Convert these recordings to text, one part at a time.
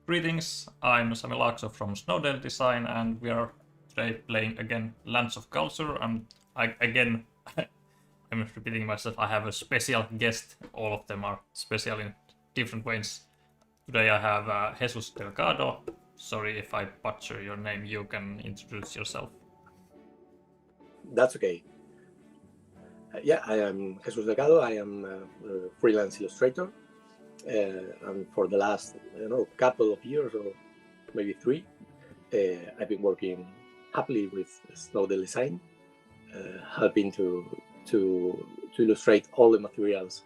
Greetings, I'm Sami Laakso from Snowdale Design, and we are today playing again Lands of Galzyr. And I'm repeating myself, I have a special guest. All of them are special in different ways. Today I have Jesús Delgado. Sorry if I butcher your name, you can introduce yourself. That's okay. Yeah, I am Jesús Delgado. I am a freelance illustrator. And for the last, couple of years or maybe 3, I've been working happily with Snowdale Design, helping to illustrate all the materials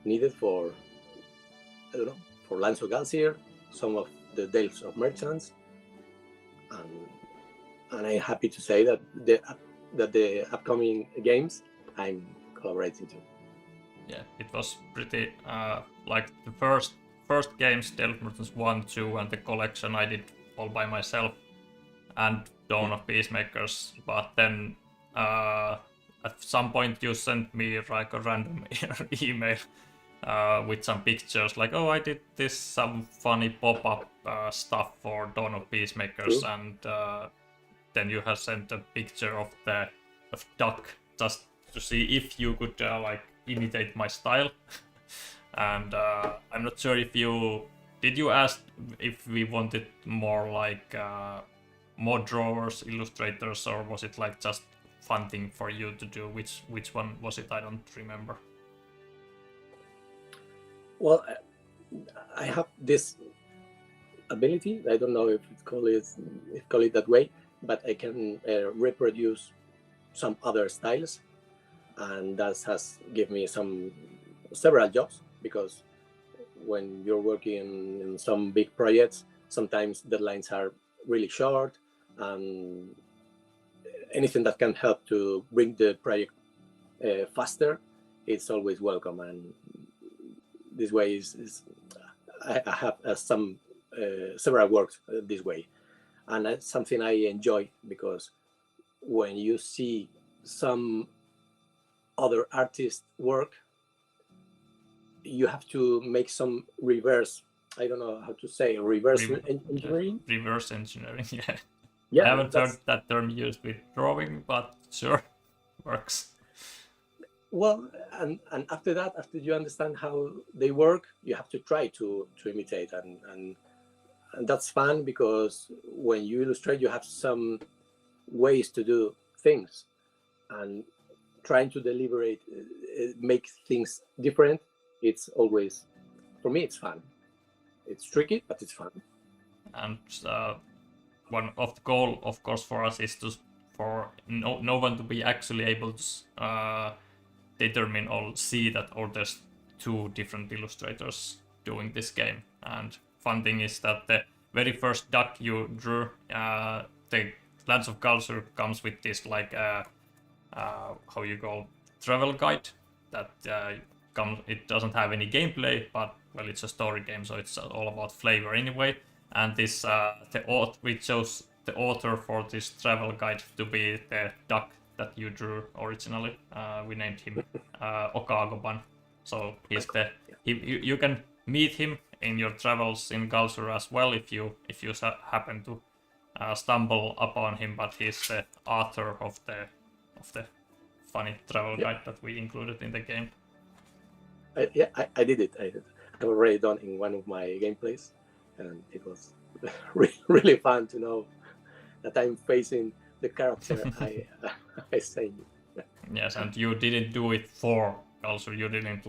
needed for Lands of Galzyr, some of the Dales of Merchants, and I'm happy to say that the upcoming games I'm collaborating to. Yeah, it was pretty like the first games, Dale of Merchants 1, 2, and the collection I did all by myself, and Dawn of Peacemakers. But then at some point you sent me like a random email with some pictures, like, oh, I did some funny pop-up stuff for Dawn of Peacemakers, and then you have sent a picture of duck just to see if you could imitate my style. And I'm not sure if did you ask if we wanted more more drawers, illustrators, or was it like just fun thing for you to do? Which one was it? I don't remember. Well, I have this ability. I don't know if call it that way, but I can reproduce some other styles, and that has given me several jobs, because when you're working in some big projects, sometimes deadlines are really short, and anything that can help to bring the project faster, it's always welcome. And this way I have several works this way, and that's something I enjoy, because when you see some other artists' work, you have to make some reverse, I don't know how to say, reverse engineering? Reverse engineering, yeah. Yeah, I haven't heard that term used with drawing, but sure, works. Well, and after that, after you understand how they work, you have to try to imitate, and that's fun, because when you illustrate, you have some ways to do things, and trying to deliberate, make things different, it's always, for me, it's fun. It's tricky, but it's fun. And one of the goal, of course, for us is for no one to be actually able to determine or see that there's 2 different illustrators doing this game. And fun thing is that the very first duck you drew, the Lands of Galzyr comes with this how you call travel guide that it doesn't have any gameplay, but well, it's a story game, so it's all about flavor anyway. And this we chose the author for this travel guide to be the duck that you drew originally. We named him Okagoban. So he's you can meet him in your travels in Galzyr as well if you happen to stumble upon him. But he's the author of the funny travel guide that we included in the game. I did it. I already done in one of my gameplays, and it was really fun to know that I'm facing the character I say. Yes, and you didn't do it for Galzyr. You didn't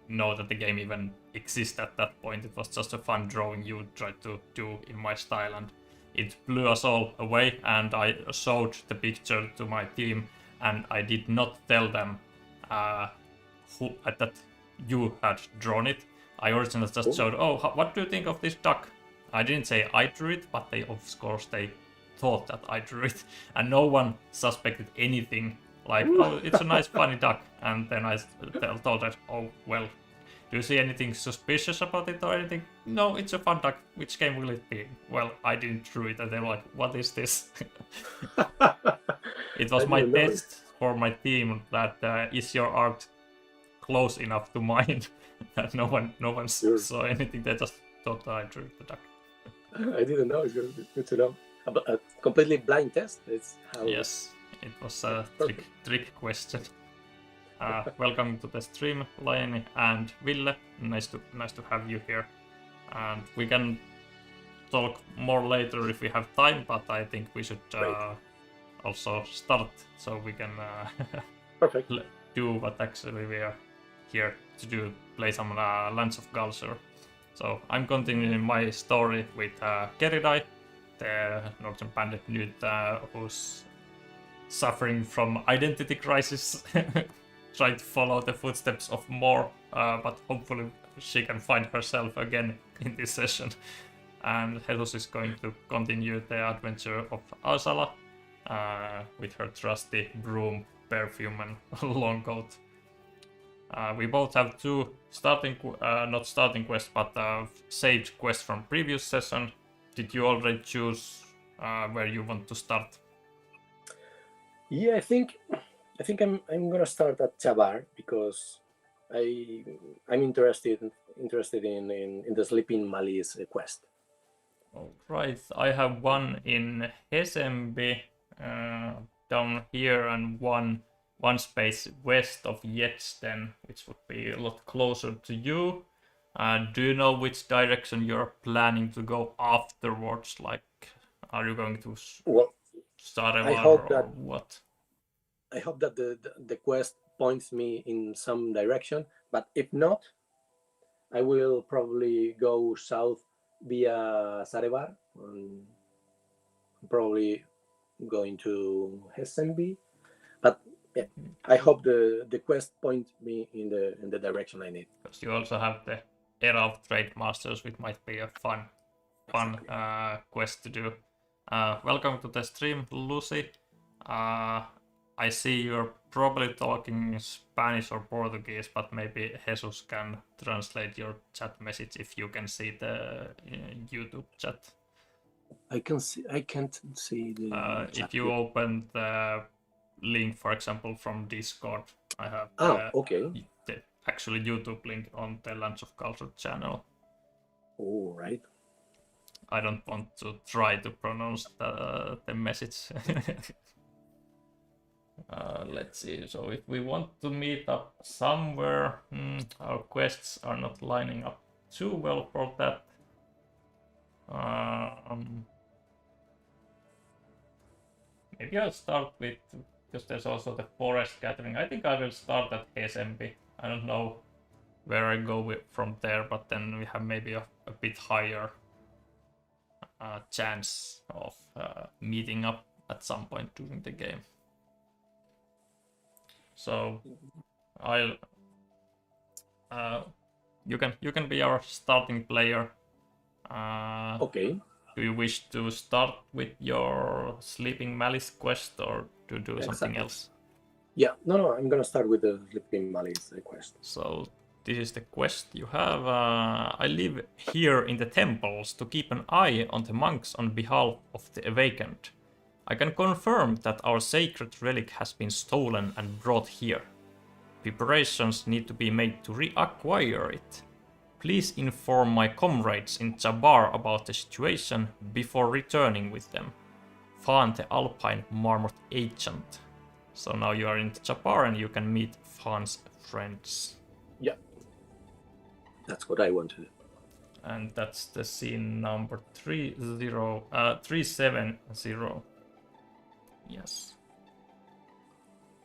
know that the game even exists at that point. It was just a fun drawing you tried to do in my style, and it blew us all away. And I showed the picture to my team, and I did not tell them that you had drawn it. I originally just showed, what do you think of this duck? I didn't say I drew it, but of course they thought that I drew it, and no one suspected anything. It's a nice funny duck. And then I told that, oh well, do you see anything suspicious about it or anything? No, it's a fun duck. Which game will it be? Well, I didn't draw it, and they were like, what is this? It was my test for my team that is your art close enough to mine that no one saw anything. They just thought I drew the duck. I didn't know. It's good to know. A completely blind test. It's how. Yes, it was a Perfect. trick question. Welcome to the stream, Laini and Ville. Nice to have you here. And we can talk more later if we have time, but I think we should also start so we can Perfect. do what actually we are here to do, play some Lands of Galzyr. So I'm continuing my story with Keridai, the northern bandit dude who's suffering from identity crisis, trying to follow the footsteps of Mor, but hopefully she can find herself again in this session. And Jesus is going to continue the adventure of Asala with her trusty broom, perfume, and long coat. We both have two not starting quests, but saved quests from previous session. Did you already choose where you want to start? Yeah, I think I'm gonna start at Chabar because I'm interested in the Sleeping Malice quest. All right, I have one in Hesembi down here and one space west of Jetsten, which would be a lot closer to you. Do you know which direction you're planning to go afterwards? Like, are you going to Well, Sarevar I hope or what? the quest points me in some direction, but if not, I will probably go south via Sarevar, probably going to Hessenby. But yeah, I hope the quest points me in the direction I need. Because you also have the Era of Trade Masters, which might be a fun quest to do. Welcome to the stream, Lucy. I see you're probably talking Spanish or Portuguese, but maybe Jesus can translate your chat message if you can see the YouTube chat. I can't see the chat if you open the link, for example, from Discord, I have the actual YouTube link on the Lands of Galzyr channel. All right. I don't want to try to pronounce the message. Let's see. So if we want to meet up somewhere, our quests are not lining up too well for that. Maybe I'll start with, because there's also the forest gathering. I think I will start at Hesembi. I don't know where I go from there, but then we have maybe a bit higher chance of meeting up at some point during the game. So I'll you can be our starting player. Okay. Do you wish to start with your Sleeping Malice quest or to do something else? Yeah, no, I'm gonna start with the Sleeping Malice quest. So this is the quest you have. I live here in the temples to keep an eye on the monks on behalf of the awakened. I can confirm that our sacred relic has been stolen and brought here. Preparations need to be made to reacquire it. Please inform my comrades in Chabar about the situation before returning with them. Fan the Alpine Marmot Agent. So now you are in Chabar and you can meet Fan's friends. Yeah. That's what I want to do. And that's the scene number 370. Yes.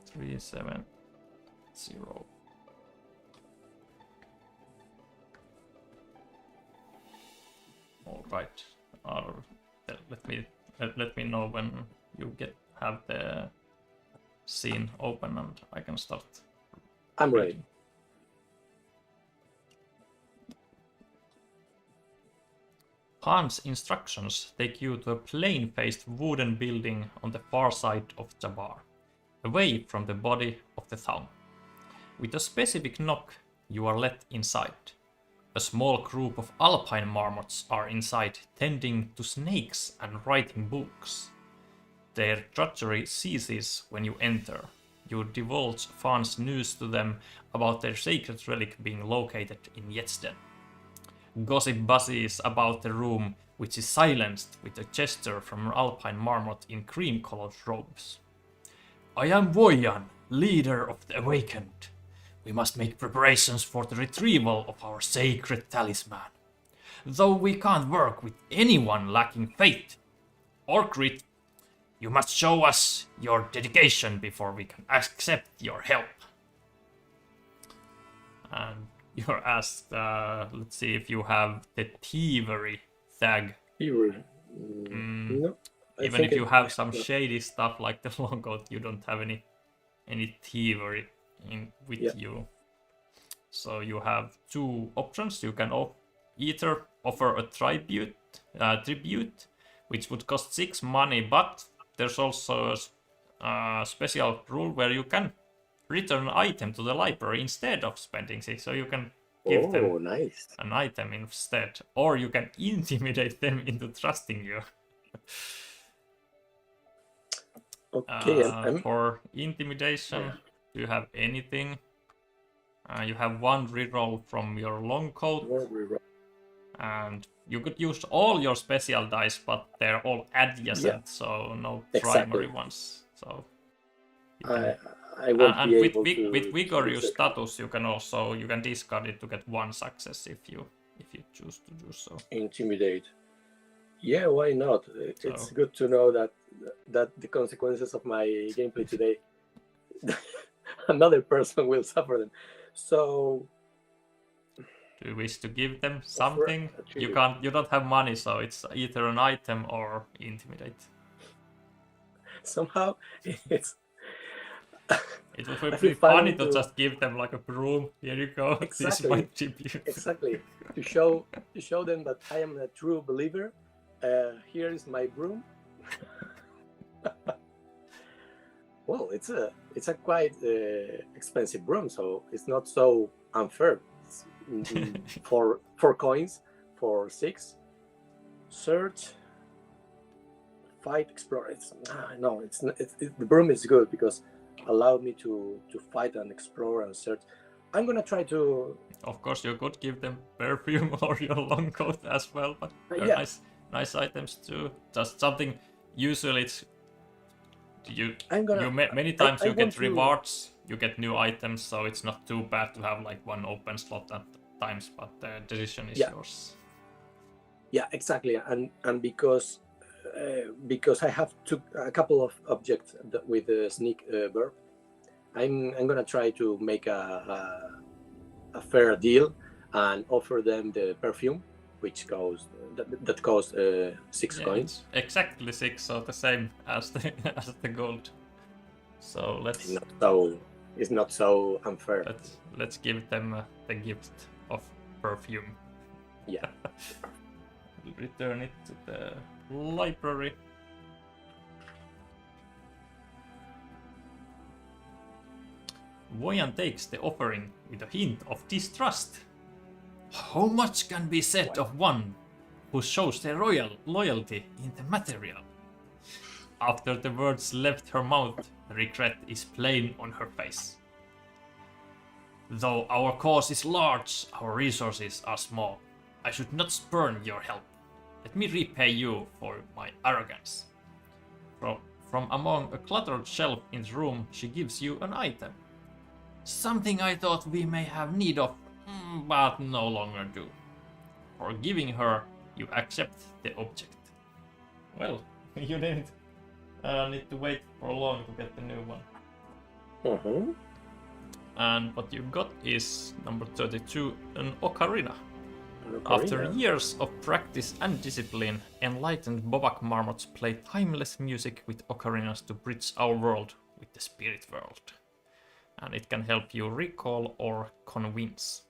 370. All right. Let me know when you have the scene open and I can start. I'm ready. Han's instructions take you to a plain-faced wooden building on the far side of Jabar, away from the body of the town. With a specific knock, you are let inside. A small group of alpine marmots are inside, tending to snakes and writing books. Their drudgery ceases when you enter. You divulge Fan's news to them about their sacred relic being located in Jetsten. Gossip buzzes about the room which is silenced with a gesture from an alpine marmot in cream-colored robes. I am Voyan, leader of the Awakened. We must make preparations for the retrieval of our sacred talisman. Though we can't work with anyone lacking faith or grit, you must show us your dedication before we can accept your help. And you're asked, let's see if you have the thievery tag. Thievery? No. Even if you have some shady stuff like the logo, you don't have any thievery with you. So you have two options. You can either offer a tribute, which would cost 6 money, but there's also a special rule where you can return an item to the library instead of spending 6. So you can give them an item instead, or you can intimidate them into trusting you. Okay, for intimidation, do you have anything? You have one reroll from your long coat, and you could use all your special dice, but they're all adjacent, so no primary ones. So I won't be able to. With vigorous status, you can discard it to get 1 success if you choose to do so. Intimidate. Yeah, why not? It's good to know that the consequences of my gameplay today, another person will suffer them. So, do you wish to give them something? You don't have money, so it's either an item or intimidate. Somehow, it would be pretty funny to just give them like a broom. Here you go. Exactly. This is my tribute. Exactly. To show them that I am a true believer. Here is my broom. Well, it's a quite expensive broom, so it's not so unfair. It's, for 4 coins, for 6. Search, fight, explore. No, the broom is good because allowed me to fight and explore and search. I'm gonna try to. Of course, you could give them perfume or your long coat as well, but they're nice items too. Just something. Usually, it's many times you get rewards. You get new items, so it's not too bad to have like 1 open slot at times. But the decision is yours. Yeah, exactly, and because I have a couple of objects with a sneak verb, I'm gonna try to make a fair deal and offer them the perfume, which costs 6 coins. It's exactly 6, so the same as the gold. So let's. It's not so unfair. Let's give them the gift of perfume. Yeah. Return it to the library. Voyan takes the offering with a hint of distrust. How much can be said of one who shows their royal loyalty in the material? After the words left her mouth, regret is plain on her face. Though our cause is large, our resources are small. I should not spurn your help. Let me repay you for my arrogance. From among a cluttered shelf in the room, she gives you an item. Something I thought we may have need of, but no longer do. For giving her, you accept the object. Well, you didn't need to wait for long to get the new one. And what you got is number 32, an ocarina. After years of practice and discipline, enlightened Bobak marmots play timeless music with ocarinas to bridge our world with the spirit world. And it can help you recall or convince.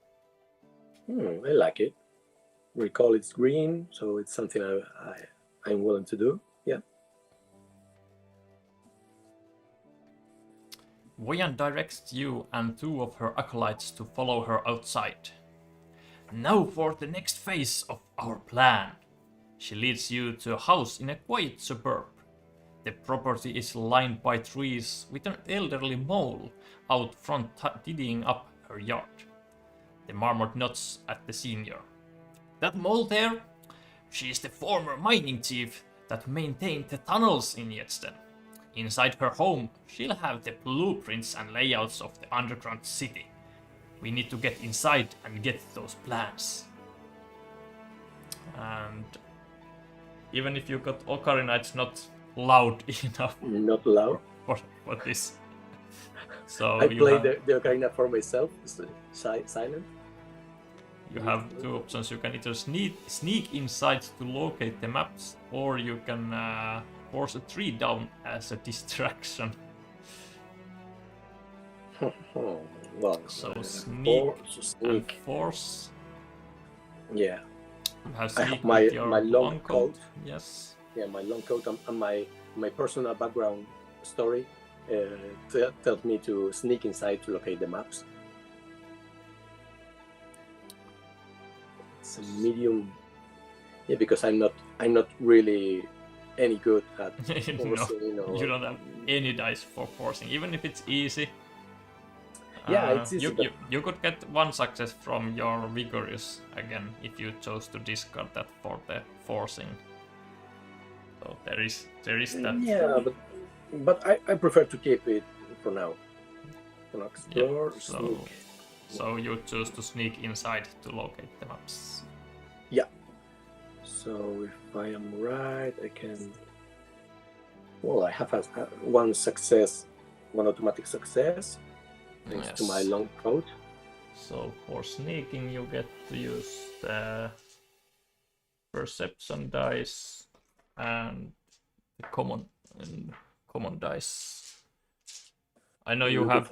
I like it. Recall it's green, so it's something I'm willing to do. Yeah. Voyan directs you and 2 of her acolytes to follow her outside. Now for the next phase of our plan. She leads you to a house in a quiet suburb. The property is lined by trees with an elderly mole out front tidying up her yard. The marmot nods at the senior. That mole there? She is the former mining chief that maintained the tunnels in Yetsten. Inside her home, she'll have the blueprints and layouts of the underground city. We need to get inside and get those plans. And even if you got Ocarina, it's not loud enough. Not loud. For this. So I play the Ocarina for myself, silent. You have two options. You can either sneak inside to locate the maps, or you can force a tree down as a distraction. Well, so sneak and sneak. Force. Yeah. You have I sneak have my with your long coat. Yes. Yeah, my long coat and my personal background story tells me to sneak inside to locate the maps. It's a medium. Yeah, because I'm not really any good at forcing. No, you don't have any dice for forcing, even if it's easy. Yeah, it's easy. You could get one success from your vigorous again if you chose to discard that for the forcing. So there is that. Yeah, but I prefer to keep it for now. Explore, sneak. So you choose to sneak inside to locate the maps. Yeah. So if I am right, I can. Well, I have one success, one automatic success, thanks to my long coat. So for sneaking, you get to use the perception dice and the common dice. I know you have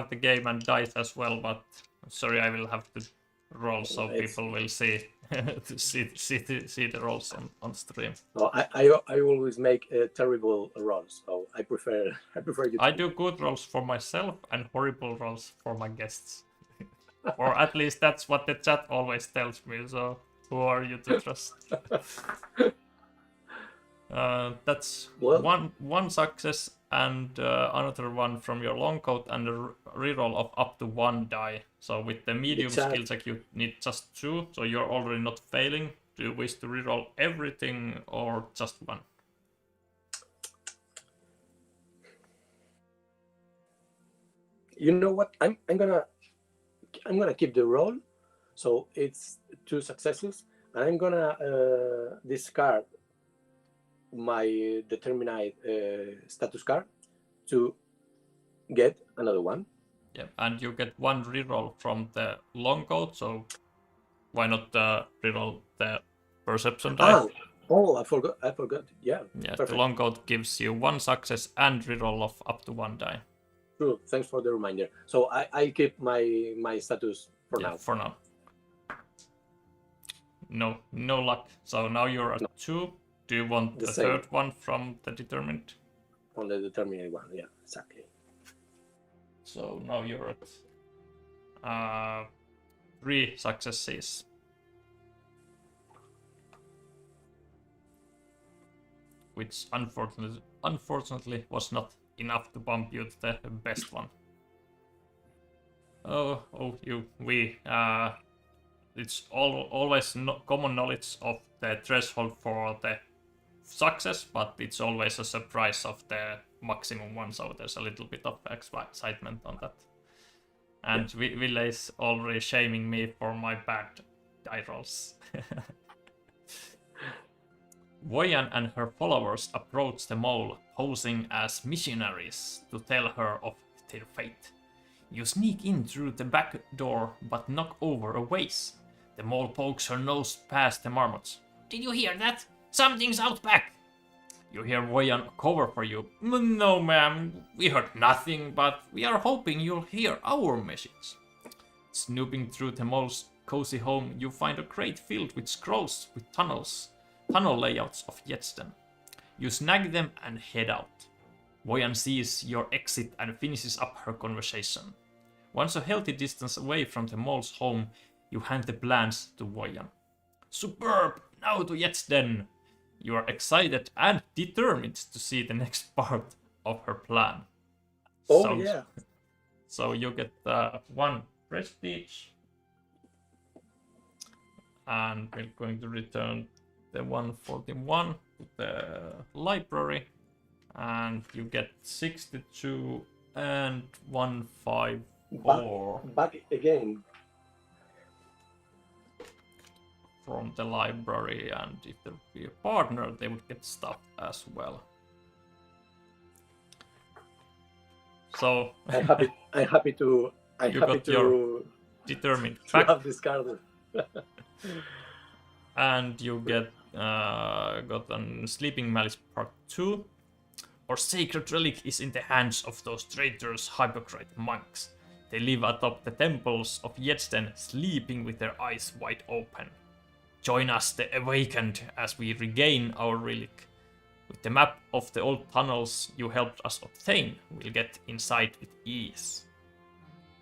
the game and dice as well, but sorry, I will have to roll so people will see see the rolls on stream. No, I always make terrible rolls, so I prefer you. I do good rolls for myself and horrible rolls for my guests, or at least that's what the chat always tells me. So who are you to trust? That's one success and another one from your long coat and a reroll of up to 1 die. So with the medium skill check you need just 2, so you're already not failing. Do you wish to reroll everything or just 1? You know what? I'm gonna keep the roll, so it's 2 successes, and I'm gonna discard my determined status card to get another one. Yeah, and you get 1 reroll from the long coat, so why not reroll the perception die? I forgot. Yeah, perfect. The long coat gives you 1 success and reroll of up to 1 die. True, thanks for the reminder. So I keep my status for now. For now. No luck. So now you're at 2. Do you want the third one from the determined? From the determined one, yeah, exactly. So now you're at 3 successes. Which unfortunately was not enough to bump you to the best one. It's always common knowledge of the threshold for the success, but it's always a surprise of the maximum one, so there's a little bit of excitement on that. And Ville is already shaming me for my bad die rolls. Voyan and her followers approach the mole, posing as missionaries to tell her of their fate. You sneak in through the back door, but knock over a vase. The mole pokes her nose past the marmots. Did you hear that? Something's out back! You hear Voyan cover for you. No, ma'am, we heard nothing, but we are hoping you'll hear our message. Snooping through the mole's cozy home, you find a crate filled with scrolls with tunnel layouts of Yetsten. You snag them and head out. Voyan sees your exit and finishes up her conversation. Once a healthy distance away from the mole's home, you hand the plans to Voyan. Superb! Now to Yetsten! You are excited and determined to see the next part of her plan. Yeah. So you get 1 prestige. And we're going to return the 141 to the library, and you get 62 and 154 Back again. from the library, and if there would be a partner, they would get stuff as well. So I'm happy to determined to fact, have discarded. and you get got a Sleeping Malice Part 2. Our sacred relic is in the hands of those traitors hypocrite monks. They live atop the temples of Yetsten, sleeping with their eyes wide open. Join us, the awakened, as we regain our relic. With the map of the old tunnels you helped us obtain, we'll get inside with ease.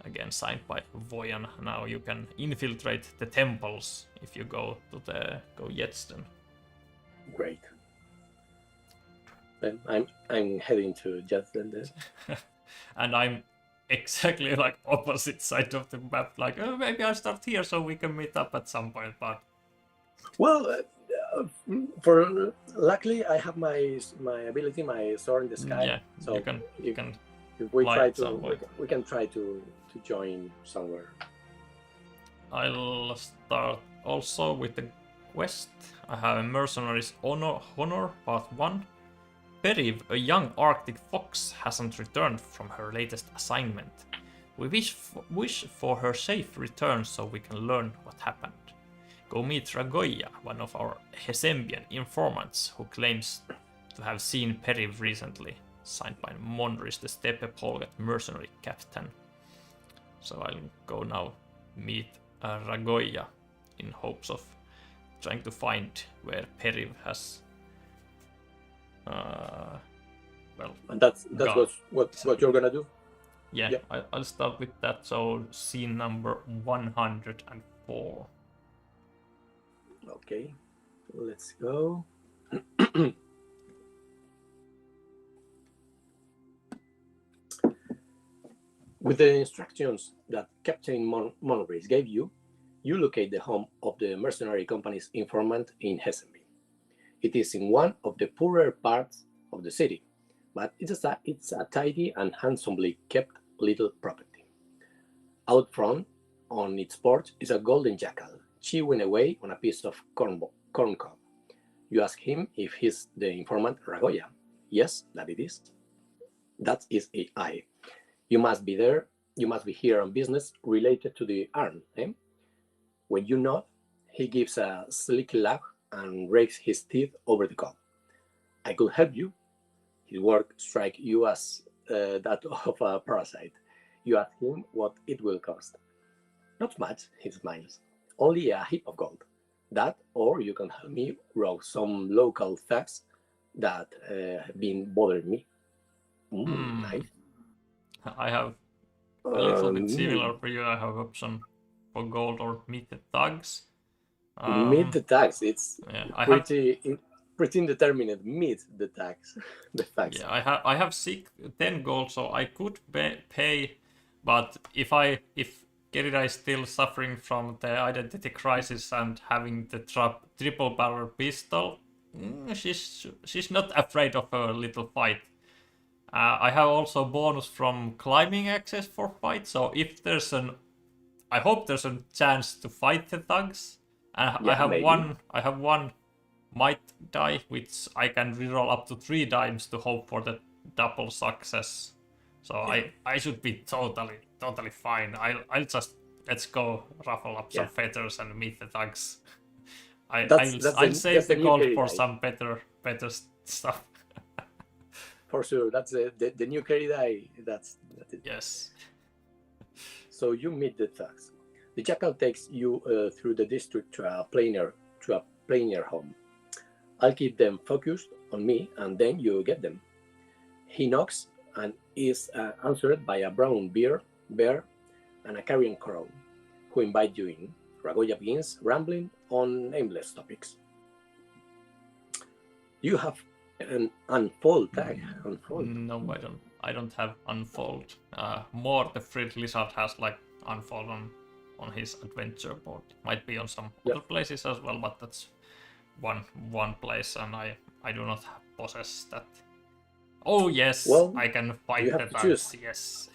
Again, signed by Voyan. Now you can infiltrate the temples if you go Yetsten. Great. Then I'm heading to Jetland. And I'm exactly like opposite side of the map. Like, oh, maybe I'll start here so we can meet up at some point. But Well, for luckily I have my ability, my sword in the sky. yeah, so you can. if we fly try at some point. we can try to join somewhere. I'll start also with the quest. I have a Mercenaries Honor Part 1. Periv, a young Arctic fox, hasn't returned from her latest assignment. We wish for her safe return so we can learn what happened. Go meet Ragoya, one of our Hesembian informants, who claims to have seen Periv recently. Signed by Monris, the Steppe Polgat mercenary captain. So I'll go now meet Ragoya in hopes of trying to find where Periv has. And that's what you're gonna do. Yeah, Yeah. I'll start with that. So scene number 104. Okay, let's go. With the instructions that Captain Monris gave you, you locate the home of the mercenary company's informant in Hesenby. It is in one of the poorer parts of the city, but it's a tidy and handsomely kept little property. Out front, on its porch, is a golden jackal, chewing away on a piece of corn cob. You ask him if he's the informant Ragoya. Yes, that it is. That is I. You must be there. You must be here on business related to the arm. When you nod, he gives a slick laugh and rakes his teeth over the cob. I could help you. His work strikes you as that of a parasite. You ask him what it will cost. Not much, he smiles. Only a heap of gold. That, or you can help me rob some local thugs that have been bothering me. Nice. I have a little bit similar for you. I have option for gold or meet the thugs. Meet the thugs. It's pretty indeterminate. Meet the thugs. The thugs. Yeah, I have 10 gold, so I could pay, but if Gerida is still suffering from the identity crisis and having the triple barrel pistol, she's not afraid of a little fight. I have also bonus from climbing access for fight, so if there's I hope there's a chance to fight the thugs. And yeah, I have one might die, which I can reroll up to 3 times to hope for the double success. So yeah. I should be totally fine. Let's go ruffle up some feathers and meet the thugs. I'll save the gold for some better stuff. For sure, that's the new Keridai. That's it. Yes. So you meet the thugs. The jackal takes you through the district to a plainer home. I'll keep them focused on me, and then you get them. He knocks and is answered by a brown bear, and a carrion crow, who invite you in. Ragoya begins rambling on aimless topics. You have an unfold tag. Unfold. No, I don't have unfold. More the Frit Lizard has like unfold on his adventure board. Might be on some other places as well, but that's one place, and I do not possess that. Oh yes, Well, I can you fight have the to tanks. choose. Yes,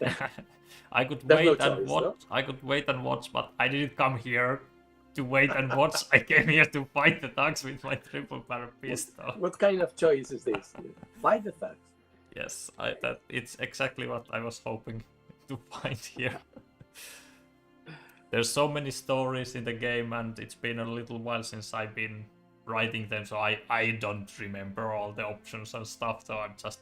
I could There's no wait and choice, watch. no? I could wait and watch, but I didn't come here to wait and watch. I came here to fight the tanks with my triple barrel pistol. What kind of choice is this? Fight the facts. Yes, it's exactly what I was hoping to find here. There's so many stories in the game, and it's been a little while since I've been writing them, so I don't remember all the options and stuff. So I'm just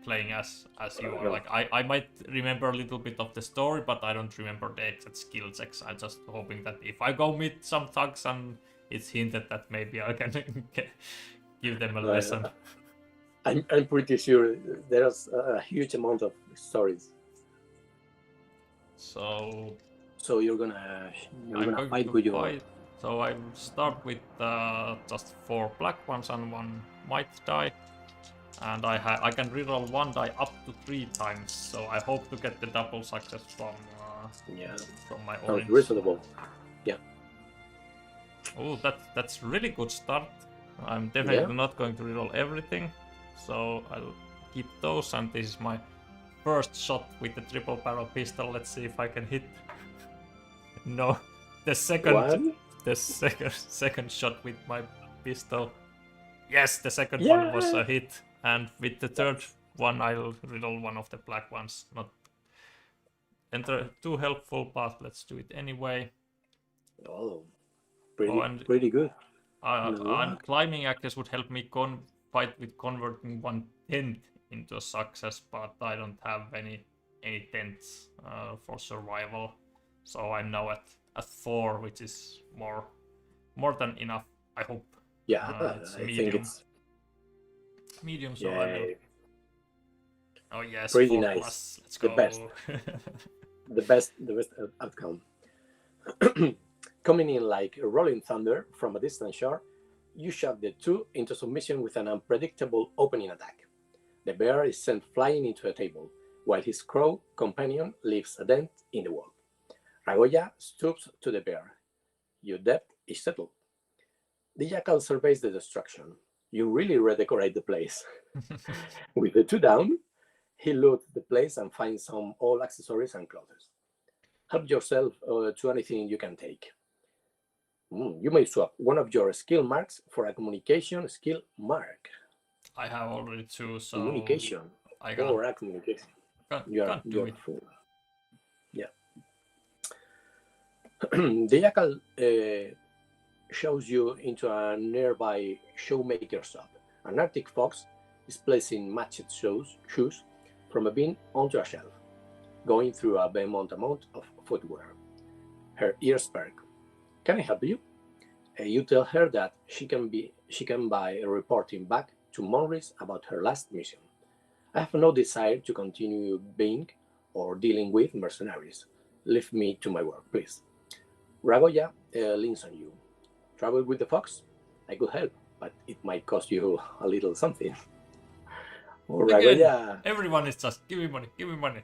playing as you are. No. Like I might remember a little bit of the story, but I don't remember the exact skill checks. I'm just hoping that if I go meet some thugs and it's hinted that maybe I can give them a lesson. I'm pretty sure there's a huge amount of stories. So you're gonna going fight to with your fight. So I will start with just 4 black ones and 1 might die. And I can reroll 1 die up to 3 times, so I hope to get the double success from my orange. reasonable. Yeah. Oh, that's really good start. I'm definitely not going to reroll everything, so I'll keep those. And this is my first shot with the triple barrel pistol. Let's see if I can hit. No, the second shot with my pistol. Yes, the second one was a hit. And with the third one, I'll reroll 1 of the black ones. Not too helpful, but let's do it anyway. Oh, pretty good. And climbing access would help me fight with converting 1/10 into a success, but I don't have any tenths for survival. So I'm now at 4, which is more than enough, I hope. Yeah, It's I medium. think it's medium, so I will. Oh yes, pretty 4 nice. plus. Let's go. The best. the best outcome. Coming in like a rolling thunder from a distant shore, you shot the 2 into submission with an unpredictable opening attack. The bear is sent flying into a table, while his crow companion leaves a dent in the wall. Ragoya stoops to the bear. Your debt is settled. The jackal surveys the destruction. You really redecorate the place. With the 2 down, he loots the place and finds some old accessories and clothes. Help yourself to anything you can take. You may swap 1 of your skill marks for a communication skill mark. I have already 2, so communication. I can't. Or a communication. Can't do it. Full. Yeah. The jackal shows you into a nearby showmaker shop. An Arctic fox is placing matched shoes from a bin onto a shelf, going through a behemoth amount of footwear. Her ears perk. Can I help you? You tell her that she can by reporting back to Morris about her last mission. I have no desire to continue being or dealing with mercenaries. Leave me to my work, please. Ragoya leans on you. Travel with the fox? I could help, but it might cost you a little something. Oh, Ragoya. Everyone is just give me money.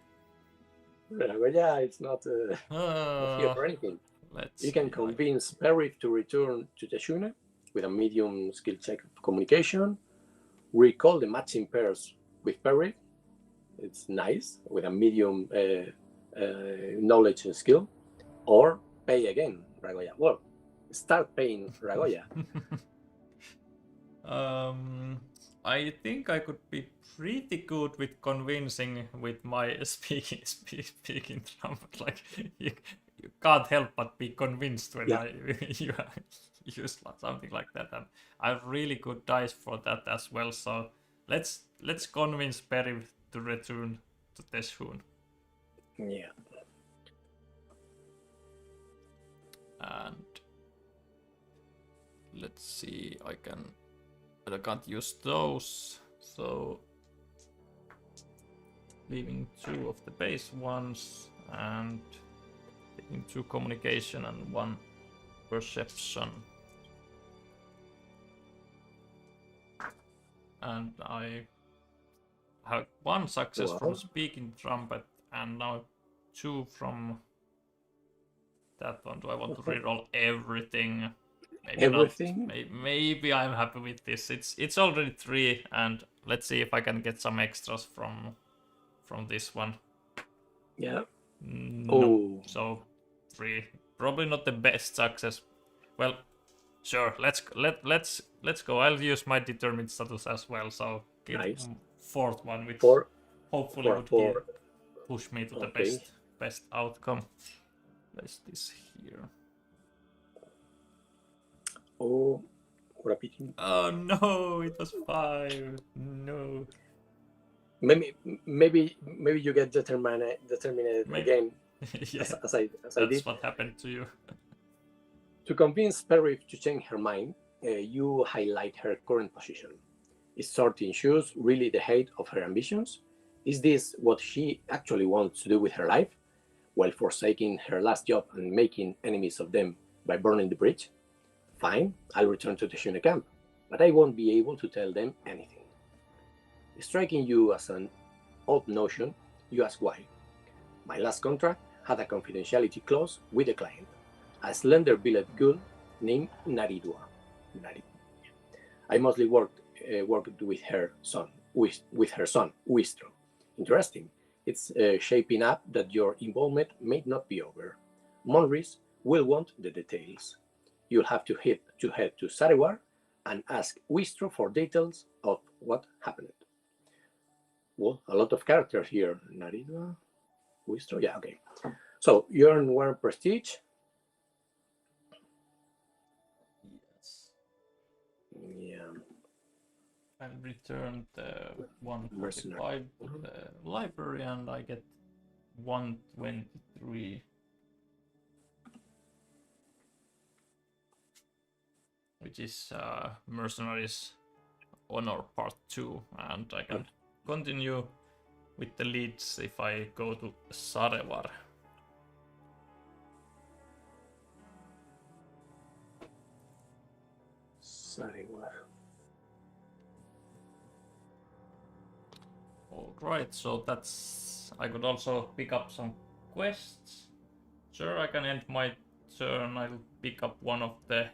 Ragoya, it's not here for anything. You can convince Perry to return to Teshune with a medium skill check of communication. Recall the matching pairs with Perry. It's nice with a medium knowledge and skill. Or pay again, Ragoya. Well, start paying Ragoya. I think I could be pretty good with convincing with my speaking drum. Like you can't help but be convinced when you use something like that, and I have really good dice for that as well. So let's convince Perry to return to Teshune. Yeah. And let's see, I can't use those, so leaving 2 of the base ones and taking 2 communication and 1 perception. And I have 1 success from speaking trumpet and now 2 from that one. Do I want to reroll everything? maybe everything. not. Maybe I'm happy with this. It's already 3, and let's see if I can get some extras from this one. Yeah. No, Oh, so 3. Probably not the best success. Well, sure. Let's go. I'll use my determined status as well. So get nice. 4th one, which Four, hopefully four, would four. push me to the Okay. best outcome. Place this here. Oh, what a pity. Oh no, it was 5. No. Maybe you get determined Maybe. again, Yeah, as I that's did. what happened to you. To convince Perry to change her mind, you highlight her current position. Is sorting shoes really the height of her ambitions? Is this what she actually wants to do with her life, while forsaking her last job and making enemies of them by burning the bridge? Fine, I'll return to the Shune camp, but I won't be able to tell them anything. Striking you as an odd notion, you ask why. My last contract had a confidentiality clause with the client, a slender billet girl named Naridua. I mostly worked with her son, Wistro. Interesting. It's shaping up that your involvement may not be over. Monris will want the details. You'll have to head to Sarewar and ask Wistro for details of what happened. Well, a lot of characters here. Naridua, Wistro, yeah, okay. So you earn 1 prestige. Yes. Yeah. I'll return the 145 Mercenary. to the library, and I get 123. Which is Mercenaries Honor Part 2, and I can continue with the leads if I go to Sarewar. Sarewar. Alright, so that's... I could also pick up some quests. Sure, I can end my turn. I'll pick up one of the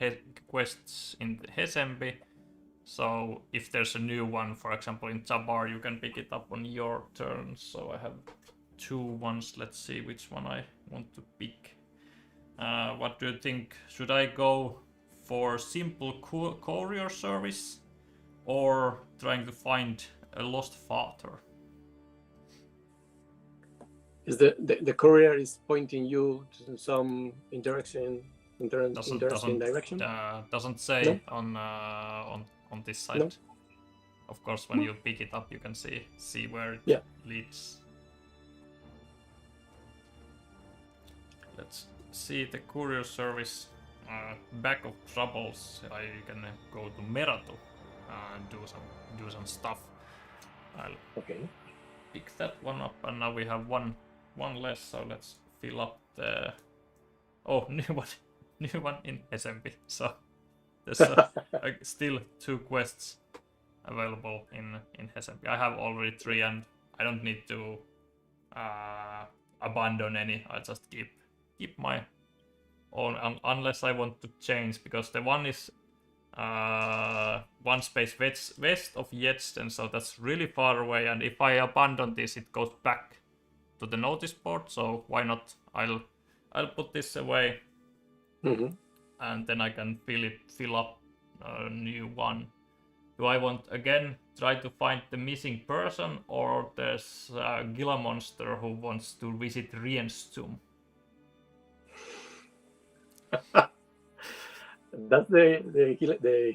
quests in the Hesembi. So if there's a new one, for example in Zabar, you can pick it up on your turn. So I have 2 ones. Let's see which one I want to pick. What do you think? Should I go for simple courier service or trying to find a lost father? Is the courier is pointing you to some interesting direction? Doesn't say no? on this side. No? Of course, when you pick it up, you can see where it leads. Let's see the courier service. Back of troubles. I can go to Meratu and do some stuff. I'll pick that one up, and now we have one less. So let's fill up the new one in SMP. So there's still 2 quests available in SMP. I have already 3, and I don't need to abandon any. I just keep my own unless I want to change, because the one is 1 space west of Jedsten, so that's really far away, and if I abandon this it goes back to the notice board, so why not? I'll put this away, and then I can fill up a new one. Do I want again try to find the missing person, or there's a Gila monster who wants to visit Rien's tomb? That's the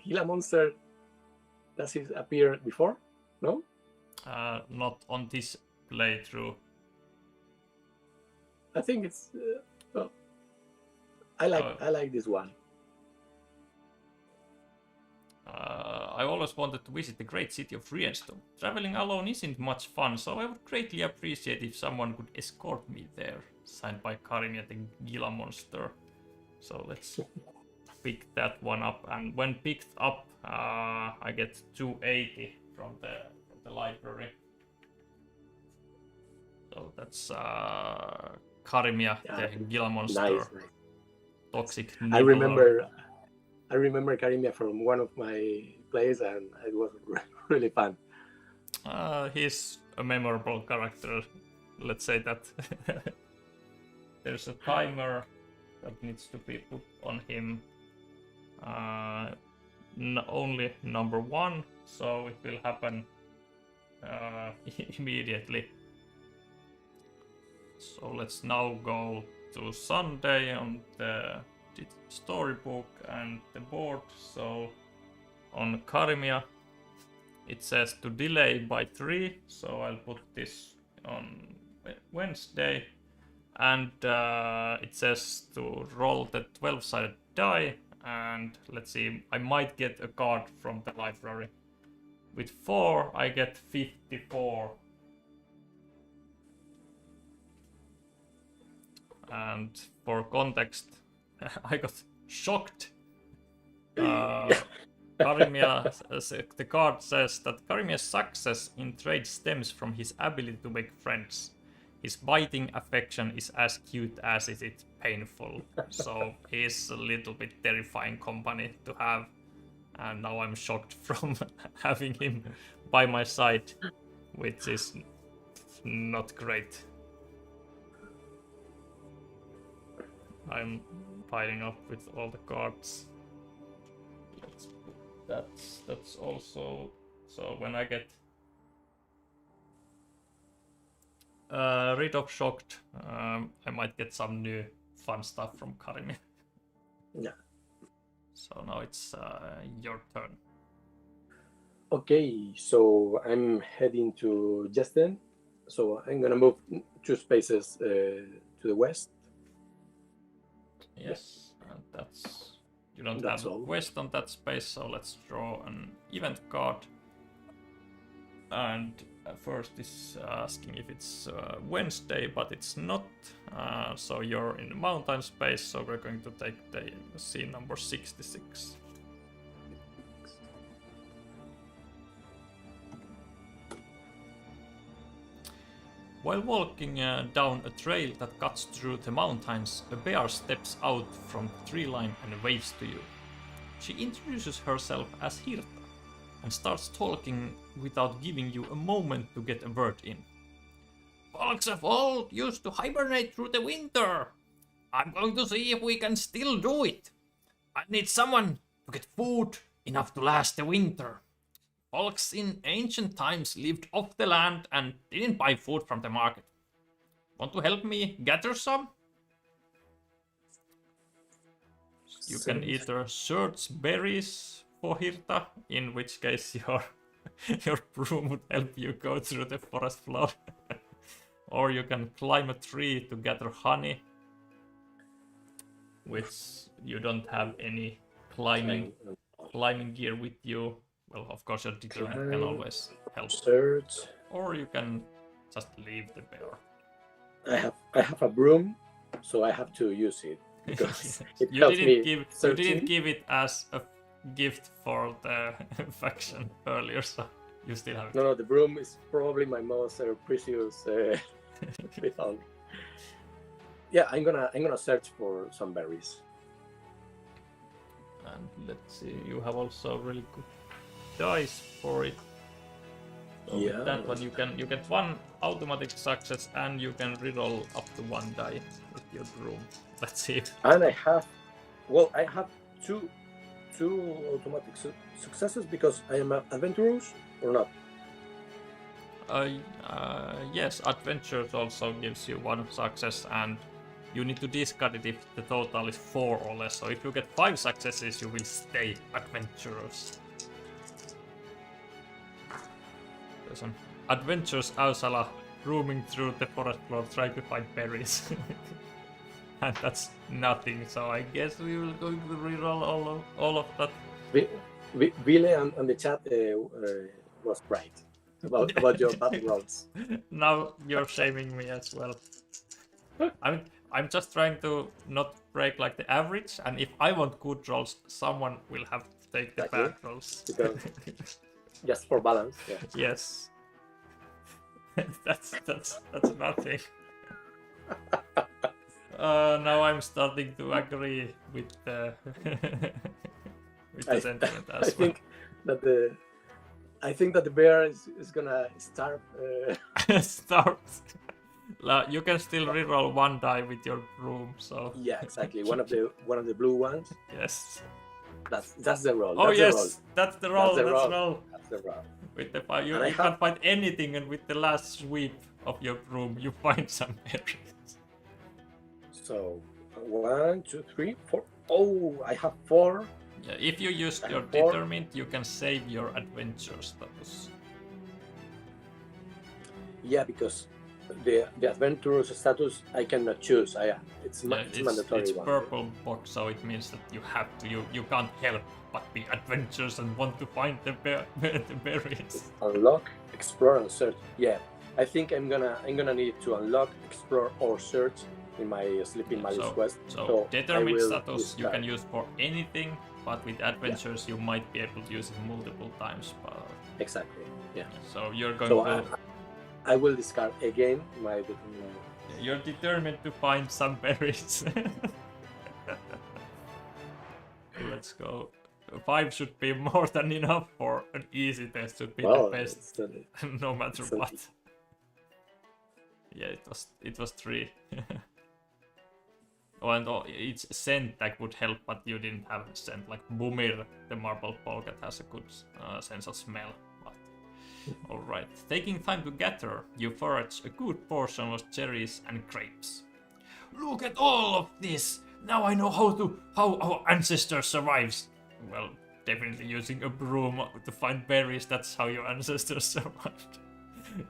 Gila monster. Does it appear before? No? Not on this playthrough. I think it's. Well, I like this one. I always wanted to visit the great city of Rien's tomb. Traveling alone isn't much fun, so I would greatly appreciate if someone could escort me there. Signed by Karimia the Gila monster. So let's pick that one up, and when picked up, I get 280 from the library. So that's Karimia the Gila monster. Nice. Toxic. I remember I remember Karimia from one of my plays, and it was really fun. He's a memorable character, let's say that. There's a timer that needs to be put on him. Only number 1, so it will happen immediately. So let's now go to Sunday on the storybook and the board. So on Karimia it says to delay by 3, so I'll put this on Wednesday. And it says to roll the 12-sided die, and let's see, I might get a card from the library. With 4, I get 54. And for context, I got shocked. Karimia, the card says that Karimia's success in trade stems from his ability to make friends. His biting affection is as cute as it is painful, so he's a little bit terrifying company to have. And now I'm shocked from having him by my side, which is not great. I'm piling up with all the cards. That's also, so when I get rid of shocked, I might get some new fun stuff from Karimi. Yeah. So now it's your turn. Okay, so I'm heading to Justin. So I'm gonna move 2 spaces to the west. Yes, and that's, you don't That's have all. quest on that space, so let's draw an event card. And first is asking if it's Wednesday, but it's not. So you're in the mountain space, so we're going to take the scene number 66. While walking down a trail that cuts through the mountains, a bear steps out from the tree line and waves to you. She introduces herself as Hirta and starts talking without giving you a moment to get a word in. Folks of old used to hibernate through the winter. I'm going to see if we can still do it. I need someone to get food enough to last the winter. Folks in ancient times lived off the land and didn't buy food from the market. Want to help me gather some? You can either search berries for Hirta, in which case your broom would help you go through the forest floor. Or you can climb a tree to gather honey, which you don't have any climbing gear with you. Well, of course, your determinant can always help. Search. Or you can just leave the bear. I have a broom, so I have to use it because it you helps didn't me give searching. you didn't give it as a gift for the faction earlier, so you still have it. No, the broom is probably my most precious weapon. Yeah, I'm gonna search for some berries. And let's see, you have also really good dice for it. So Yeah. with that one you get 1 automatic success and you can reroll up to 1 die with your broom. Let's see. And I have two automatic successes because I am adventurous or not. Yes, adventures also gives you 1 success, and you need to discard it if the total is 4 or less. So if you get 5 successes, you will stay adventurous. There's an adventurous Ausala roaming through the forest floor trying to find berries. And that's nothing, so I guess we will going to reroll all of that. Ville and the chat was right about your battle rolls. Now you're shaming me as well. I'm just trying to not break like the average, and if I want good rolls, someone will have to take the bad rolls. Because just for balance. Yeah. Yes. that's nothing. Now I'm starting to agree with with the sentiment I as well. think that the bear is gonna starve. Start. You can still reroll one die with your broom, so Yeah, exactly. One of the blue ones. yes. That's the roll. Oh That's the roll. yes, that's the roll. That's the That's roll. roll. That's the roll. With the you And I can't have- find anything, and with the last sweep of your broom, you find some berries. So 1, 2, 3, 4. Oh, I have 4. Yeah, if you use I your have 4. determined, you can save your adventure status. Yeah, because the adventurous status I cannot choose. It's Yeah, mandatory it's one. purple box, so it means that you have to. You can't help but be adventurous and want to find the berries. Unlock, explore, and search. Yeah, I think I'm gonna need to unlock, explore, or search in my Sleeping Malice quest. So I determined will status use you that. can use for anything, but with adventures you might be able to use it multiple times. But Exactly. Yeah. so you're going So to. I will discard again my. You're determined to find some berries. Let's go. 5 should be more than enough for an easy test to be the best, no matter what. Yeah, it was 3. Oh, and it's scent that would help, but you didn't have scent. Like Bumir, the marble pocket, has a good sense of smell. Alright, taking time to gather, you forage a good portion of cherries and grapes. Look at all of this! Now I know how our ancestors survives. Well, definitely using a broom to find berries, that's how your ancestors survived.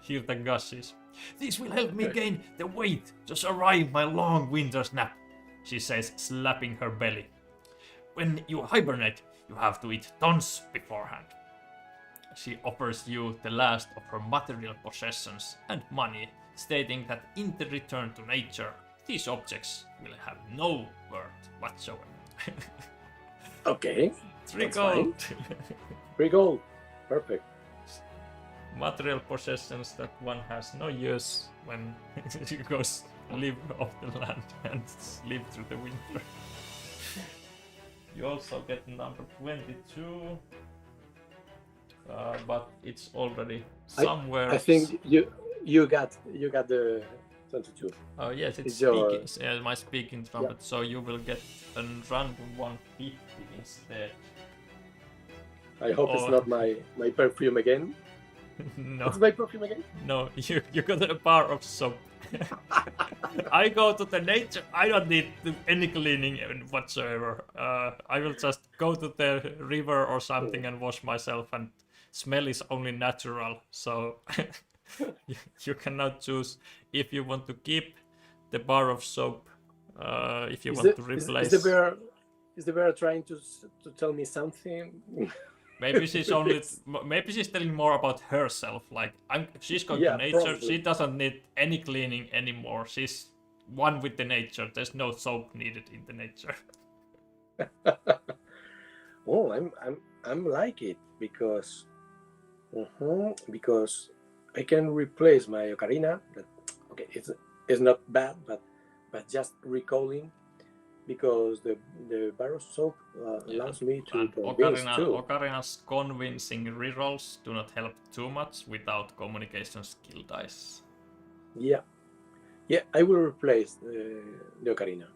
Hear the gushes. This will help me gain the weight to survive my long winter's nap, she says, slapping her belly. When you hibernate, you have to eat tons beforehand. She offers you the last of her material possessions and money, stating that in the return to nature, these objects will have no worth whatsoever. Okay. 3 That's gold. 3 gold. Perfect. Material possessions that one has no use when you goes live off the land and live through the winter. You also get number 22. But it's already somewhere. I think you got the 22. Oh yes, it's your- speaking. My speaking trumpet. So you will get a random 150 instead. I hope it's not my perfume again. No, It's my perfume again. no, you got a bar of soap. I go to the nature. I don't need any cleaning whatsoever. I will just go to the river or something and wash myself. And smell is only natural, so you cannot choose if you want to keep the bar of soap. If you want to replace. Is the bear trying to tell me something? Maybe she's telling more about herself. Like she's going to nature. Probably. She doesn't need any cleaning anymore. She's one with the nature. There's no soap needed in the nature. Oh, I'm like it because I can replace my ocarina. Okay, it's not bad, but just recalling because the bar of soap allows me to And convince too. Ocarina's convincing rerolls do not help too much without communication skill dice. Yeah, I will replace the ocarina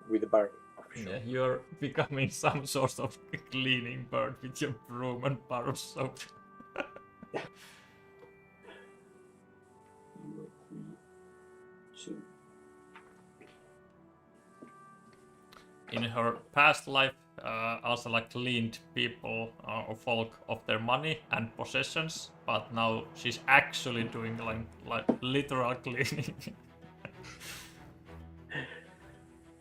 with the bar of soap. Yeah, you're becoming some sort of cleaning bird with your broom and bar of soap. In her past life, Asala cleaned people or folk of their money and possessions, but now she's actually doing like literal cleaning.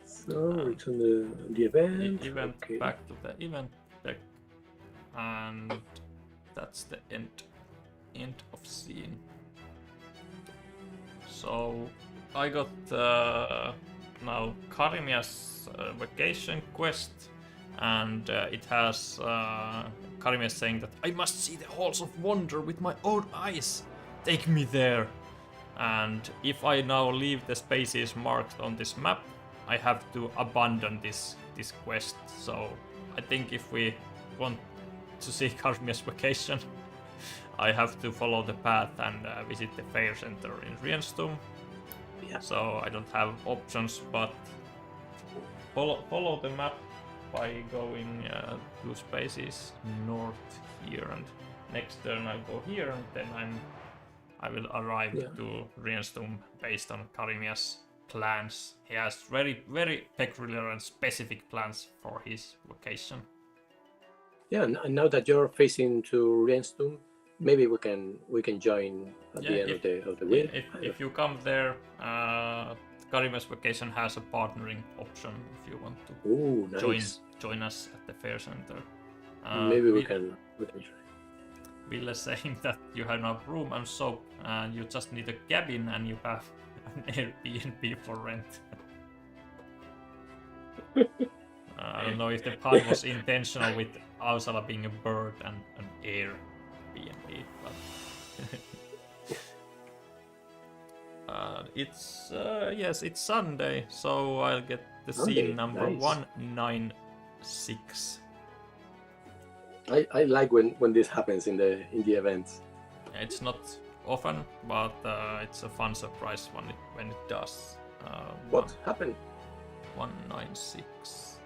So return the event. Event Okay. back to the event deck, and that's the end of scene. So I got now Karimia's vacation quest, and it has Karimia saying that I must see the halls of wonder with my own eyes. Take me there. And if I now leave the spaces marked on this map, I have to abandon this this quest. So I think if we want to see Karmia's vacation, I have to follow the path and visit the fair center in Rienstum. Yeah. So I don't have options, but follow the map by going 2 spaces north here, and next turn I'll go here, and then I will arrive to Rienstum based on Karimia's plans. He has very, very peculiar and specific plans for his vacation. Yeah, and now that you're facing to Rienstum, maybe we can join at the end of the week. If you come there, Karimia's vacation has a partnering option if you want to nice. join us at the fair center. Maybe we can try. Will is saying that you have enough room and soap, and you just need a cabin, and you have an Airbnb for rent. I don't know if the pun was intentional with Ausala being a bird and an Airbnb, but it's Sunday, so I'll get the scene number 196. I like when this happens in the events. It's not often, but it's a fun surprise when it does. What happened? 196.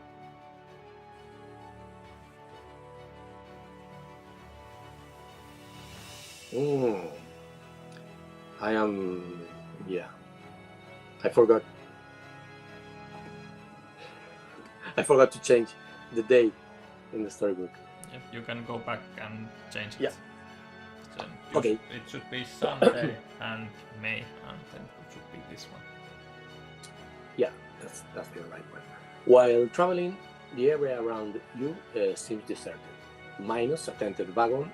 I am. Yeah. I forgot. I forgot to change the date in the storybook. Yep, you can go back and change it. Yeah. So Okay. It should be Sunday and May, and then it should be this one. Yeah, that's the right one. While traveling, the area around you seems deserted, minus a tented wagon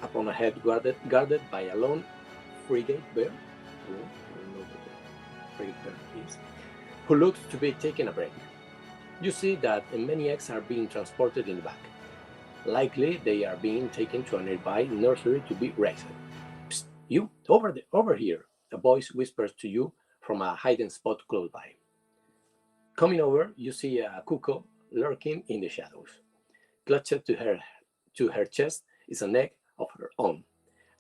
upon a head guarded by a lone frigate bear. I don't know what the frigate bear is, who looks to be taking a break. You see that many eggs are being transported in the back. Likely they are being taken to a nearby nursery to be raised. Psst, you, over here, a voice whispers to you from a hiding spot close by. Coming over, you see a cuckoo lurking in the shadows. Clutched to her chest is an egg of her own.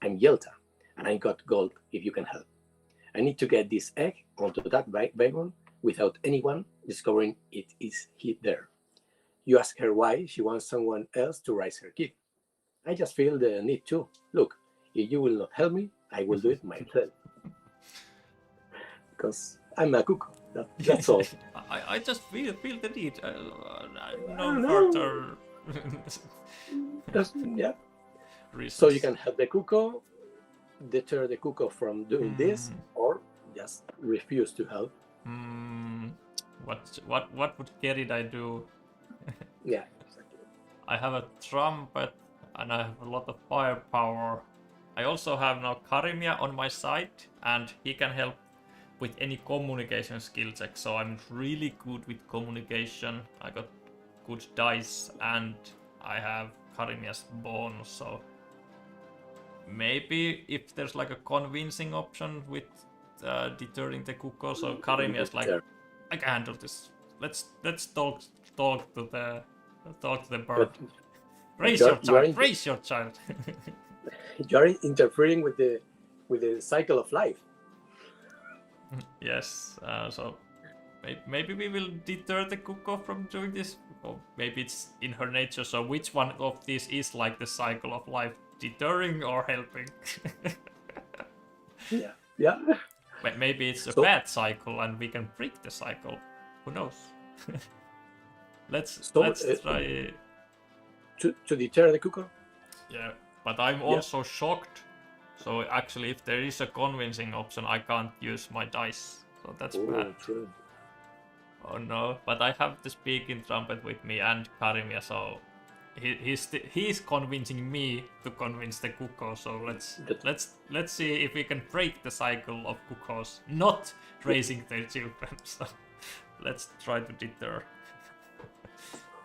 I'm Yelta, and I got gold if you can help. I need to get this egg onto that wagon without anyone discovering it is there. You ask her why she wants someone else to raise her kid. I just feel the need to. Look, if you will not help me, I will do it myself. Because I'm a cuckoo. That's all. I just feel the need. No further. Yeah. Reasons. So you can help the cuckoo, deter the cuckoo from doing this, or just refuse to help. What would Gerida do? Yeah, exactly. I have a trumpet and I have a lot of firepower. I also have now Karimia on my side, and he can help with any communication skill check. So I'm really good with communication. I got good dice, and I have Karimia's bonus. So maybe if there's like a convincing option with deterring the cuckoo, so Karimia's like, I can handle this. Let's talk to the bird. Raise your child. You are interfering with the cycle of life. Yes. So maybe we will deter the cuckoo from doing this. Or maybe it's in her nature. So which one of these is like the cycle of life? Deterring or helping? Yeah. Maybe it's a bad cycle and we can break the cycle. Who knows? Let's try to deter the cuckoo. Yeah, but I'm also shocked. So actually, if there is a convincing option, I can't use my dice. So that's bad. True. Oh no! But I have the speaking trumpet with me and Karimia, so he's convincing me to convince the cuckoo. So let's see if we can break the cycle of cuckoos not raising their children. So let's try to deter.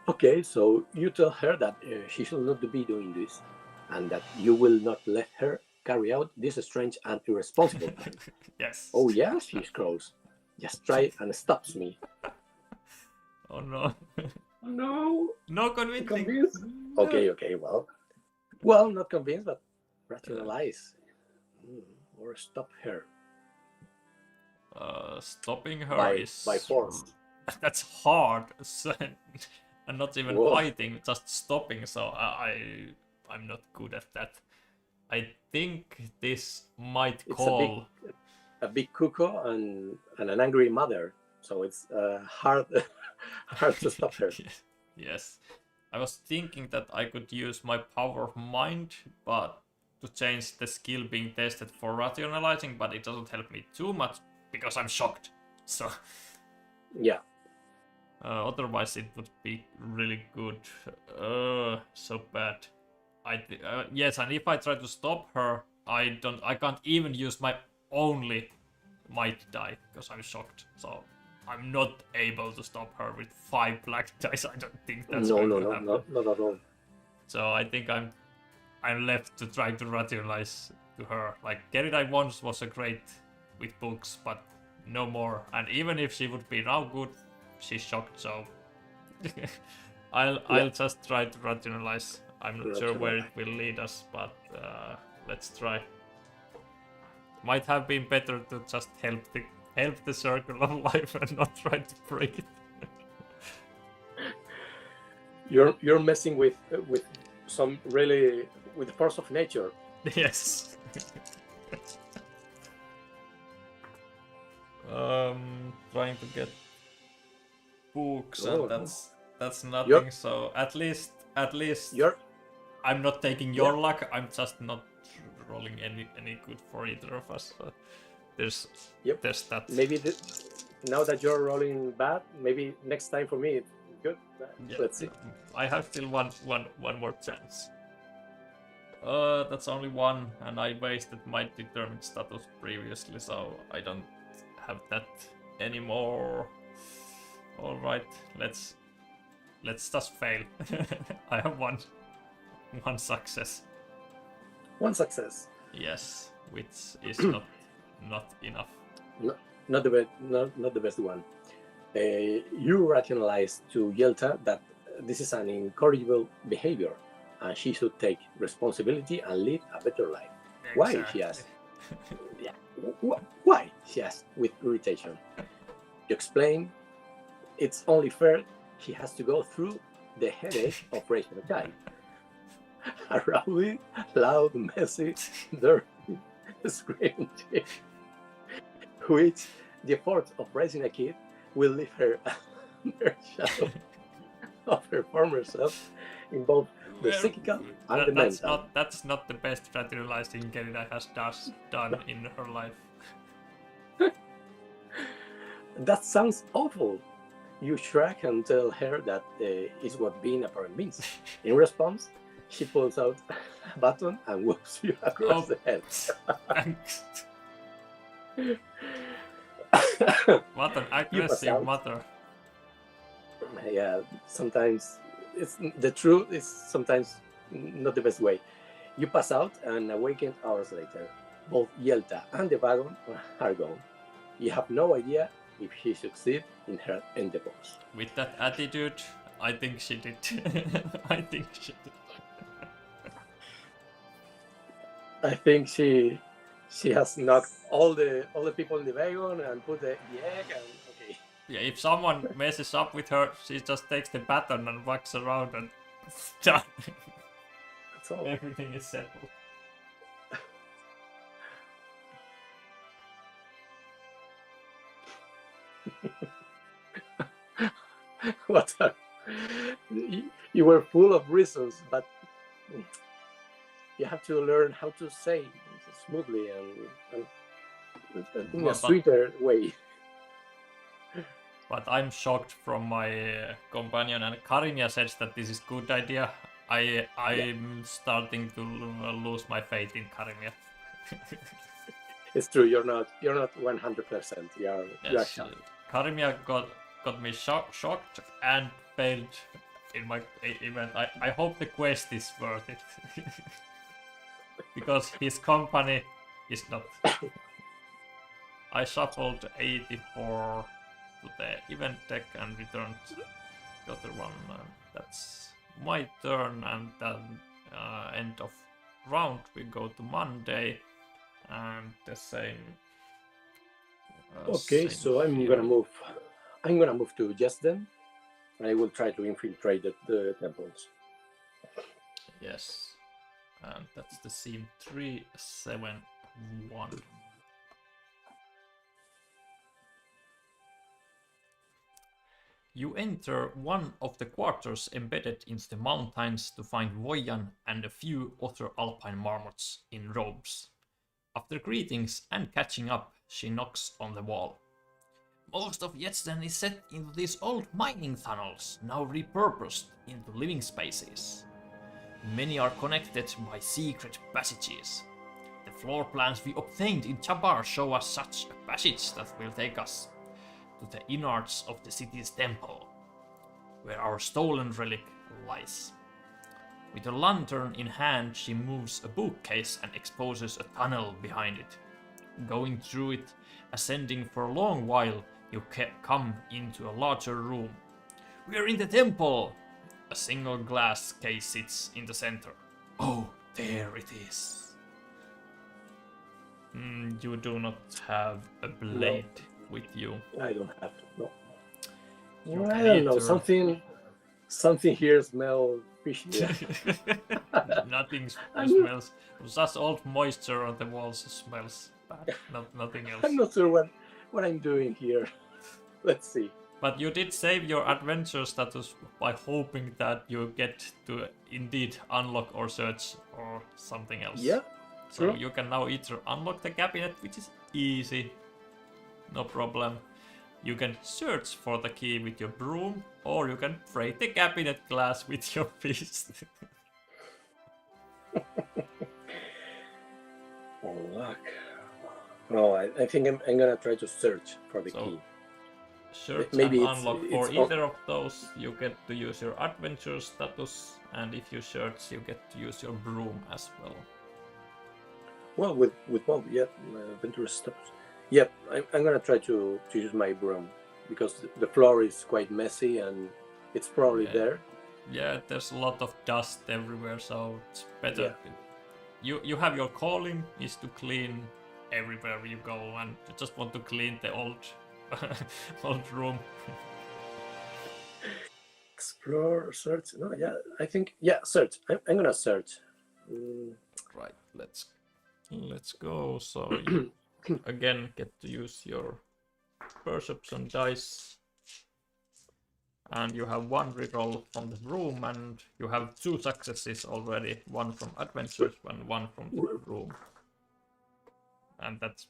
Okay, so you tell her that she should not be doing this, and that you will not let her carry out this strange and irresponsible plan. Yes. Oh yes, she crows. Just try and stops me. Oh no. No, No convincing. convinced. No. Okay, well, not convinced, but rationalize or stop her Stopping her by is force. that's hard. And not even Whoa. fighting, just stopping. So I'm not good at that. I think this might It's call. a big cuckoo and an angry mother, so it's hard hard to stop her. Yes. I was thinking that I could use my power of mind, but to change the skill being tested for rationalizing, but it doesn't help me too much because I'm shocked. So Yeah, otherwise it would be really good. So bad. Yes, and if I try to stop her, I can't even use my only might die because I'm shocked. So I'm not able to stop her with 5 black dice. I don't think that's going to happen. not at all. So I think I'm left to try to rationalize to her. Like Gerida once was a great with books, but no more. And even if she would be now good, she's shocked. So I'll just try to rationalize. I'm not sure where it will lead us, but let's try. Might have been better to just help the circle of life and not try to break it. You're messing with some really with the force of nature. Yes. Trying to get books, and that's nothing. So at least I'm not taking your luck. I'm just not rolling any good for either of us. So there's that. Maybe now that you're rolling bad, maybe next time for me it's good. Yeah, let's see. I have still one more chance. That's only one, and I wasted my determined status previously, so I don't have that anymore. All right, let's just fail. I have one success. One success. Yes, which is not enough. Not the best one. You rationalize to Yelta that this is an incorrigible behavior, and she should take responsibility and lead a better life. Exactly. Why? She asks. Yeah. Why? She asks with irritation. You explain. It's only fair she has to go through the headache of raising a child. A rowdy, loud, messy, dirty, screaming chick, which the effort of raising a kid will leave her under shadow of her former self in both the psychical and the mental. That's not the best rationalizing Gerida has done in her life. That sounds awful. You shrug and tell her that is what being a parent means. In response, she pulls out a button and whoops you across the head. Thanks. What an aggressive mother. Yeah, sometimes it's the truth is sometimes not the best way. You pass out and awaken hours later. Both Yelta and the wagon are gone. You have no idea if she succeeded in her endeavors. With that attitude, I think she did. I think she did. I think she has knocked all the people in the wagon and put the egg and okay. Yeah, if someone messes up with her, she just takes the baton and walks around and done. That's all. Everything is settled. What you were full of reasons, but you have to learn how to say smoothly and in a sweeter way. But I'm shocked from my companion, and Karimia says that this is good idea. I'm starting to lose my faith in Karimia. It's true. You're not 100%. You're shocked. Karimia got me shocked and failed in my event. I hope the quest is worth it. Because his company is not. I shuffled 84 to the event deck and returned the other one. That's my turn, and then end of round we go to Monday, and the same. Okay, same so I'm here. gonna move. I'm gonna move to Jesden, and I will try to infiltrate the temples. Yes, and that's the scene 371. You enter one of the quarters embedded into the mountains to find Voyan and a few other alpine marmots in robes. After greetings and catching up, she knocks on the wall. Most of Yetsten is set into these old mining tunnels, now repurposed into living spaces. Many are connected by secret passages. The floor plans we obtained in Chabar show us such a passage that will take us to the innards of the city's temple, where our stolen relic lies. With her lantern in hand, she moves a bookcase and exposes a tunnel behind it. Going through it, ascending for a long while, you come into a larger room. We are in the temple! A single glass case sits in the center. Oh, there it is. You do not have a blade with you. I don't have no. You I can don't know. either- Something here smells fishy. Nothing I'm smells. Just old moisture on the walls smells bad. Nothing else. I'm not sure what I'm doing here. Let's see. But you did save your adventure status by hoping that you get to indeed unlock or search or something else. Yeah. So true. you can now either unlock the cabinet, which is easy, no problem. You can search for the key with your broom, or you can break the cabinet glass with your fist. Oh, luck. No, I think I'm gonna try to search for the key. Search Maybe and it's- unlock it's for off- either of those. You get to use your adventure status, and if you search, you get to use your broom as well. Well, with both, yeah, adventurous steps. Yep, I'm gonna try to use my broom because the floor is quite messy and it's probably Yeah. there. Yeah, there's a lot of dust everywhere, so it's better. Yeah. You have your calling is to clean everywhere you go, and you just want to clean the old old room. Explore, search. No, yeah, I think search. I'm gonna search. Right, let's go. So you again get to use your perception dice, and you have one reroll from the room, and you have 2 successes already, one from adventures and one from the room, and that's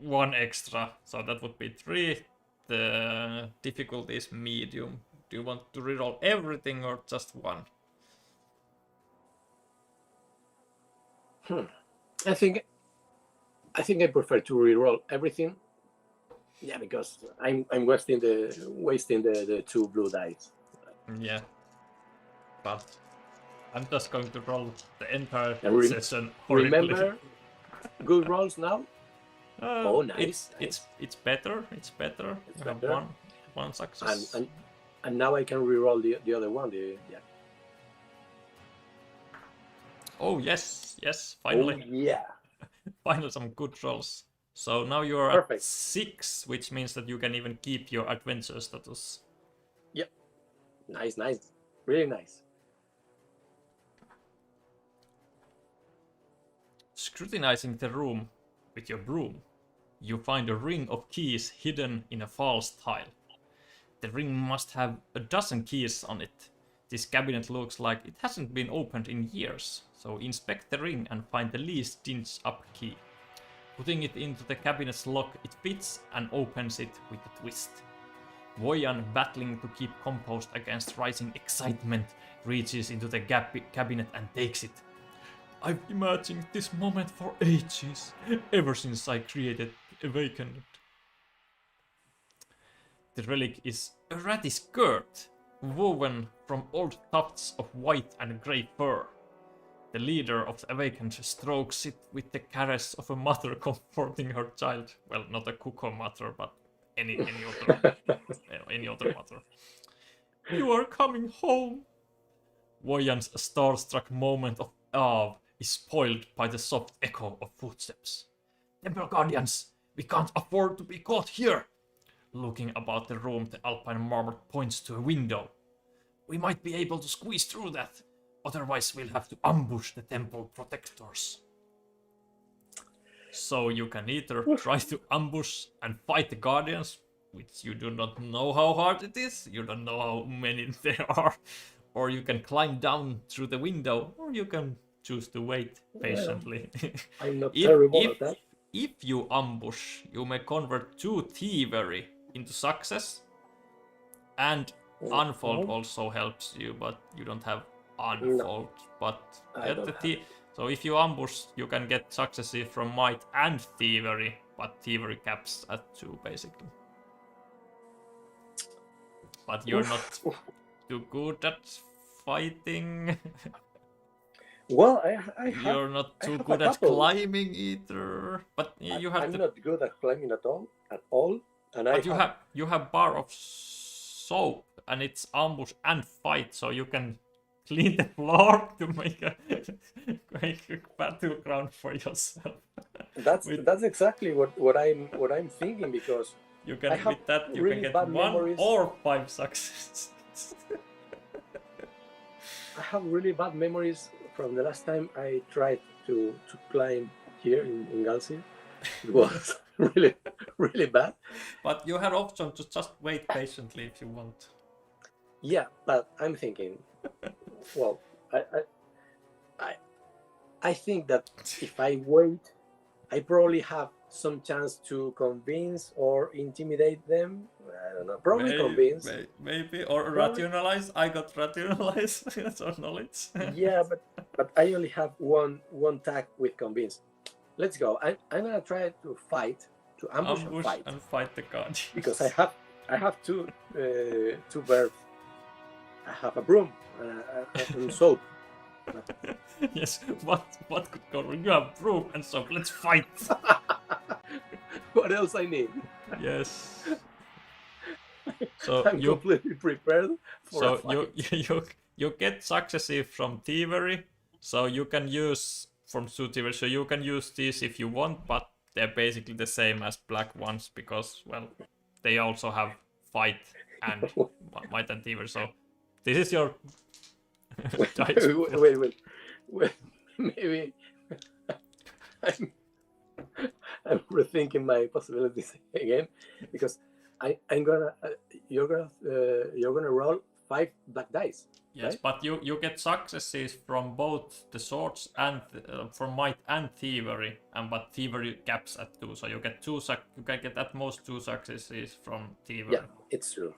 1 extra, so that would be 3. The difficulty is medium. Do you want to reroll everything or just one? I think I prefer to reroll everything. Yeah, because I'm wasting the 2 blue dice. Yeah, but I'm just going to roll the entire And session horribly. Remember, good rolls now. Oh, nice, It's better. It's better. It's You have better. one success. And now I can reroll the other one. Oh yes, finally, Oh, yeah. finally some good rolls. So now you are at Perfect. 6, which means that you can even keep your adventure status. Nice, really nice. Scrutinizing the room with your broom, you find a ring of keys hidden in a false tile. The ring must have a dozen keys on it. This cabinet looks like it hasn't been opened in years, so inspect the ring and find the least dinged up key. Putting it into the cabinet's lock, it fits and opens it with a twist. Voyan, battling to keep composed against rising excitement, reaches into the cabinet and takes it. I've imagined this moment for ages, ever since I created Awakened. The relic is a ratty skirt, woven from old tufts of white and grey fur. The leader of the Awakened strokes it with the caress of a mother comforting her child. Well, not a cuckoo mother, but any other mother. You are coming home! Woyan's starstruck moment of awe is spoiled by the soft echo of footsteps. Temple Guardians, we can't afford to be caught here! Looking about the room, the Alpine Marmot points to a window. We might be able to squeeze through that, otherwise we'll have to ambush the temple protectors. So you can either try to ambush and fight the Guardians, which you do not know how hard it is, you don't know how many there are, or you can climb down through the window, or you can choose to wait patiently. I'm not terrible at that. If you ambush, you may convert 2 thievery into success, and unfold also helps you, but you don't have unfold. But so if you ambush, you can get successes from might and thievery, but thievery caps at 2 basically. But you're not too good at fighting. Well, you're not too good at climbing either. But you have. I'm not good at climbing at all. And but you have bar of soap, and it's ambush and fight, so you can clean the floor to make a battleground for yourself. That's exactly what I'm thinking, because you can with that you can get 1 or 5 successes. I have really bad memories from the last time I tried to climb here in Galzyr. It was really bad. But you had option to just wait patiently if you want. Yeah, but I'm thinking, well, I think that if I wait, I probably have some chance to convince or intimidate them. I don't know, probably convince. Maybe, or rationalize. I got rationalize. That's our knowledge. Yeah, but I only have one tag with convince. Let's go. I'm gonna try to fight, to ambush and fight the Guardians. Because I have two verbs. I have a broom and soap. Yes, what could go wrong? You have broom and soap. Let's fight. What else I need? Yes. So I'm completely prepared for a fight. you get successes from thievery, so you can use from thievery. So you can use these if you want, but they're basically the same as black ones because, well, they also have fight and might and thievery. So this is your dice. Wait. Maybe I'm rethinking my possibilities again, because you're gonna roll 5 black dice. Yes, right? But you get successes from both the swords and from might and thievery, but thievery caps at 2, so you get you can get at most 2 successes from thievery. Yeah, it's true.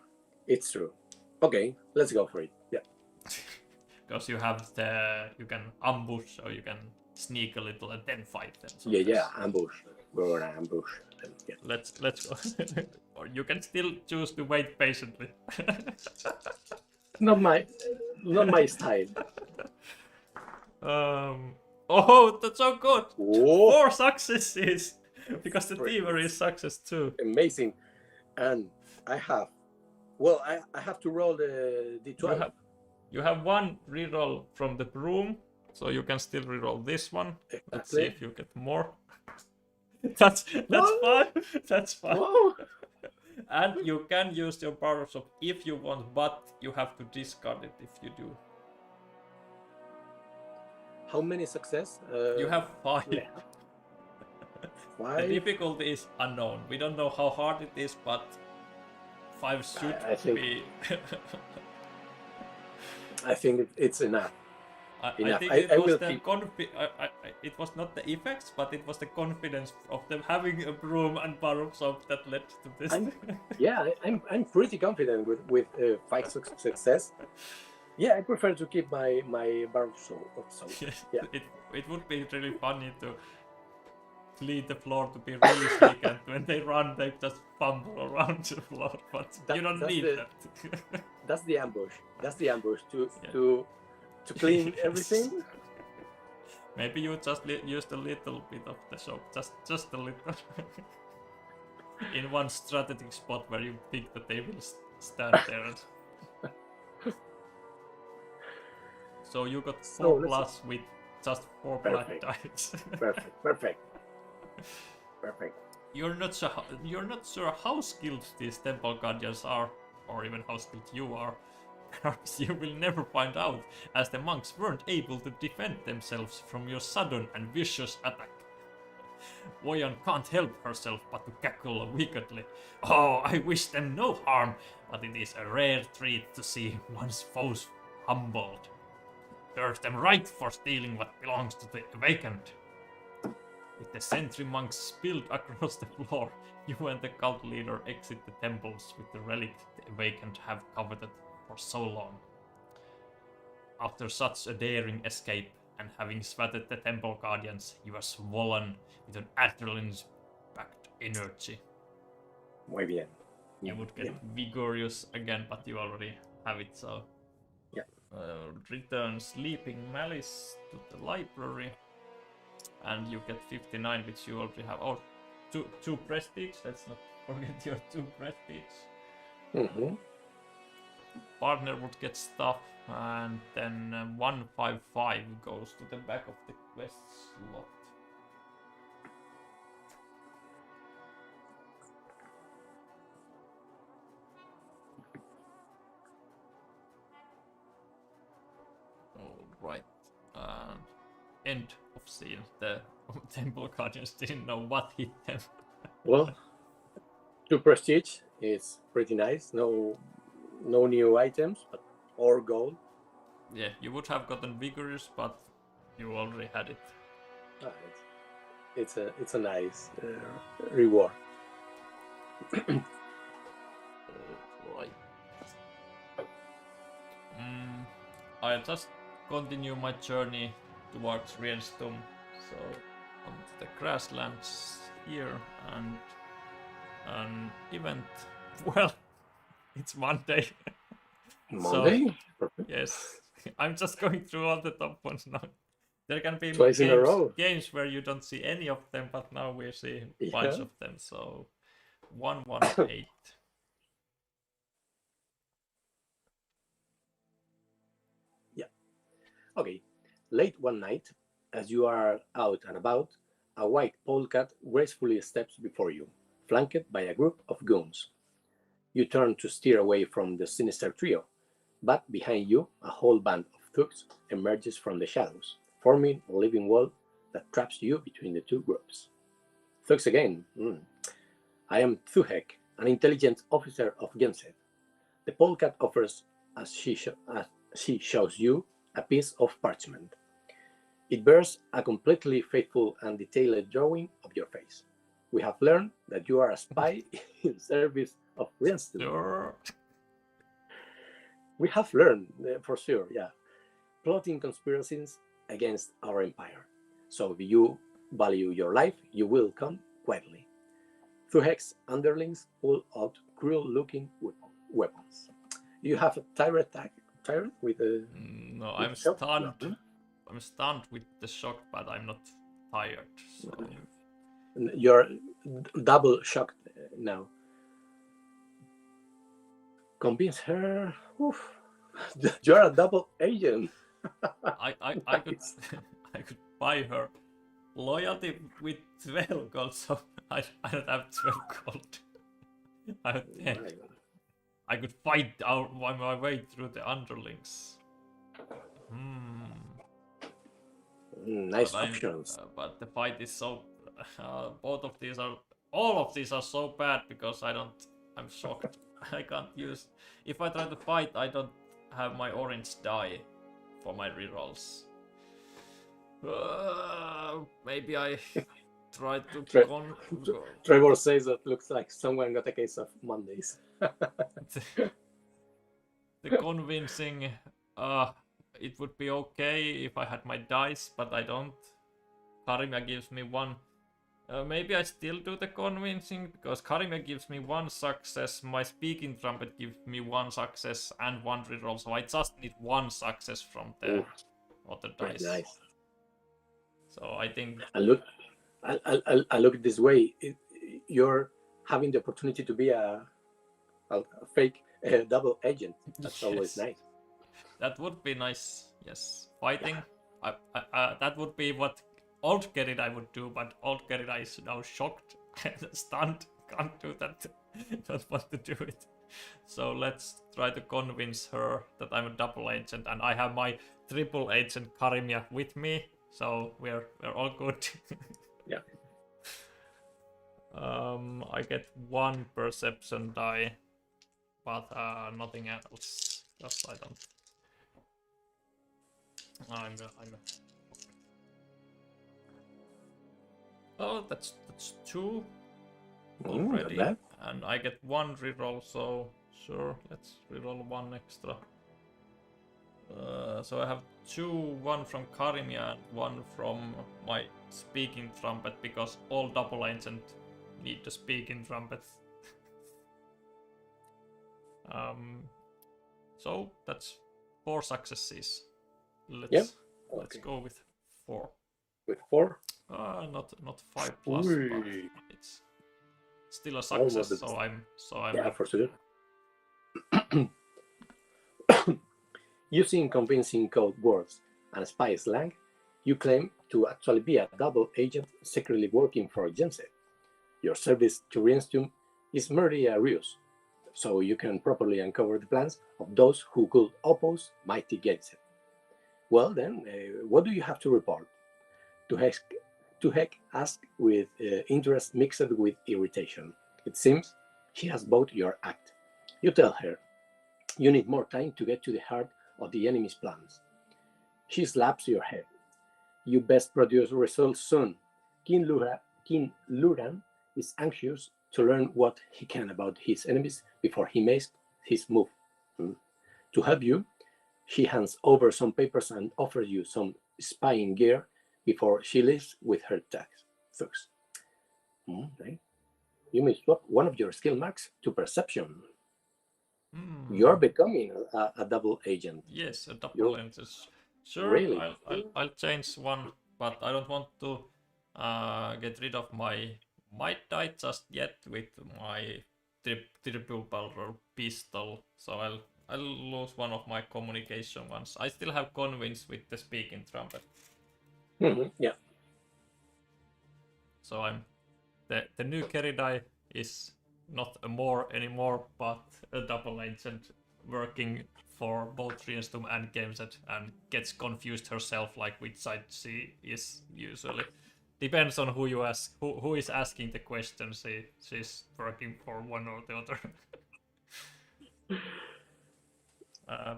Okay, let's go for it. Yeah. Because you can ambush, or you can sneak a little and then fight them. So ambush. We're gonna ambush them. Yeah. Let's go. Or you can still choose to wait patiently. Not my style. Oh, that's so good. Whoa. 4 successes, because the thievery is success too. Amazing. And I have to roll the d12. You have 1 reroll from the broom, so you can still reroll this one. Exactly. Let's see if you get more. That's fine. That's fine. Whoa. And you can use your power of if you want, but you have to discard it if you do. How many success? You have 5. Yeah. 5. The difficulty is unknown. We don't know how hard it is, but 5 should be. I think it's enough. I think it was not the effects, but it was the confidence of them having a broom and bar of soap that led to this. I'm pretty confident with 5 success. Yeah, I prefer to keep my bar of soap. Yeah. It would be really funny to lead the floor to be really slick, and when they run, they just fumble around the floor. But you don't need that. That's the ambush. To clean everything. Maybe you just used a little bit of the soap, just a little, in one strategic spot where you think that they will stand there. So you got So 4 let's- plus with just 4 black Perfect. dice. Perfect. You're not sure how skilled these temple guardians are, or even how skilled you are. Perhaps you will never find out, as the monks weren't able to defend themselves from your sudden and vicious attack. Woyan can't help herself but to cackle wickedly. Oh, I wish them no harm, but it is a rare treat to see one's foes humbled. Serve them right for stealing what belongs to the awakened. With the sentry monks spilled across the floor, you and the cult leader exit the temples with the relic the awakened have coveted for so long. After such a daring escape, and having sweated the temple guardians, you are swollen with an adrenaline-packed energy. Muy bien. You would get vigorous again, but you already have it, so... Yeah. Return Sleeping Malice to the library. And you get 59, which you already have. Oh, two prestige. Let's not forget your 2 prestige. Mm-hmm. Partner would get stuff, and then 155 goes to the back of the quest slot. Alright. End of scene. The temple guardians didn't know what hit them. Well, 2 prestige is pretty nice. No new items, but or gold. Yeah, you would have gotten vigorous, but you already had it. It's a nice reward. Alright. I'll just continue my journey towards Rienstum. So, onto the grasslands here, and an event. Well, it's Monday. Monday? So, yes, I'm just going through all the top ones now. There can be Twice in a row. games where you don't see any of them, but now we see a Yeah. bunch of them. So 118. Okay. Late one night, as you are out and about, a white polecat gracefully steps before you, flanked by a group of goons. You turn to steer away from the sinister trio, but behind you, a whole band of thugs emerges from the shadows, forming a living wall that traps you between the 2 groups. Thugs again. I am Thuhek, an intelligence officer of Genset. The polecat offers as she shows you a piece of parchment. It bears a completely faithful and detailed drawing of your face. We have learned that you are a spy in service of Rienstum. Sure. We have learned, for sure, yeah, plotting conspiracies against our empire. So if you value your life, you will come quietly. Thuhek's underlings pull out cruel-looking weapons. You have a tyrant with a... No, I'm shock? stunned. No. I'm stunned with the shock, but I'm not tired. So You're double shocked now. Convince her. Oof. You're a double agent. I could I could buy her loyalty with 12 gold, so I don't have 12 gold. I have 10. I could fight out my way through the underlings. Nice options. But the fight is so... all of these are so bad because I'm shocked. I can't use... If I try to fight, I don't have my orange die for my rerolls. Maybe I try to... Trevor says that looks like someone got a case of Mondays. The convincing... it would be okay if I had my dice, but I don't. Karimia gives me 1. Maybe I still do the convincing, because Karimia gives me 1 success, my speaking trumpet gives me 1 success and 1 reroll, so I just need 1 success from the other dice. Nice. So I think... I look at this way. You're having the opportunity to be a fake double agent. That's always nice. That would be nice. Yes, fighting. That would be what old Gerida would do, but old Gerida is now shocked and stunned. Can't do that. Don't want to do it. So let's try to convince her that I'm a double agent, and I have my triple agent Karimia with me. So we're all good. Yeah. I get 1 perception die, but nothing else. Just I don't. I'm. Oh, that's 2 already, Not bad. and I get 1 reroll. So sure, let's reroll 1 extra. So I have 2, 1 from Karimia and 1 from my speaking trumpet, because all double agent need the speaking trumpet. So that's 4 successes. Let's go with 4. With 4? Not 5 plus, but it's still a success. So I'm. Yeah, for sure. Using convincing code words and spy slang, you claim to actually be a double agent secretly working for Gense. Your service to Rienstum is merely a ruse, so you can properly uncover the plans of those who could oppose mighty Gense. Well then, what do you have to report? To Heck asked with interest mixed with irritation. It seems she has bought your act. You tell her you need more time to get to the heart of the enemy's plans. She slaps your head. You best produce results soon. King Luran is anxious to learn what he can about his enemies before he makes his move. To help you, she hands over some papers and offers you some spying gear before she leaves with her thugs. Right? You may swap one of your skill marks to perception. You're becoming a double agent. Yes, a double agent. Sure, really? I'll change 1, but I don't want to get rid of my might die just yet with my triple barrel pistol. So I'll lose 1 of my communication ones. I still have convince with the speaking trumpet. Yeah. So I'm the new Keridai is not a Moor anymore, but a double agent working for both Rienstum and Gameset, and gets confused herself like which side she is usually. Depends on who you ask, who is asking the question. She's working for one or the other.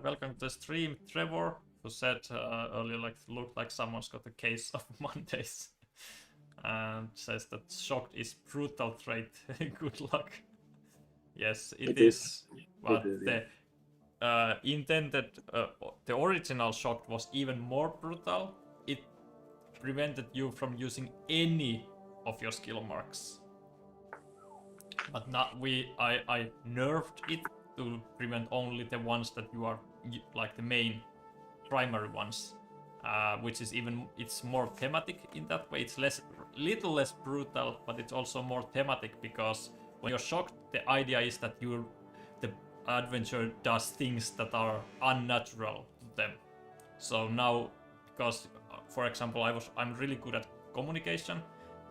Welcome to the stream, Trevor, who said earlier like looked like someone's got a case of Mondays. And says that shocked is brutal trait. Good luck. Yes, it is. But the intended, the original shocked was even more brutal. It prevented you from using any of your skill marks. But now I nerfed it to prevent only the ones that you are like the main primary ones. Which is it's more thematic in that way. It's little less brutal, but it's also more thematic, because when you're shocked, the idea is that the adventure does things that are unnatural to them. So now, because for example, I'm really good at communication,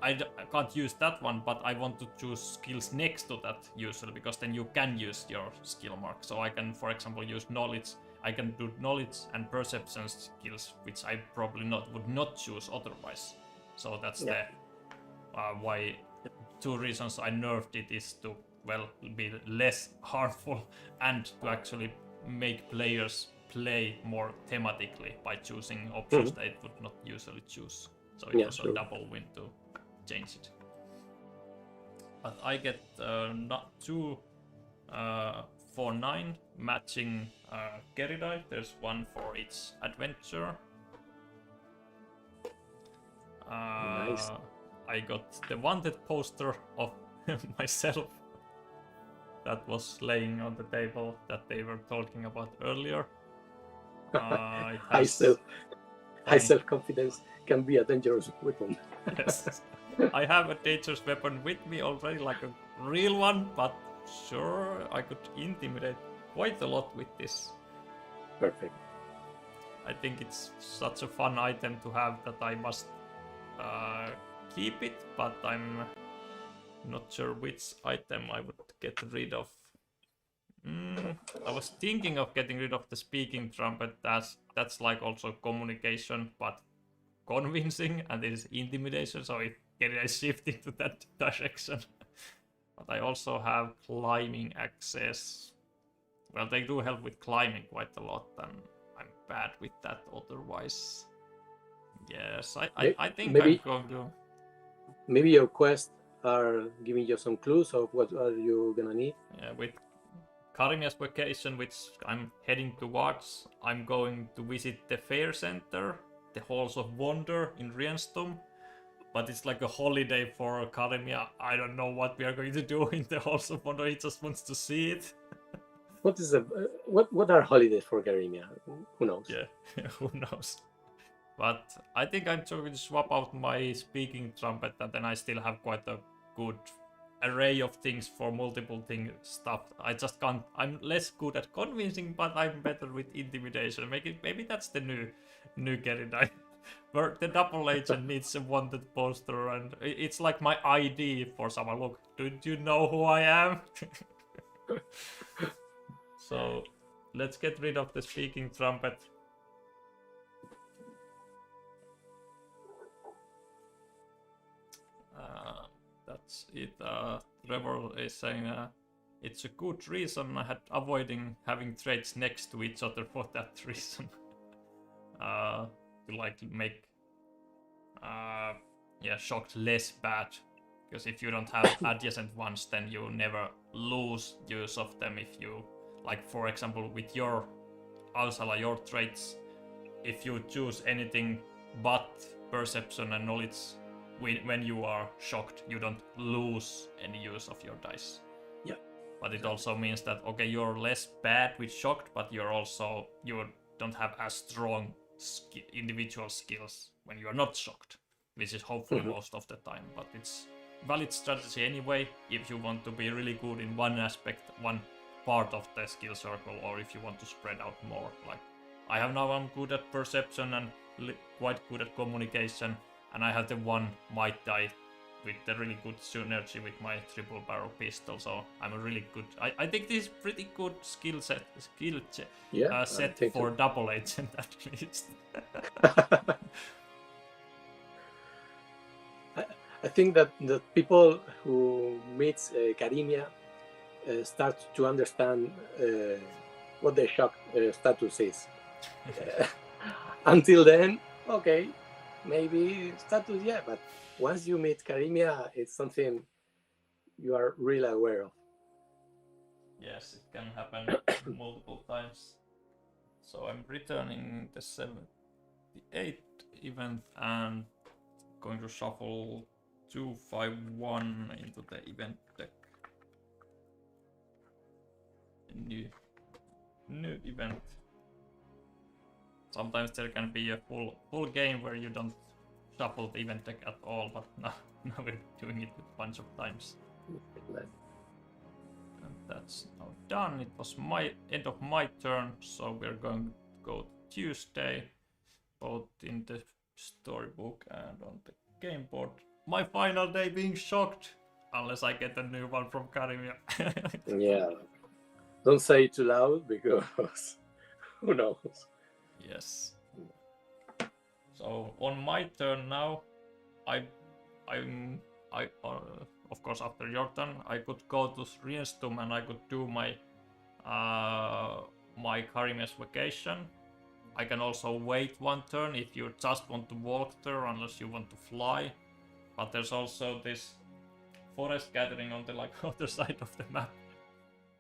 I can't use that one, but I want to choose skills next to that usually, because then you can use your skill mark. So I can, for example, use knowledge. I can do knowledge and perception skills, which I probably would not choose otherwise. So that's the why 2 reasons I nerfed it is to be less harmful and to actually make players play more thematically by choosing options they would not usually choose. So it was a double win to change it. But I get 2 for 9 matching Keridai. There's 1 for each adventure. Nice. I got the wanted poster of myself that was laying on the table that they were talking about earlier. High self-confidence can be a dangerous weapon. Yes. I have a dangerous weapon with me already, like a real one, but sure, I could intimidate quite a lot with this. Perfect. I think it's such a fun item to have that I must keep it, but I'm not sure which item I would get rid of. I was thinking of getting rid of the speaking trumpet, that's like also communication, but convincing, and this is intimidation, so it can shift into that direction. But I also have climbing access. Well, they do help with climbing quite a lot, and I'm bad with that otherwise. Yes, I think I'm going to... Maybe your quests are giving you some clues of what are you gonna need. Yeah, with Karimia's vacation, which I'm heading towards, I'm going to visit the fair center, the Halls of Wonder in Rienstum. But it's like a holiday for Karimia. I don't know what we are going to do in the Halls of Wonder. He just wants to see it. What is what are holidays for Karimia? Who knows? Yeah, who knows? But I think I'm going to swap out my speaking trumpet, and then I still have quite a good array of things for multiple stuff. I just can't. I'm less good at convincing, but I'm better with intimidation. Maybe that's the new Gerida. Where the double agent needs a wanted poster, and it's like my ID for someone. Look, don't you know who I am? So let's get rid of the speaking trumpet. That's it. Trevor is saying it's a good reason I had avoiding having traits next to each other for that reason. To like make shocked less bad, because if you don't have adjacent ones, then you never lose use of them. If you, like, for example, with your Alsala, your traits, if you choose anything but perception and knowledge when you are shocked, you don't lose any use of your dice. Yeah. But it also means that, okay, you're less bad with shocked, but you don't have as strong individual skills when you are not shocked, which is hopefully most of the time. But it's valid strategy anyway if you want to be really good in one aspect, one part of the skill circle, or if you want to spread out more. Like I'm good at perception and quite good at communication, and I have the one might die with the really good synergy with my triple barrel pistol, so I'm a really good. I think this is pretty good set for double agent at least. I think that the people who meet Karimia start to understand what the shock status is. Until then, okay, maybe status, yeah, but once you meet Karimia, it's something you are really aware of. Yes, it can happen multiple times. So I'm returning the 78th event and going to shuffle 251 into the event deck. A new event. Sometimes there can be a full game where you don't shuffle the event deck at all, but now we're doing it a bunch of times. And that's now done. It was my end of my turn, so we're going to go Tuesday, both in the storybook and on the game board. My final day being shocked, unless I get a new one from Karimia. Yeah, don't say it too loud because who knows. Yes. So on my turn now, I of course after your turn, I could go to Rienstum and I could do my my Karimia's vacation. I can also wait one turn if you just want to walk there, unless you want to fly. But there's also this forest gathering on the other side of the map,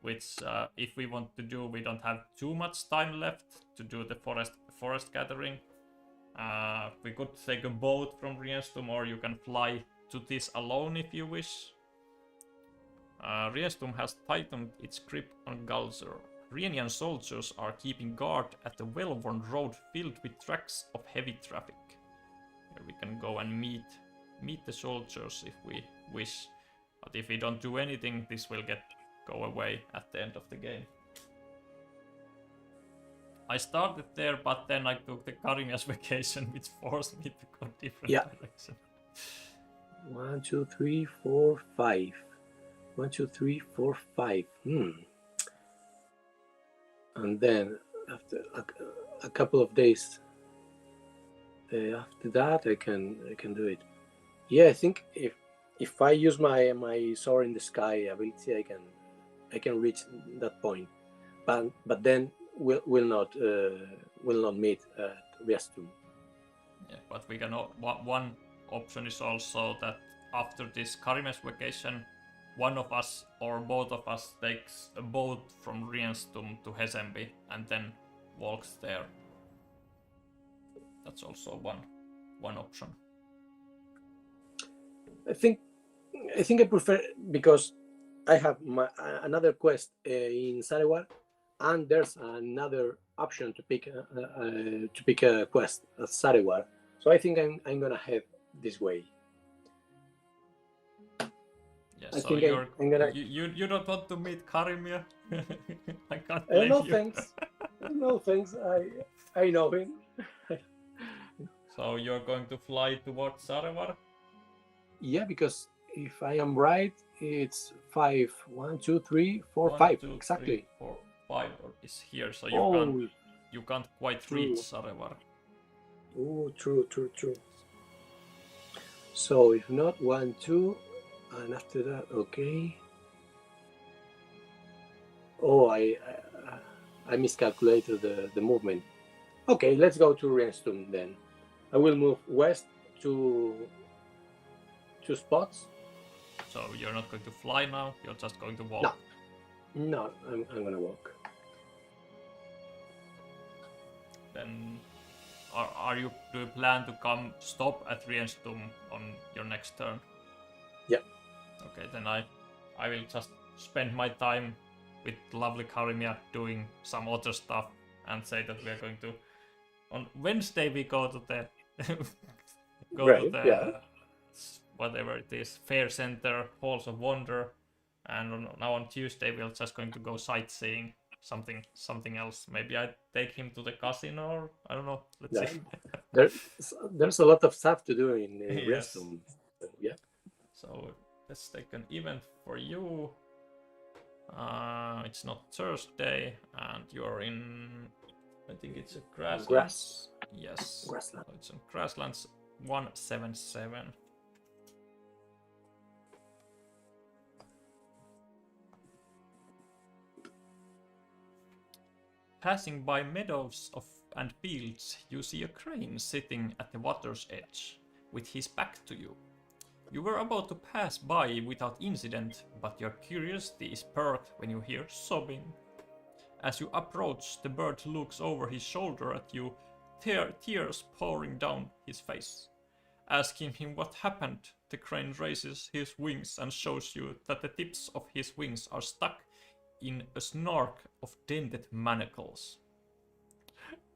which if we want to do, we don't have too much time left to do the forest gathering. We could take a boat from Rienstum, or you can fly to this alone if you wish. Rienstum has tightened its grip on Galzyr. Rienian soldiers are keeping guard at the well-worn road filled with tracks of heavy traffic. Here we can go and meet the soldiers if we wish. But if we don't do anything, this will go away at the end of the game. I started there, but then I took the Karimia's vacation, which forced me to go different Yeah. direction. 1, 2, 3, 4, 5. 1, 2, 3, 4, 5. And then after a couple of days after that, I can do it. Yeah, I think if I use my soar in the sky ability, I can reach that point. But then will not meet at Riastum. Yeah, but we can. One option is also that after this Karime's vacation, one of us or both of us takes a boat from Rienstum to Hesembi and then walks there. That's also one option. I think I prefer, because I have another quest in Sarewar, and there's another option to pick a quest at Sarewar. So I think I'm gonna head this way. Yeah, I so think I'm gonna. you don't want to meet Karimia? I can't blame No you. thanks. No thanks. I know him. So you're going to fly towards Sarevar? Yeah, because if I am right, it's 5. 1, 2, 3, 4, 1, 5. 2, Exactly. 3, 4, 5 is here, so you can't quite true. reach Sarevar. Oh, true. So if not 1, 2, and after that, okay. Oh, I miscalculated the movement. Okay, let's go to Rienstum then. I will move west to 2 spots. So you're not going to fly now, you're just going to walk? No, I'm gonna walk. Then do you plan to stop at Rienstum on your next turn? Yeah. Okay, then I will just spend my time with lovely Karimia doing some other stuff and say that we are going to, on Wednesday we go to the whatever it is, fair center, halls of wonder, and now on Tuesday we're just going to go sightseeing, something else. Maybe I take him to the casino, or I don't know. Let's see. There's a lot of stuff to do in Yes. Rienstum. Yeah. So let's take an event for you. It's not Thursday, and you're in, I think it's a grasslands. Yes. Grassland. So it's in Grasslands 177. Passing by meadows and fields, you see a crane sitting at the water's edge, with his back to you. You were about to pass by without incident, but your curiosity is perked when you hear sobbing. As you approach, the bird looks over his shoulder at you, tears pouring down his face. Asking him what happened, the crane raises his wings and shows you that the tips of his wings are stuck in a snark of dented manacles.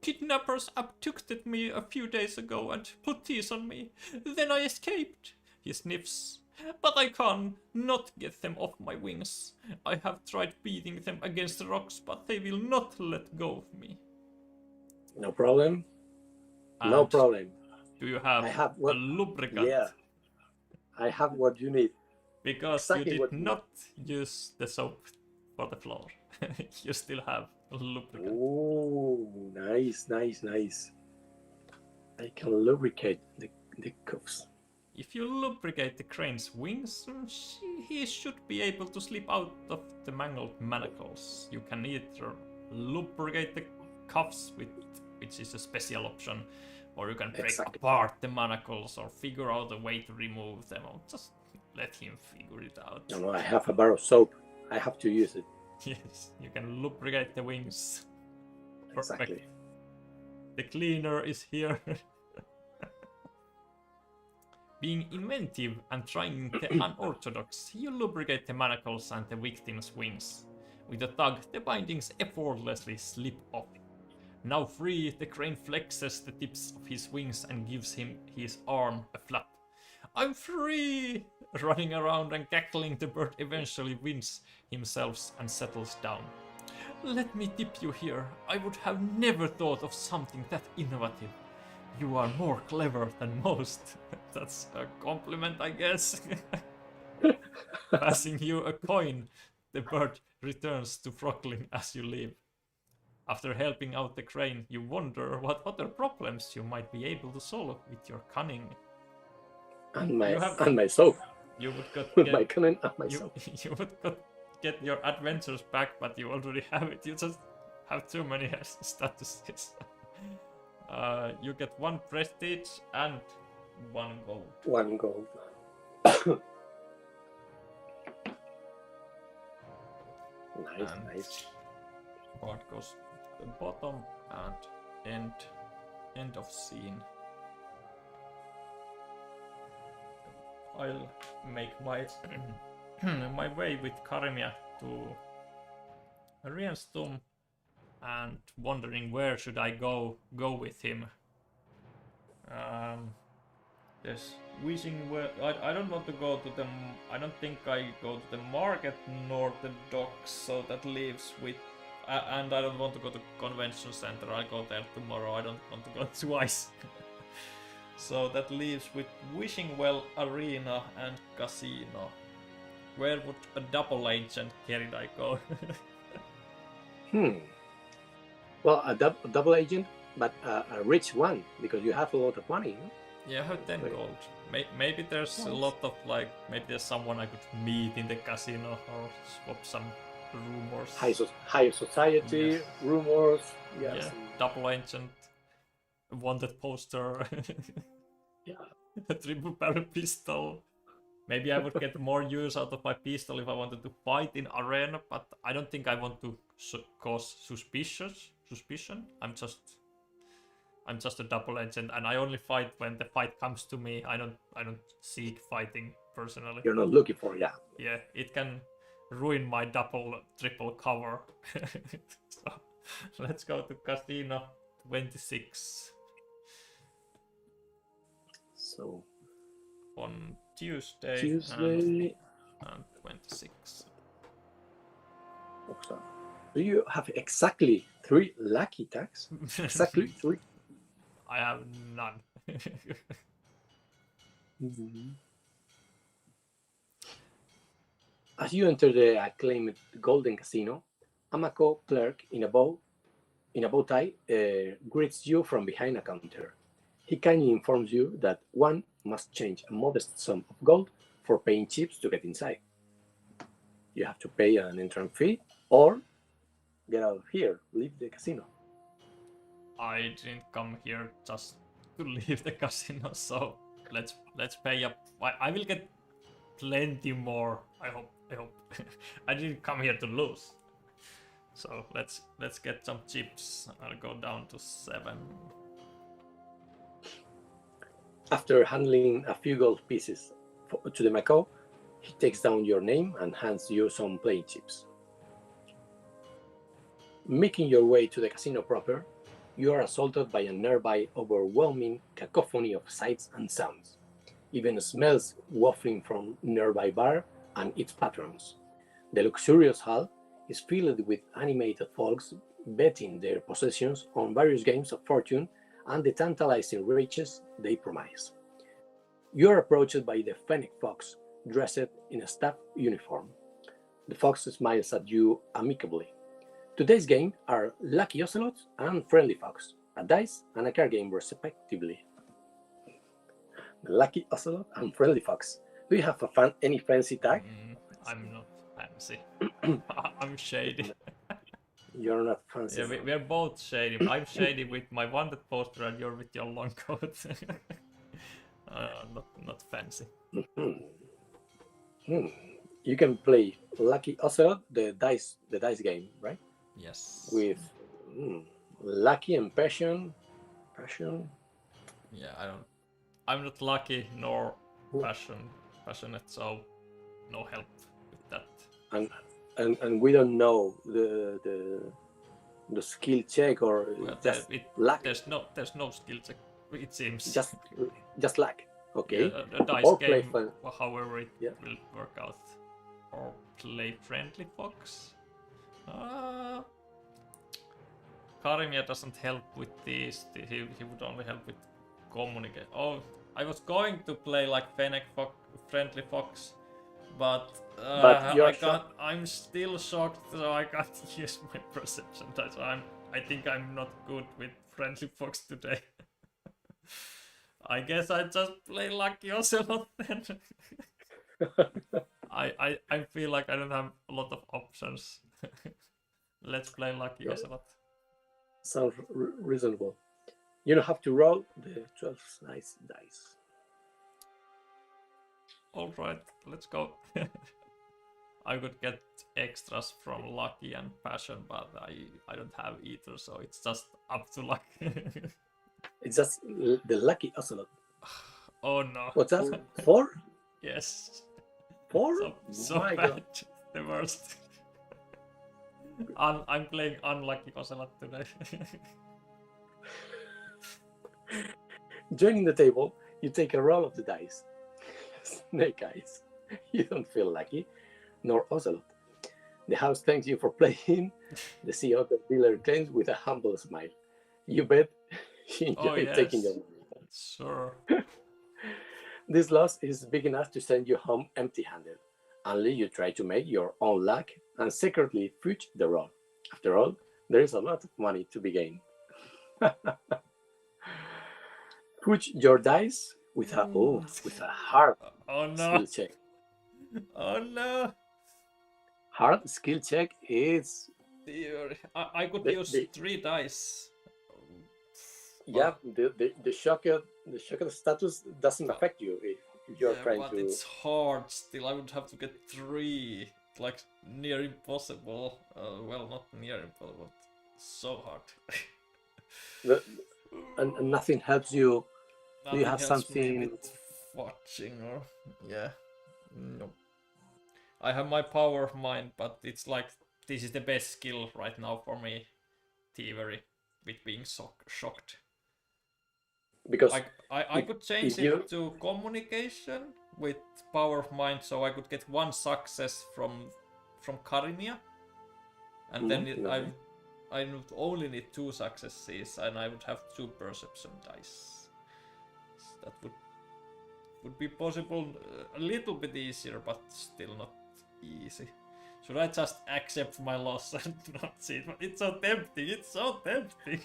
Kidnappers abducted me a few days ago and put these on me. Then I escaped. He sniffs. But I can't not get them off my wings. I have tried beating them against the rocks, but they will not let go of me. No problem. And no problem. Do you have a lubricant? Yeah. I have what you need. Because exactly you did not use the soap for the floor. You still have a lubricant. Oh, nice. I can lubricate the cuffs. If you lubricate the crane's wings, he should be able to slip out of the mangled manacles. You can either lubricate the cuffs, which is a special option, or you can break apart the manacles or figure out a way to remove them, or just let him figure it out. No, I have a bar of soap. I have to use it. Yes, you can lubricate the wings. Exactly. Perfect. The cleaner is here. Being inventive and trying the unorthodox, you lubricate the manacles and the victim's wings. With a tug, the bindings effortlessly slip off. Now free, the crane flexes the tips of his wings and gives him his arm a flap. I'm free! Running around and cackling, the bird eventually wins himself and settles down. Let me tip you here. I would have never thought of something that innovative. You are more clever than most. That's a compliment, I guess. Passing you a coin, the bird returns to Frocklin as you leave. After helping out the crane, you wonder what other problems you might be able to solve with your cunning. And my soap. You would got With get, my cunning and my soap. you would got get your adventures back, but you already have it. You just have too many statuses. You get 1 prestige and 1 gold. 1 gold. Nice, And nice. Card goes to the bottom and end of scene. I'll make my my way with Karimia to Rienstum and wondering where should I go with him. There's wishing where I don't want to go to the I don't think I go to the market nor the docks, so that leaves with and I don't want to go to convention center. I'll go there tomorrow. I don't want to go twice. So that leaves with Wishing Well Arena and Casino. Where would a double agent Keridai go? Well, a double agent, but a rich one, because you have a lot of money. No? Yeah, I have 10 gold. Maybe there's a lot of like, maybe there's someone I could meet in the casino or swap some rumors. High society, Yes. rumors. Yes. Yeah, double agent, wanted poster, Yeah. a triple barrel pistol. Maybe I would get more use out of my pistol if I wanted to fight in arena, but I don't think I want to cause suspicion. I'm just a double agent, and I only fight when the fight comes to me. I don't seek fighting personally. You're not looking for, yeah. Yeah, it can ruin my triple cover. So let's go to Casino 26. So On Tuesday. Tuesday. And 26. So, do you have exactly 3 lucky tags? Exactly 3. I have none. As you enter the acclaimed Golden Casino, a Mako clerk in a bow tie greets you from behind a counter. He kindly informs you that one must change a modest sum of gold for paying chips to get inside. You have to pay an entrance fee or get out of here, leave the casino. I didn't come here just to leave the casino, so let's pay up. I will get plenty more. I hope. I didn't come here to lose. So let's get some chips. I'll go down to 7. After handling a few gold pieces to the Mako, he takes down your name and hands you some play chips. Making your way to the casino proper, you are assaulted by a nearby overwhelming cacophony of sights and sounds, even smells wafting from nearby bar and its patrons. The luxurious hall is filled with animated folks betting their possessions on various games of fortune and the tantalizing riches they promise. You are approached by the Fennec Fox, dressed in a staff uniform. The fox smiles at you amicably. Today's game are Lucky Ocelot and Friendly Fox, a dice and a card game respectively. Lucky Ocelot and Friendly Fox. Do you have any fancy tag? I'm not fancy. I'm shady. You're not fancy. Yeah, we're both shady. I'm shady with my wanted poster and you're with your long coat. Not fancy. You can play Lucky Ocelot, the dice game, right? Yes. With Lucky and Passion. Yeah, I'm not lucky nor passionate, so no help with that. And we don't know the skill check or just luck. There's no skill check. It seems just luck. Okay. Yeah, a dice or game, play however it will work out. Or play Friendly Fox. Karimia doesn't help with these. He would only help with communicate. Oh, I was going to play like Fennec Friendly Fox, but you're I can't. I'm still shocked, so I can't use my perception dice. I think I'm not good with Friendly Fox today. I guess I just play Lucky Ocelot then. I feel like I don't have a lot of options. Let's play Lucky Ocelot. Sounds reasonable. You don't have to roll the 12 nice dice. Alright, let's go. I could get extras from Lucky and Passion, but I don't have either, so it's just up to luck. It's just the Lucky Ocelot. Oh no. What's that? 4? Yes. 4? So My bad. God. The worst. I'm playing Unlucky Ocelot today. Joining the table, you take a roll of the dice. Snake eyes. You don't feel lucky, nor Ocelot. The house thanks you for playing. The CEO of the dealer claims with a humble smile. You bet he enjoyed taking your money. Sure. This loss is big enough to send you home empty-handed. Only you try to make your own luck and secretly fudge the roll. After all, there is a lot of money to be gained. Fudge your dice with a hard skill check. Oh no! Hard skill check is. I could use 3 dice. Yeah, the shocker status doesn't affect you if you're trying but to. It's hard still. I would have to get 3. Like near impossible. Well, not near impossible. So hard. And nothing helps you. Nothing do you have something? With watching or no. I have my power of mind, but it's like this is the best skill right now for me. Thievery, with being shocked. Because I could change it to communication with power of mind, so I could get 1 success from Karimia, and then I would only need 2 successes, and I would have 2 perception dice. That would be possible, a little bit easier, but still not easy. Should I just accept my loss and not see it? It's so tempting. It's so tempting.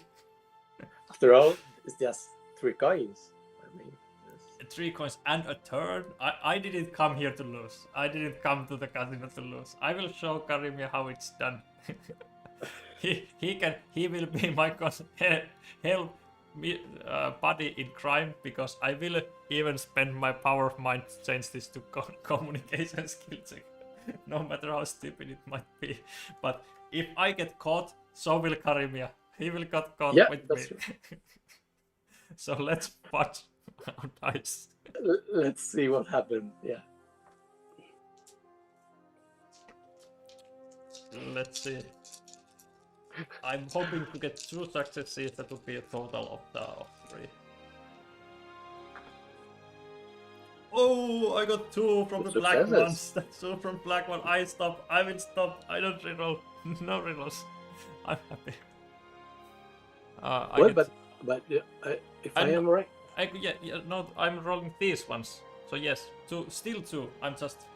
After all, it's just 3 coins. I mean, 3 coins and a turn. I didn't come here to lose. I didn't come to the casino to lose. I will show Karimia how it's done. he will be my help me buddy in crime, because I will even spend my power of mind to change this to communication skill check. No matter how stupid it might be. But if I get caught, so will Karimia. He will get caught with me. So let's watch our dice. Let's see what happens. Yeah. Let's see. I'm hoping to get 2 successes. That would be a total of 3. Oh, I got 2 from the black ones. That's 2 from black one. I stop. I will stop. I don't reroll. No rerolls. I'm happy. But if I am right. No, I'm rolling these ones. So yes, still 2. I'm just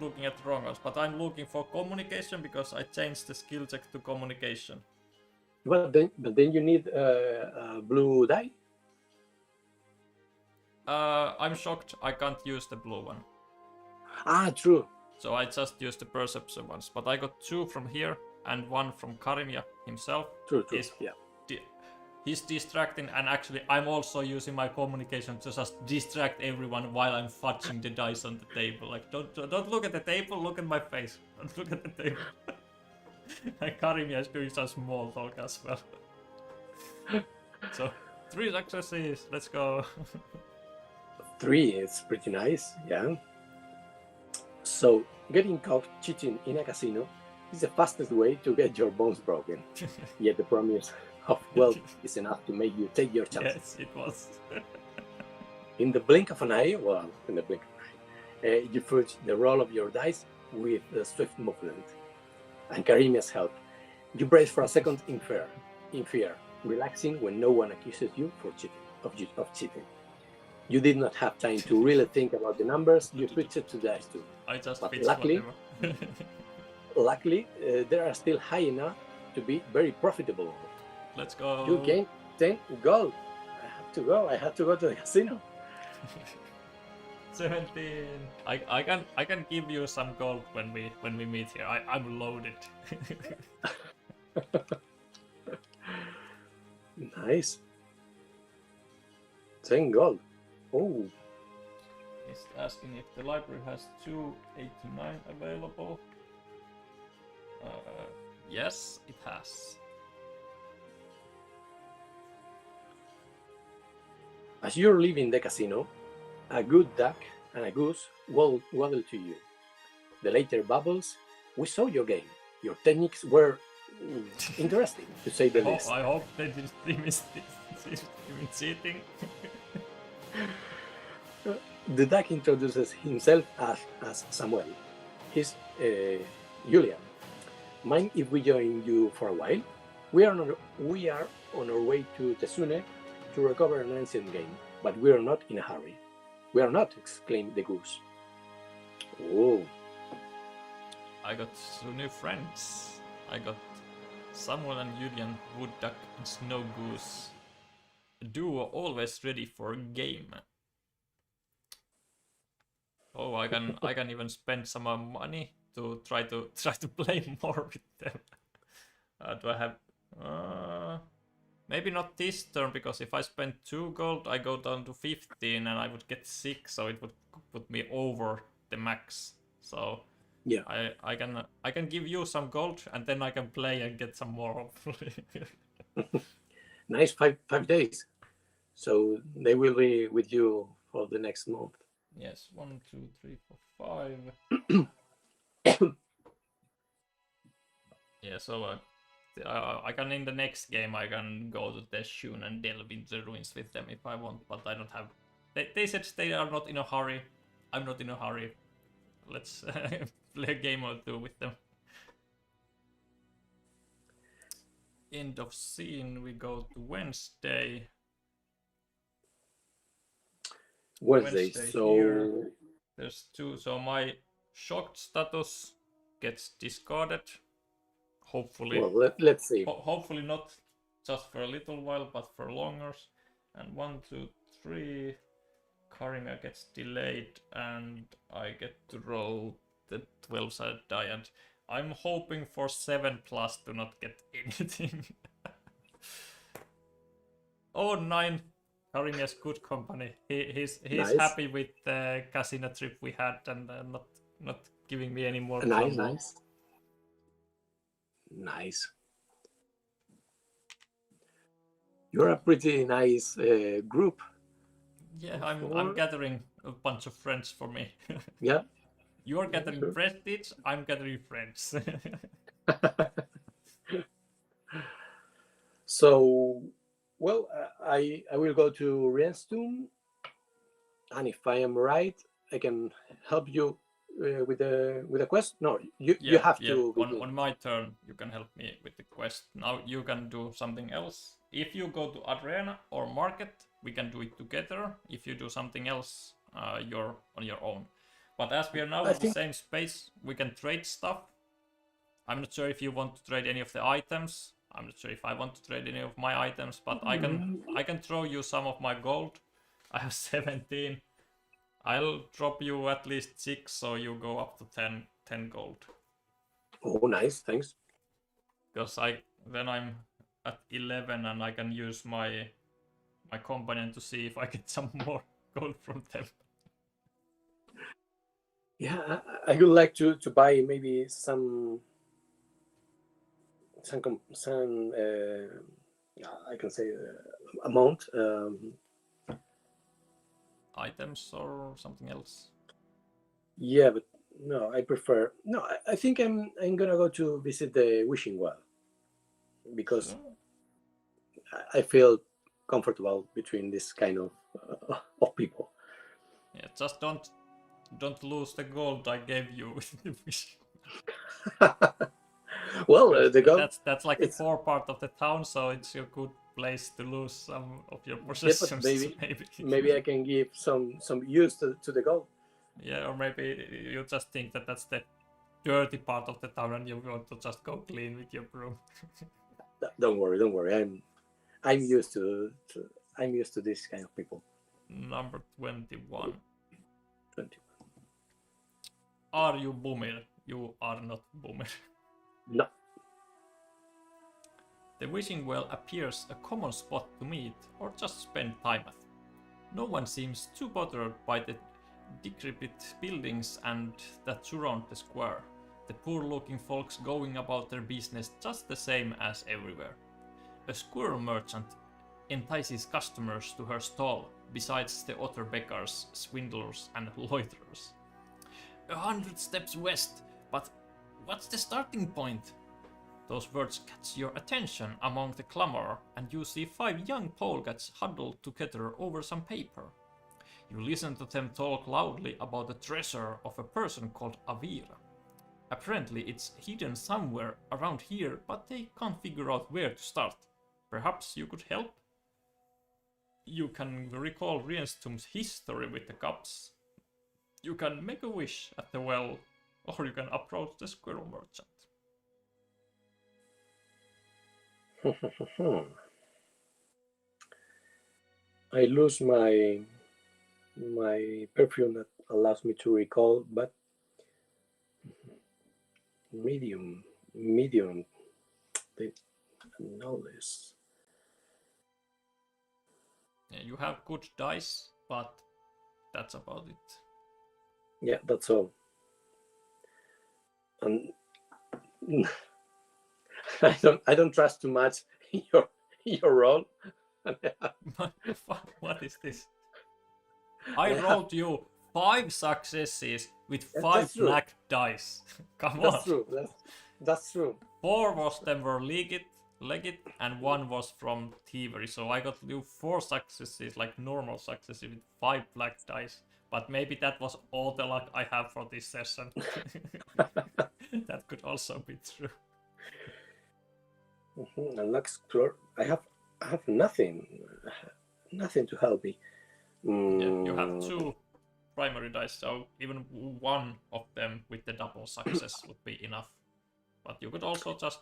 looking at the wrong ones, but I'm looking for communication because I changed the skill check to communication. But then you need a blue die. I'm shocked I can't use the blue one. True. So I just used the perception ones, but I got 2 from here and 1 from Karimia himself. True. He's distracting, and actually I'm also using my communication to just distract everyone while I'm fudging the dice on the table. Like, don't look at the table, look at my face. Don't look at the table. And Karimia is doing some small talk as well. So 3 successes, let's go. 3 is pretty nice, yeah. So getting caught cheating in a casino is the fastest way to get your bones broken. Yet the promise of wealth is enough to make you take your chances. Yes, it was. In the blink of an eye, you fudge the roll of your dice with a swift movement. And Karimia's help, You brace for a second in fear, relaxing when no one accuses you of cheating. You did not have time to really think about the numbers. You switched to dice too. I just But pitched luckily, whatever. they are still high enough to be very profitable. Let's go. You gained 10 gold. I have to go. I have to go to the casino. 17. I can give you some gold when we meet here. I'm loaded. Nice. 10 gold. Oh, He's asking if the library has 289 available. Yes, it has. as you're leaving the casino, a good duck and a goose waddle to you. The later bubbles, "We saw your game. Your techniques were interesting, to say the least." I hope they didn't even cheating. The duck introduces himself as Samuel. He's Julian. Mind if we join you for a while? We are on our way to Tesune to recover an ancient game, but we are not in a hurry. "We are not," exclaimed the goose. Oh, I got two new friends. I got Samuel and Julian, Wood Duck and Snow Goose. A duo always ready for a game. Oh, I can even spend some money to try to play more with them. Do I have? Maybe not this turn, because if I spend 2 gold, I go down to 15, and I would get 6, so it would put me over the max. So yeah. I can give you some gold, and then I can play and get some more, hopefully. Nice. 5 days. So they will be with you for the next month. Yes, 1, 2, 3, 4, 5. Yeah, so I can, in the next game, I can go to Teshun and delve into the ruins with them if I want, but I don't have. They said they are not in a hurry. I'm not in a hurry. Let's play a game or two with them. End of scene. We go to Wednesday. Wednesday. So here. There's 2. So my shocked status gets discarded. Hopefully. well, let's see. Hopefully not just for a little while, but for longer. And 1, 2, 3. Karima gets delayed, and I get to roll the 12-sided die, and I'm hoping for 7+ to not get anything. Oh, 9. Karima's good company. He's Nice. happy with the casino trip we had, and not giving me any more. Nice. You're a pretty nice group. Yeah, I'm gathering a bunch of friends for me. Yeah. You are gathering prestige, I'm gathering friends. So, well, I will go to Renstone, and if I am right, I can help you with the quest. No, you have to. On my turn, you can help me with the quest. Now you can do something else. If you go to arena or market, we can do it together. If you do something else, you're on your own. But as we are now in the same space, we can trade stuff. I'm not sure if you want to trade any of the items. I'm not sure if I want to trade any of my items, but I can throw you some of my gold. I have 17. I'll drop you at least 6, so you go up to 10 gold. Oh, nice, thanks. Because then I'm at 11, and I can use my companion to see if I get some more gold from them. Yeah, I would like to buy maybe some I can say amount. Items or something else? Yeah, but no, I prefer. No, I think I'm gonna go to visit the Wishing Well, because I feel comfortable between this kind of people. Yeah, just don't lose the gold I gave you with the wishing. Well, the gold. That's like a It's core part of the town, so it's a good place to lose some of your yeah, but possessions. maybe I can give some use to the gold. Yeah, or maybe you just think that that's the dirty part of the town, and you want to just go clean with your broom. Don't worry. I'm used I'm used to this kind of people. Number 21. 20. Are you boomer? You are not boomer. No. The wishing well appears a common spot to meet or just spend time at. No one seems too bothered by the decrepit buildings and that surround the square. The poor-looking folks going about their business just the same as everywhere. A squirrel merchant entices customers to her stall, besides the otter beggars, swindlers, and loiterers. 100 steps west, but what's the starting point? Those words catch your attention among the clamor, and you see 5 young polecats huddled together over some paper. You listen to them talk loudly about the treasure of a person called Avira. Apparently it's hidden somewhere around here, but they can't figure out where to start. Perhaps you could help? You can recall Rienstum's history with the cups. You can make a wish at the well, or you can approach the squirrel merchant. I lose my perfume that allows me to recall, but medium, they know this. Yeah, you have good dice, but that's about it. Yeah, that's all. And I don't trust too much your role. What is this? I rolled you 5 successes with 5 That's true. black dice. Come That's on. true. That's true. 4 of them were legit, and 1 was from thievery. So I got you 4 successes, like normal successes, with 5 black dice. But maybe that was all the luck I have for this session. That could also be true. And let's explore. I have nothing to help me. Yeah, you have 2 primary dice, so even 1 of them with the double success would be enough. But you could also just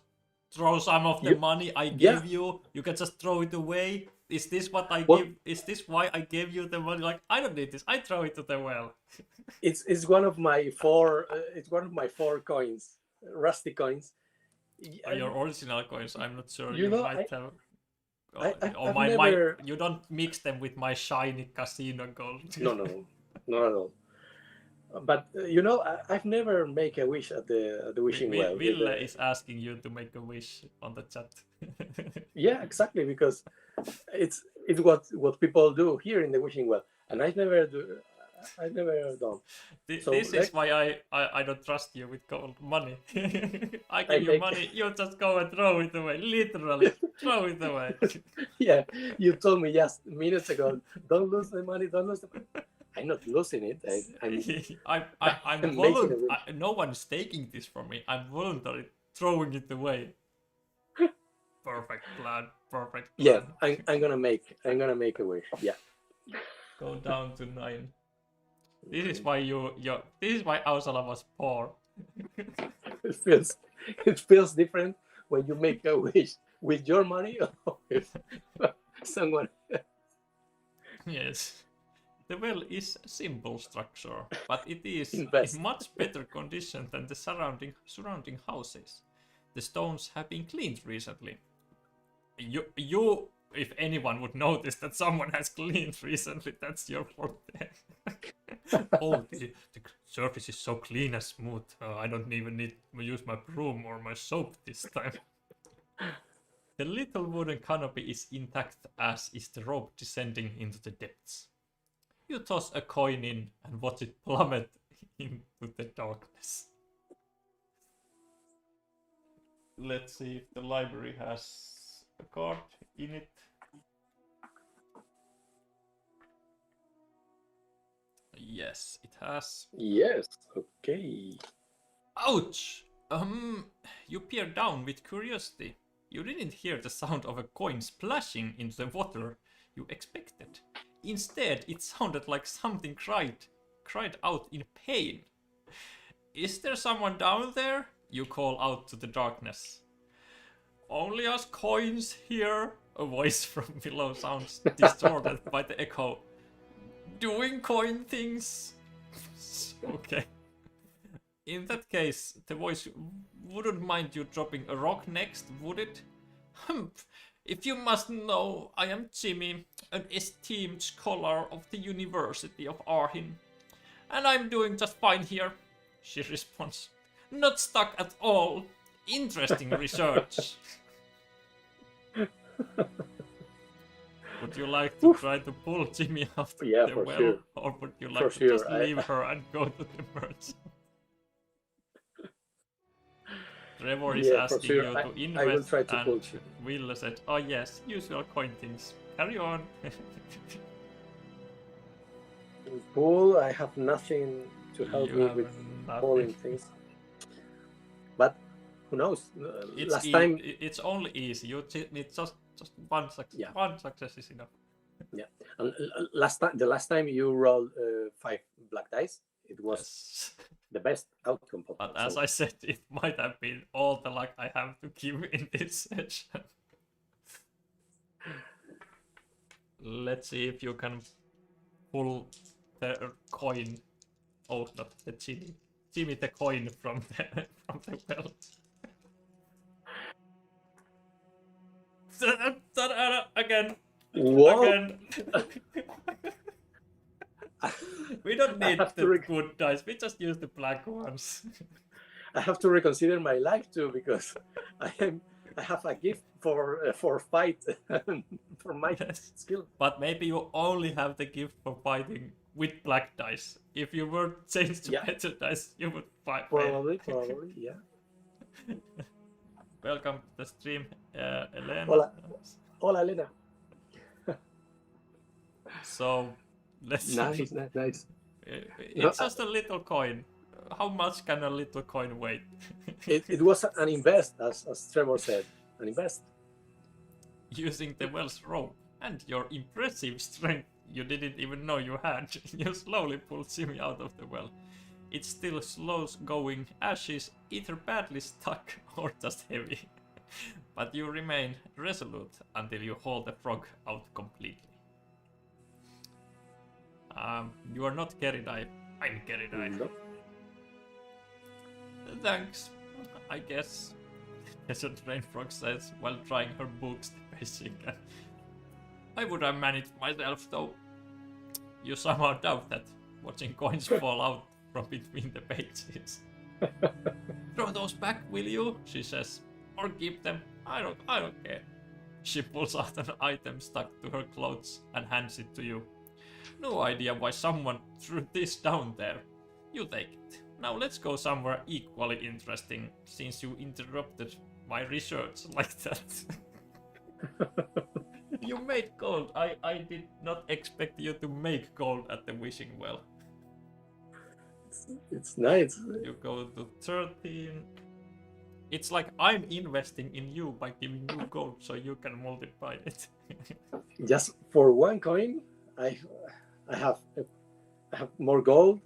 throw some of the money I gave you. You can just throw it away. Is this what I give? Is this why I gave you the money? Like, I don't need this. I throw it to the well. It's one of my 4. It's one of my 4 coins, rusty coins. Your original coins. I'm not sure. You know, might have. I've never. You don't mix them with my shiny casino gold. No, not at all. But I've never make a wish at the wishing well. Ville is asking you to make a wish on the chat. Yeah, exactly, because it's what people do here in the wishing well, and I've never done. This is why I don't trust you with gold money. I give you money, you just go and throw it away. Literally, throw it away. Yeah, you told me just minutes ago, don't lose the money, don't lose the money. I'm not losing it. I'm no one is taking this from me. I'm voluntarily throwing it away. Perfect plan. Yeah, I'm gonna make a wish. Yeah. Go down to 9. This is why this is why Ausala was poor. It feels different when you make a wish with your money or with someone else. Yes. The well is a simple structure, but it is in much better condition than the surrounding houses. The stones have been cleaned recently. You, if anyone would notice that someone has cleaned recently, that's your forte. Oh, the surface is so clean and smooth. I don't even need to use my broom or my soap this time. The little wooden canopy is intact, as is the rope descending into the depths. You toss a coin in and watch it plummet into the darkness. Let's see if the library has a card in it. Yes, it has. Yes, okay. Ouch! You peer down with curiosity. You didn't hear the sound of a coin splashing into the water you expected. Instead, it sounded like something cried out in pain. Is there someone down there? You call out to the darkness. Only us coins here, a voice from below sounds distorted by the echo. Doing coin things? Okay. In that case, the voice wouldn't mind you dropping a rock next, would it? Humph. If you must know, I am Jimmy, an esteemed scholar of the University of Arhin. And I'm doing just fine here, she responds. Not stuck at all. Interesting research. Would you like to try to pull Jimmy out of the well? Sure. Or would you like to just leave her and go to the merchant? Trevor is asking you to invest, I will try to and pull you. Will said, oh yes, usual coin things. Carry on. Pull, I have nothing to help me with pulling things. But who knows? Time it's only easy. You need just one success. Yeah. One success is enough. Yeah. And the last time you rolled 5 black dice, it was the best outcome. But as I said, it might have been all the luck I have to give in this session. Let's see if you can pull the coin. Oh, not the Jimmy. Jimmy the coin from the well. Again. What? Again. We don't need the good dice. We just use the black ones. I have to reconsider my life too, because I have a gift for fight for my skill. But maybe you only have the gift for fighting with black dice. If you were changed to better dice, you would fight. Probably, yeah. Welcome to the stream, Elena. Hola, Elena. So, let's see. Nice. It's just a little coin. How much can a little coin weigh? it was an invest, as Trevor said. An invest. Using the well's rope and your impressive strength you didn't even know you had, you slowly pull Jimmy out of the well. It's still slow going, ashes, either badly stuck or just heavy. But you remain resolute until you haul the frog out completely. You are not Keridai. I'm Keridai. No. Thanks, I guess. Desert Rain Frog says while trying her books to basic. I would have managed myself though. You somehow doubt that, watching coins fall out from between the pages. Throw those back, will you? She says. Or keep them. I don't care. She pulls out an item stuck to her clothes and hands it to you. No idea why someone threw this down there. You take it. Now let's go somewhere equally interesting, since you interrupted my research like that. You made gold. I did not expect you to make gold at the wishing well. It's nice. You go to 13. It's like I'm investing in you by giving you gold so you can multiply it. Just for 1 coin, I have more gold,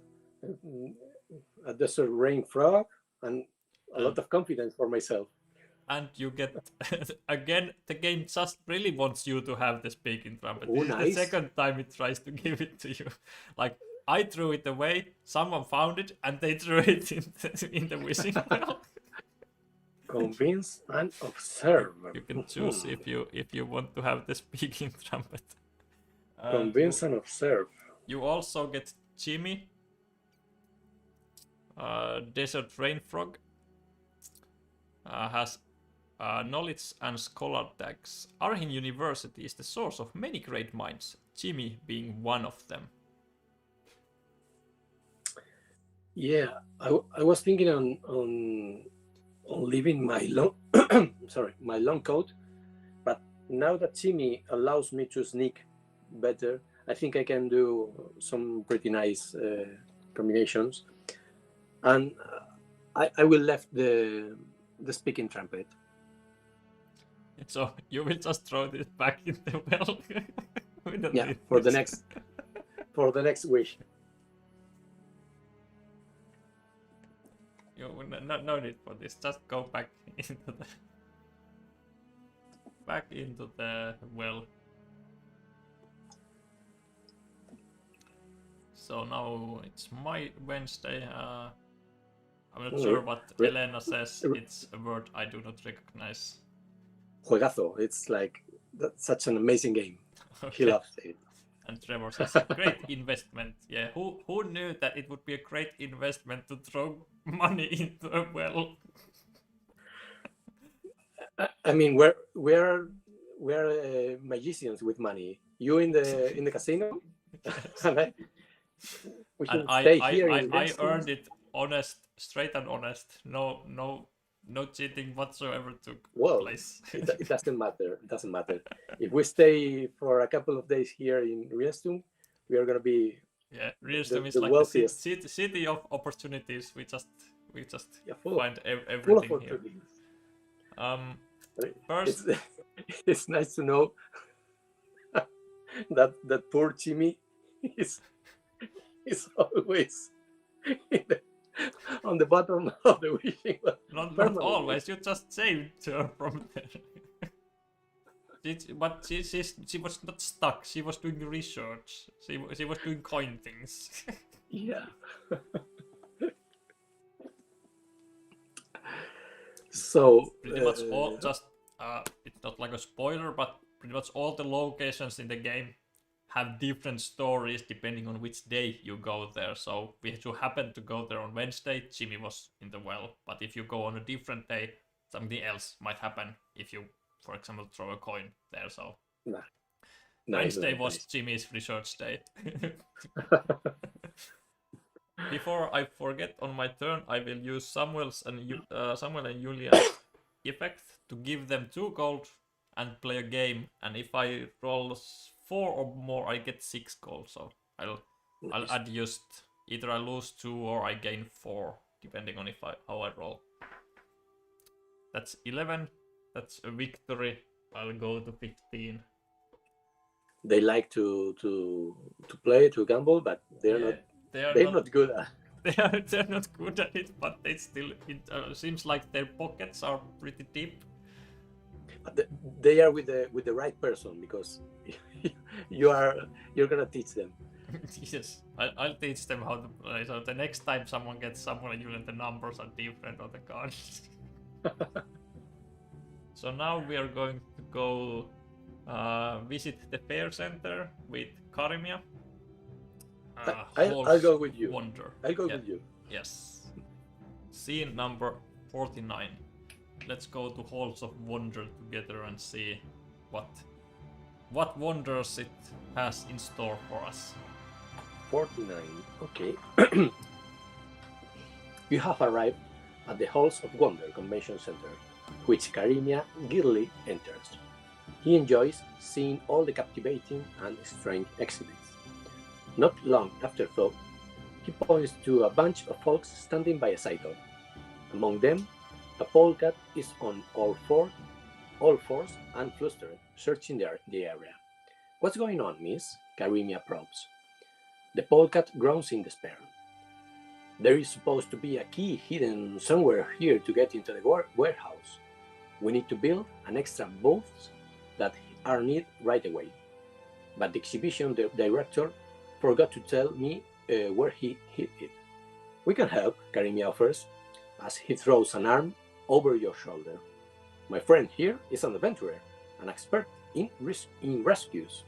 a desert rain frog, and a lot of confidence for myself. And you get again, the game just really wants you to have the speaking trumpet. Oh, this nice. is the second time it tries to give it to you. Like, I threw it away, someone found it, and they threw it in the wishing well. Convince and observe. You can choose if you want to have the speaking trumpet. Convince and observe. You also get Jimmy, Desert Rain Frog, has knowledge and scholar tags. Arhin University is the source of many great minds, Jimmy being one of them. Yeah, I was thinking on leaving my long my long coat, but now that Jimmy allows me to sneak better, I think I can do some pretty nice combinations. And I will left the speaking trumpet. So you will just throw this back in the well. We don't Yeah, need for this. the next wish. You no need for this. Just go back into the well. So now it's my Wednesday. I'm not sure what Elena says. It's a word I do not recognize. Juegazo. It's like that's such an amazing game. Okay. He loves it. And Trevor says a great investment. Yeah, who knew that it would be a great investment to throw money into a well? I mean, we're magicians with money. You in the casino, and we should stay here in I earned it honest, straight and honest. No cheating whatsoever took place. It doesn't matter. It doesn't matter. If we stay for a couple of days here in Riestum, we are gonna be Riestum is the like wealthiest. the city of opportunities. We just find everything full of here. opportunities. First, it's nice to know that poor Jimmy is always on the bottom of the wishing well. Not always. You just saved her from there. But she was not stuck. She was doing research. She was doing coin things. Yeah. So pretty much all just it's not like a spoiler, but pretty much all the locations in the game have different stories depending on which day you go there. So if you happen to go there on Wednesday, Jimmy was in the well. But if you go on a different day, something else might happen if you, for example, throw a coin there. So Wednesday was Jimmy's research day. Before I forget, on my turn, I will use Samuel and Julia's effect to give them 2 gold and play a game. And if I roll 4 or more, I get 6 gold. So I'll adjust. Either I lose 2 or I gain 4, depending on how I roll. That's 11. That's a victory. I'll go to 15. They like to play, to gamble, but they're not good at. They're not good at it, but it seems like their pockets are pretty deep. But they are with the right person, because you're gonna teach them. Yes, I'll teach them how to play. So the next time someone gets someone, you and the numbers are different on the cards. So now we are going to go visit the fair center with Karimia. I'll go with you. Wonder. I'll go with you. Yes. Scene number 49. Let's go to Halls of Wonder together and see what wonders it has in store for us. 49. Okay. You have arrived at the Halls of Wonder Convention Center, which Karimia giddily enters. He enjoys seeing all the captivating and strange exhibits. Not long after though, he points to a bunch of folks standing by a cycle. Among them, a polecat is on all fours and flustered, searching the area. "What's going on, miss?" Karimia probes. The polecat groans in despair. "There is supposed to be a key hidden somewhere here to get into the warehouse. We need to build an extra booths that are needed right away. But the exhibition director forgot to tell me where he hid it." "We can help," Karimia offers, as he throws an arm over your shoulder. "My friend here is an adventurer, an expert in rescues."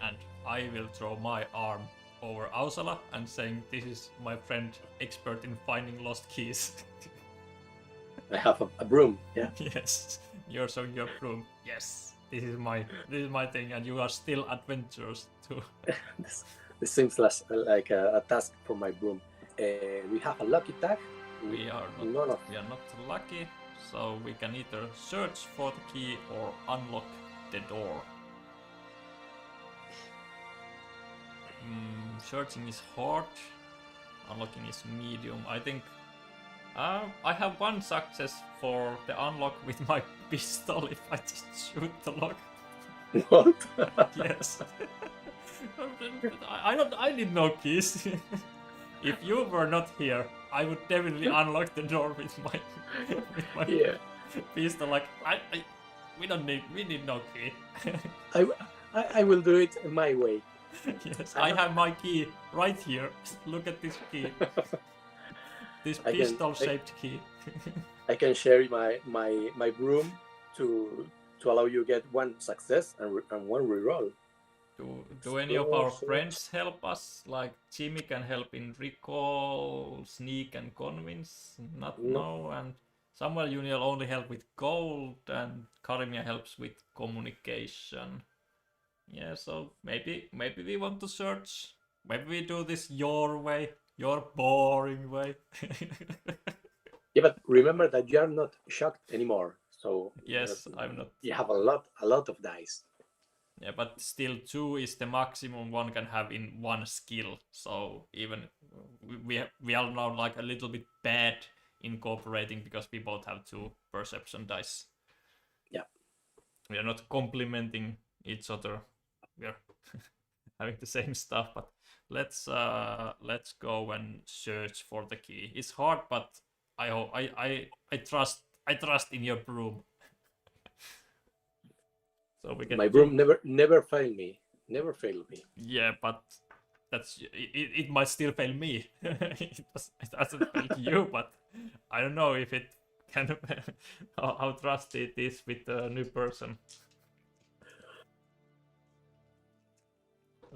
And I will throw my arm over Ausala and saying, "This is my friend, expert in finding lost keys." I have a broom. Yeah. Yes, you're showing your broom. Yes, this is my thing, and you are still adventurous too. This seems like a task for my broom. We have a lucky tag. We are not lucky, so we can either search for the key or unlock the door. Searching is hard, unlocking is medium. I think I have one success for the unlock with my pistol if I just shoot the lock. What? Yes. I need no keys. If you were not here, I would definitely unlock the door with my Yeah. pistol. Like we need no key. I will do it my way. Yes, I have my key right here. Look at this key. This pistol-shaped key. I can share my broom to allow you get one success and one reroll. Do any of our friends help us? Like Jimmy can help in recall, sneak, and convince. No. And Samuel Junior only help with gold, and Karimia helps with communication. Yeah, so maybe we want to search. Maybe we do this your way, your boring way. Yeah, but remember that you are not shocked anymore. So yes, I'm not. You have a lot of dice. Yeah, but still 2 is the maximum one can have in one skill. So even we are now like a little bit bad in cooperating because we both have 2 perception dice. Yeah. We are not complementing each other. We are having the same stuff, but let's go and search for the key. It's hard, but I trust in your broom. So we can. My broom never failed me. Never failed me. Yeah, but it might still fail me. it doesn't fail you, but I don't know if it can how trusty it is with a new person.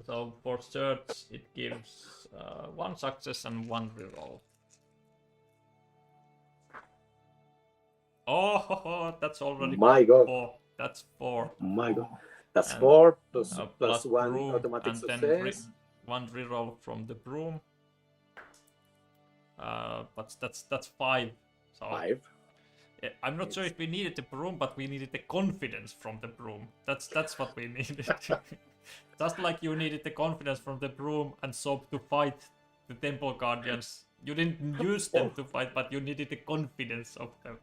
So for search, it gives 1 success and 1 reroll. Oh, that's already my God. 4. That's 4. My God, that's and 4 plus 1 broom, automatic and success. Then 1 reroll from the broom. But that's 5. So 5. I'm not sure if we needed the broom, but we needed the confidence from the broom. That's what we needed. Just like you needed the confidence from the broom and soap to fight the temple guardians. You didn't use them to fight, but you needed the confidence of them.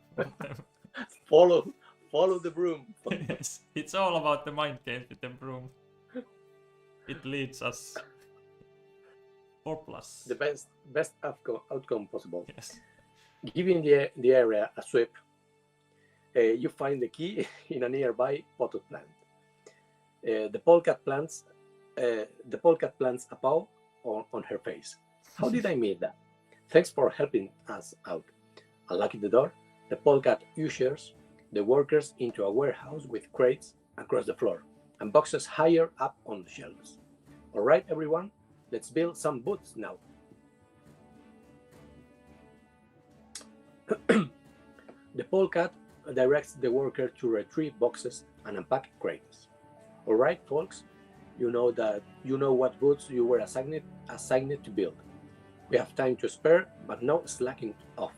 Follow the broom. Yes, it's all about the mind games with the broom. It leads us 4+. The best outcome possible. Yes. Giving the area a sweep, you find the key in a nearby potted plant. The polecat plants a paw on her face. How did I mean that? Thanks for helping us out. Unlocking the door, the polecat ushers the workers into a warehouse with crates across the floor and boxes higher up on the shelves. All right, everyone, let's build some booths now. The polecat directs the worker to retrieve boxes and unpack crates. All right, folks, you know what booths you were assigned to build. We have time to spare, but no slacking off.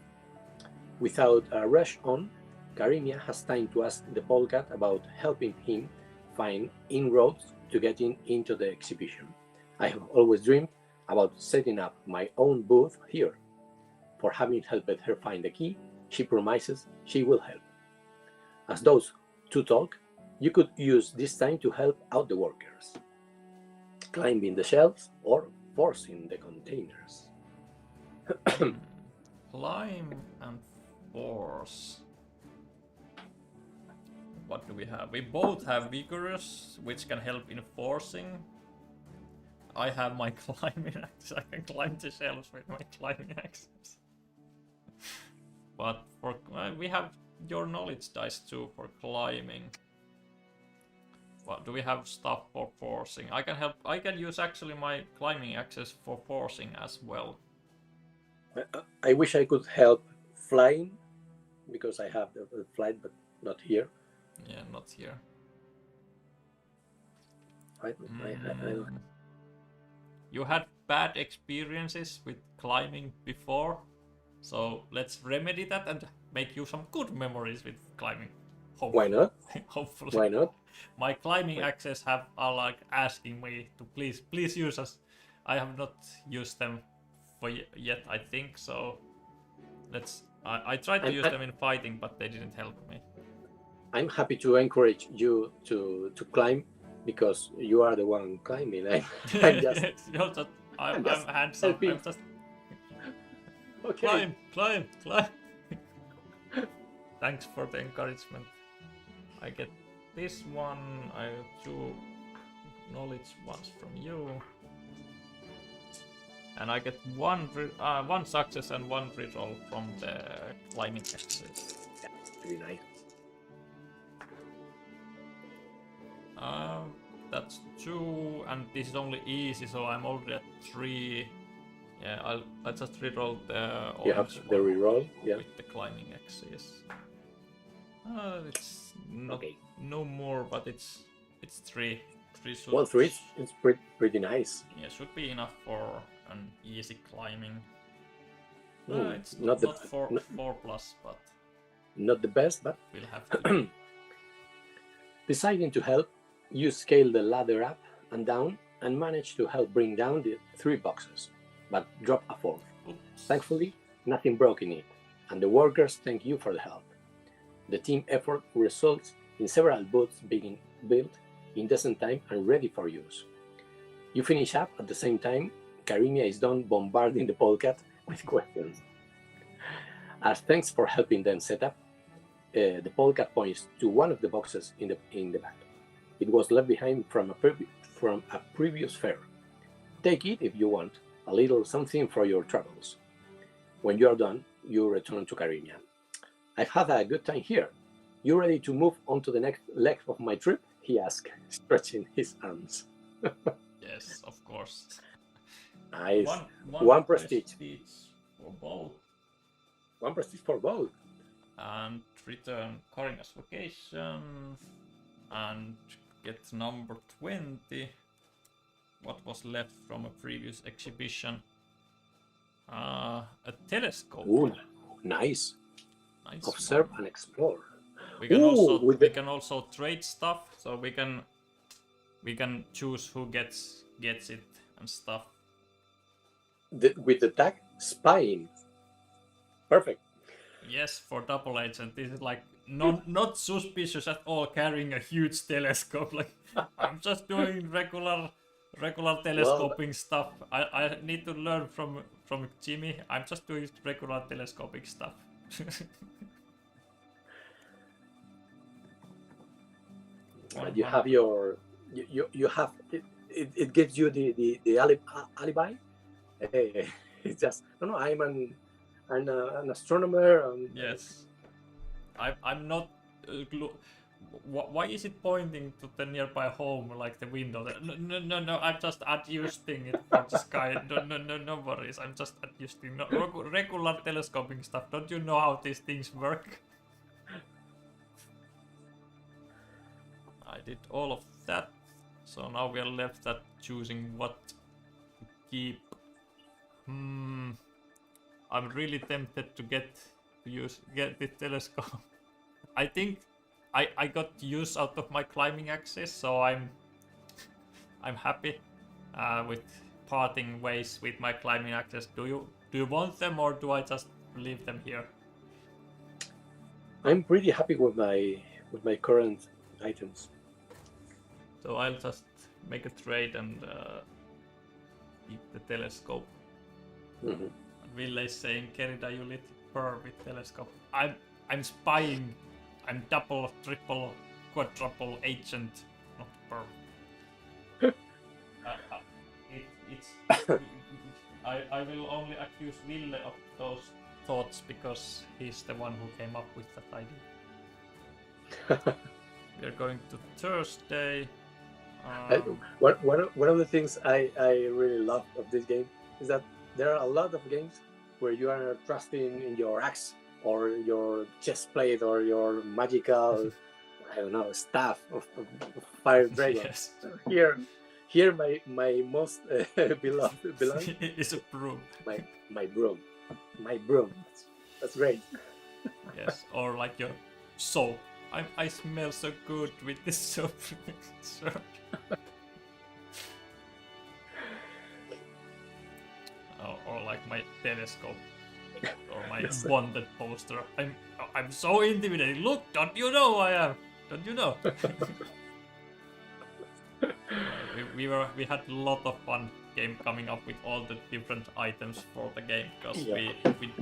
Without a rush on, Karimia has time to ask the polecat about helping him find inroads to getting into the exhibition. I have always dreamed about setting up my own booth here. For having helped her find the key, she promises she will help. As those two talk, you could use this time to help out the workers, climbing the shelves or forcing the containers. Climb and force. What do we have? We both have vigorous, which can help in forcing. I have my climbing axe. I can climb the shelves with my climbing axes. But for we have your knowledge dice too for climbing. Well, do we have stuff for forcing? I can help. I can use actually my climbing axes for forcing as well. I wish I could help flying because I have the flight, but not here. Yeah, not here. You had bad experiences with climbing before, so let's remedy that and make you some good memories with climbing. Hopefully. Why not? Hopefully. Why not? My climbing axes are like asking me to please use us. I have not used them for yet, I think, so let's. I tried to use them in fighting, but they didn't help me. I'm happy to encourage you to climb because you are the one climbing. I'm just You're just, I'm just handsome. helping. I'm just Okay. climb. Thanks for the encouragement. I get this one. I have 2 knowledge ones from you, and I get one success and 1 reroll from the climbing exercise. Pretty nice. That's 2, and this is only easy, so I'm already at 3. Yeah, I'll just reroll the You have orange the one reroll, yeah. with the climbing axis. It's not Okay. no more, but it's 3. 3 should, Well, 3 is pretty nice. yeah, should be enough for an easy climbing. It's not not the 4 plus, but not the best, but we'll have to. deciding to help, you scale the ladder up and down and manage to help bring down the 3 boxes, but drop a 4th. Oops. Thankfully, nothing broke in it, and the workers thank you for the help. The team effort results in several boats being built in decent time and ready for use. You finish up at the same time. Karimia is done bombarding the polecat with questions. As thanks for helping them set up, the polecat points to one of the boxes in the back. It was left behind from a previous fair. Take it if you want, a little something for your travels. When you are done, you return to Karimia. I've had a good time here. You ready to move on to the next leg of my trip? He asked, stretching his arms. Yes, of course. Nice. One prestige. For both. 1 prestige for both. And return Karina's vocation and get number 20. What was left from a previous exhibition? A telescope. Ooh, nice. Nice Observe one. and explore. We can Ooh, can also trade stuff, so we can choose who gets it and stuff. With the tag spying. Perfect. Yes, for double agent, this is like not suspicious at all, carrying a huge telescope. Like, I'm just doing regular telescoping stuff. I need to learn from Jimmy. I'm just doing regular telescoping stuff. You have your you have it gives you the alibi. It's just no. I'm an astronomer. Yes, I'm not. Why is it pointing to the nearby home, like the window? No. I'm just adjusting it for the sky. No worries. I'm just adjusting regular telescoping stuff. Don't you know how these things work? I did all of that, so now we are left at choosing what to keep. I'm really tempted to get the telescope. I think I got use out of my climbing axis, so I'm happy with parting ways with my climbing axis. Do you want them, or do I just leave them here? I'm pretty happy with my current items. So I'll just make a trade and keep the telescope. Mm-hmm. Ville is saying, Kerida, you lit per with telescope. I'm spying. I'm double, triple, quadruple agent, not per. I will only accuse Ville of those thoughts because he's the one who came up with that idea. We're going to Thursday. One of the things I really love of this game is that there are a lot of games where you are trusting in your axe or your chest plate or your magical, I don't know, staff of fire dragon. Yes. Here my most beloved is a broom. My broom. That's great. Yes, or like your soap. I smell so good with this soap. or like my telescope. or my Yes. wanted poster. I'm so intimidating. Look, don't you know I am? Don't you know? We had a lot of fun game coming up with all the different items for the game because Yeah. we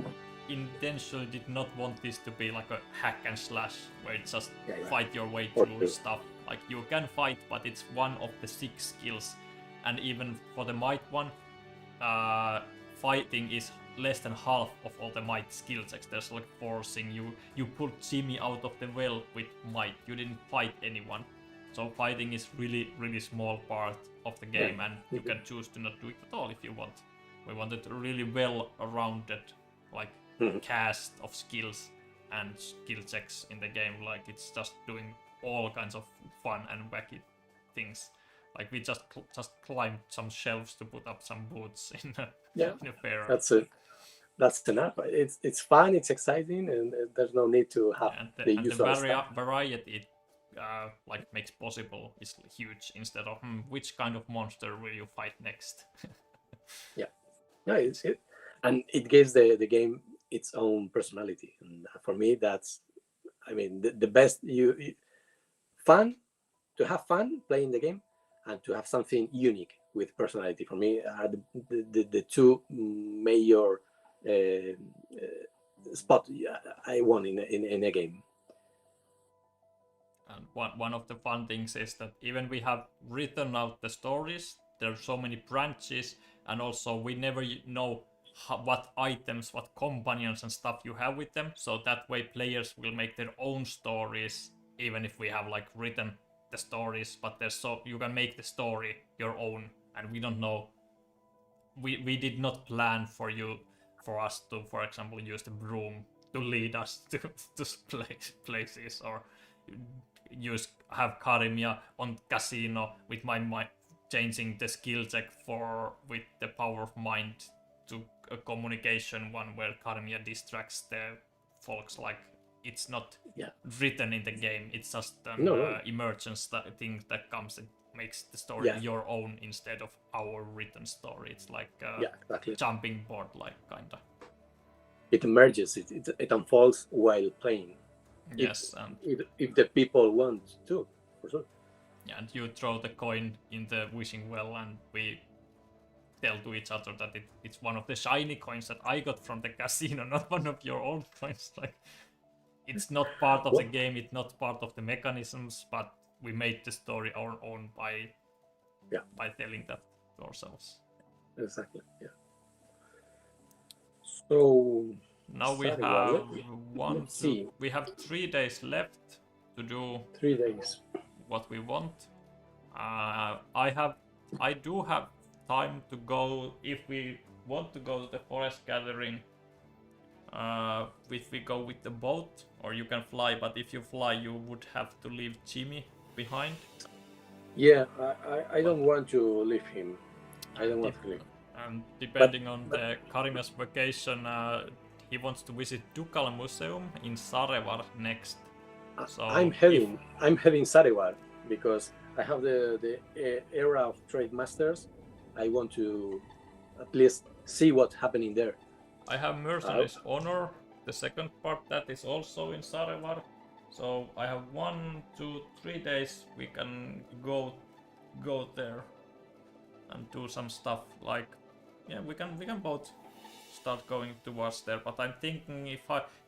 intentionally did not want this to be like a hack and slash where it's just Yeah. fight your way Or through two. stuff. Like you can fight, but it's one of the 6 skills, and even for the might one, fighting is less than half of all the might skill checks. There's like forcing you pulled Jimmy out of the well with might. You didn't fight anyone. So fighting is really small part of the game, and you can choose to not do it at all if you want. We wanted a really well-rounded like cast of skills and skill checks in the game. Like it's just doing all kinds of fun and wacky things. Like we just climbed some shelves to put up some boots in a fair. That's it. That's enough. It's fun. It's exciting, and there's no need to have the usual stuff. Variety like makes possible is huge. Instead of which kind of monster will you fight next? Yeah, it's it, and it gives the game its own personality. And for me, that's, I mean, the best. Fun, to have fun playing the game, and to have something unique with personality. For me, are the two major spot I want in a game. And one of the fun things is that even we have written out the stories, there are so many branches, and also we never know what items, what companions and stuff you have with them. So that way players will make their own stories, even if we have like written the stories, but there's so you can make the story your own, and we don't know. We did not plan for us to, for example, use the broom to lead us to places, or have Karimia on casino with my mind changing the skill check with the power of mind to a communication one where Karimia distracts the folks. Like it's not written in the game, it's just an emergence thing that comes and makes the story your own instead of our written story. It's like exactly. jumping board, like kinda. It emerges, it unfolds while playing. Yes, if the people want to, for sure. Yeah, and you throw the coin in the wishing well, and we tell to each other that it's one of the shiny coins that I got from the casino, not one of your old coins. Like it's not part of the game, it's not part of the mechanisms, but we made the story our own by telling that to ourselves. Exactly. Yeah. So now we have we have 3 days left to do 3 days what we want. I do have time to go if we want to go to the forest gathering. If we go with the boat, or you can fly, but if you fly you would have to leave Jimmy behind. Yeah, I don't want to leave him. I don't want to leave. And depending on the Karimia's vacation, he wants to visit Dukal Museum in Sarevar next. So I'm heading Sarevar because I have the era of trade masters. I want to at least see what's happening there. I have Mercenaries Honor, the second part that is also in Sarevar. So I have 1, 2, 3 days we can go there and do some stuff. Like we can both start going towards there. But I'm thinking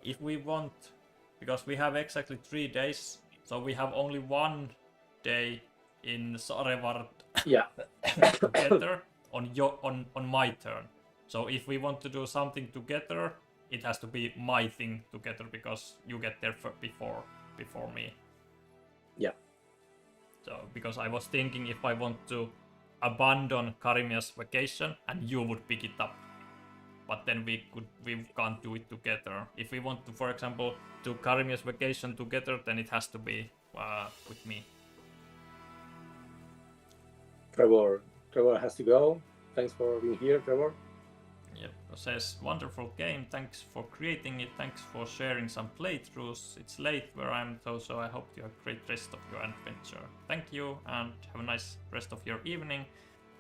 if we want, because we have exactly 3 days, so we have only 1 day in Sarevar together on my turn. So if we want to do something together, it has to be my thing together because you get there before me. Yeah. So because I was thinking if I want to abandon Karimia's vacation and you would pick it up, but then we can't do it together. If we want to, for example, do Karimia's vacation together, then it has to be with me. Trevor has to go. Thanks for being here, Trevor. Yep, says wonderful game. Thanks for creating it. Thanks for sharing some playthroughs. It's late where I'm though, so I hope you have a great rest of your adventure. Thank you, and have a nice rest of your evening.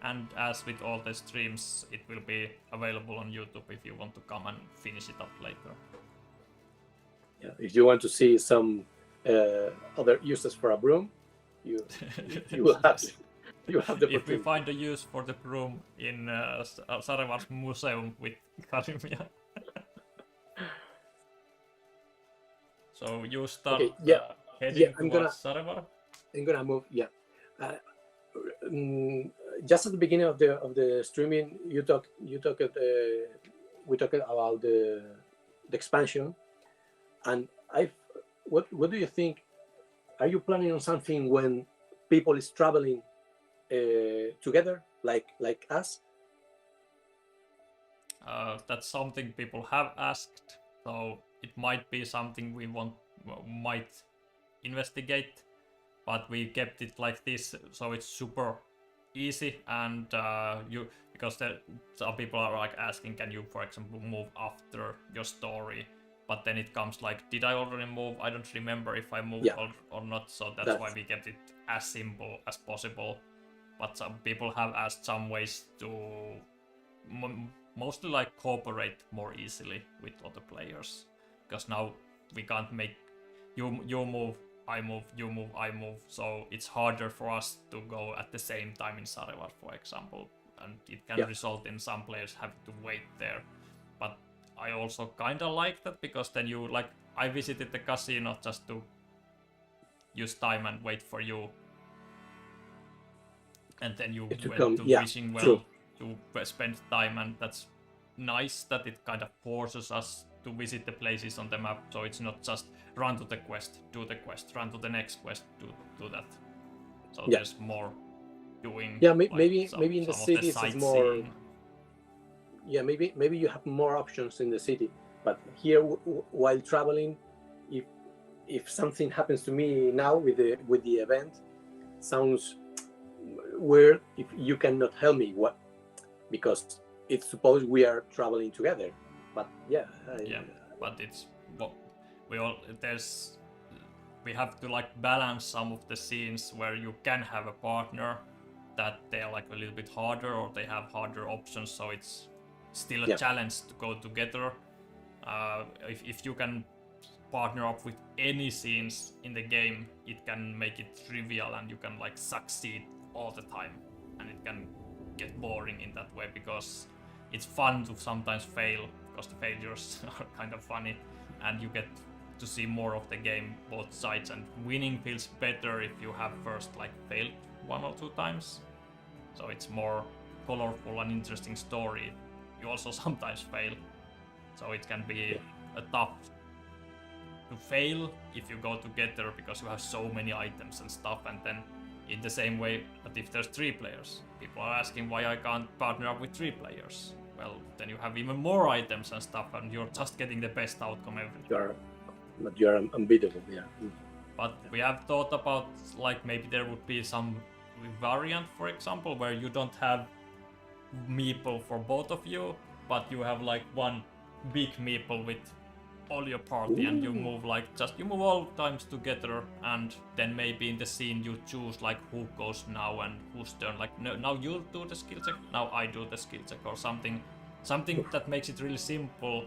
And as with all the streams, it will be available on YouTube if you want to come and finish it up later. Yeah, if you want to see some other uses for a broom, you will have the opportunity. If we find a use for the broom in Sarevar's museum with Karimia. So you start heading towards Sarevar? I'm gonna move. Yeah. Just at the beginning of the streaming, we talked about the expansion, and what do you think? Are you planning on something when people is traveling together, like us? That's something people have asked, so it might be something we might investigate, but we kept it like this, so it's super easy, and because some people are like asking, can you, for example, move after your story? But then it comes like, did I already move? I don't remember if I moved or not, so that's why we kept it as simple as possible. But some people have asked some ways to mostly like cooperate more easily with other players, because now we can't make you move, I move, you move, I move, so it's harder for us to go at the same time in Sarevar, for example, and it can result in some players having to wait there. But I also kind of like that, because then you like, I visited the casino just to use time and wait for you, and then you went to Wishing Well to spend time, and that's nice that it kind of forces us to visit the places on the map, so it's not just run to the quest, do the quest, run to the next quest, do that. So there's more doing. Yeah, maybe in the cities it's more. Yeah, maybe you have more options in the city, but here while traveling, if something happens to me now with the event, sounds weird if you cannot help me. What? Because it's supposed we are traveling together, but but it's we have to like balance some of the scenes where you can have a partner that they're like a little bit harder, or they have harder options, so it's still a challenge to go together. If you can partner up with any scenes in the game, it can make it trivial, and you can like succeed all the time, and it can get boring in that way, because it's fun to sometimes fail, because the failures are kind of funny, and you get to see more of the game, both sides, and winning feels better if you have first like failed 1 or 2 times, so it's more colorful and interesting story. You also sometimes fail, so it can be a tough to fail if you go together, because you have so many items and stuff, and then in the same way, but if there's 3 players, people are asking why I can't partner up with 3 players. Well, then you have even more items and stuff, and you're just getting the best outcome every time. You are unbeatable, yeah. But we have thought about like maybe there would be some variant, for example, where you don't have meeple for both of you, but you have like one big meeple with all your party, and you move all times together, and then maybe in the scene you choose like who goes now and whose turn, like no, now you do the skill check, now I do the skill check, or something that makes it really simple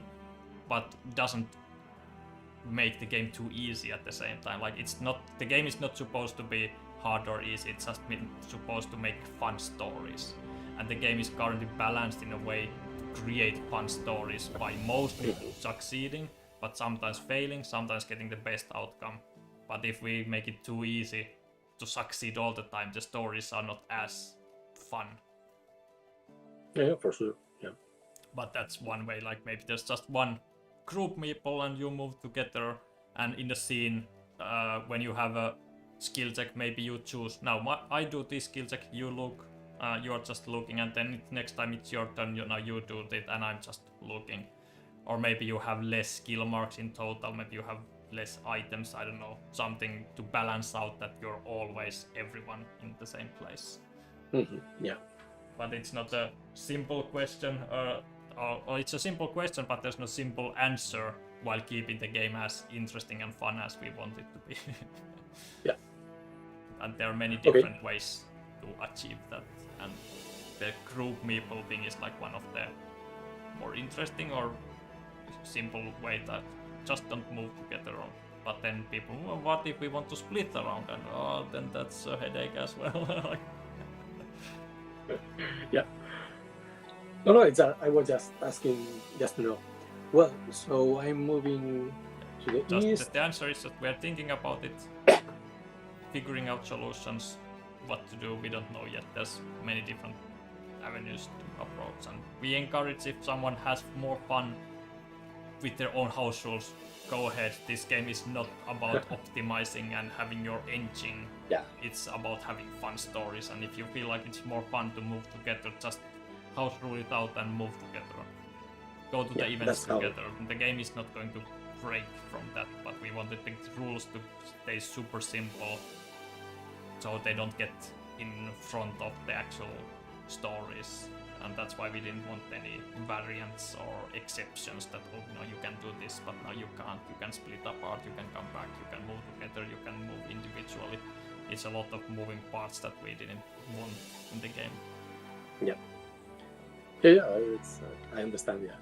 but doesn't make the game too easy at the same time. Like the game is not supposed to be hard or easy, it's just been supposed to make fun stories, and the game is currently balanced in a way to create fun stories by mostly succeeding, but sometimes failing, sometimes getting the best outcome. But if we make it too easy to succeed all the time, the stories are not as fun. Yeah, for sure. Yeah. But that's one way, like maybe there's just one group meeple and you move together, and in the scene, when you have a skill check, maybe you choose, now I do this skill check, you look, you are just looking, and then next time it's your turn, now you do it, and I'm just looking. Or maybe you have less skill marks in total, maybe you have less items, I don't know, something to balance out that you're always everyone in the same place. Yeah. But it's not a simple question, or it's a simple question, but there's no simple answer, while keeping the game as interesting and fun as we want it to be. Yeah. And there are many different ways to achieve that. And the group meeple thing is like one of the more interesting or simple way that just don't move together. But then people, well, what if we want to split around? And then that's a headache as well. Yeah. No, it's I was just asking just to know. Well, so I'm moving to the east. The answer is that we're thinking about it, figuring out solutions, what to do. We don't know yet. There's many different avenues to approach, and we encourage if someone has more fun with their own house rules, go ahead. This game is not about optimizing and having your engine. Yeah. It's about having fun stories, and if you feel like it's more fun to move together, just house rule it out and move together. Go to the events together. The game is not going to break from that, but we wanted the rules to stay super simple so they don't get in front of the actual stories. And that's why we didn't want any variants or exceptions that, oh, no, you can do this, but now you can't. You can split apart, you can come back, you can move together, you can move individually. It's a lot of moving parts that we didn't want in the game. Yeah. Yeah, it's, I understand, yeah.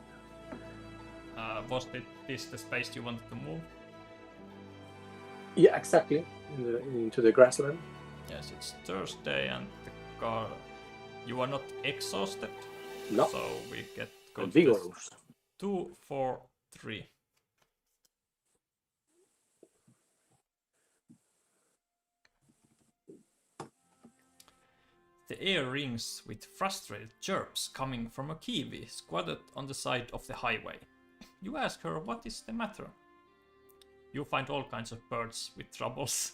Was this the space you wanted to move? Yeah, exactly. Into the grassland. Yes, it's Thursday and the car. You are not exhausted. No. So we get go to vigorous. 2, 4, 3. The air rings with frustrated chirps coming from a kiwi squatted on the side of the highway. You ask her what is the matter. You find all kinds of birds with troubles.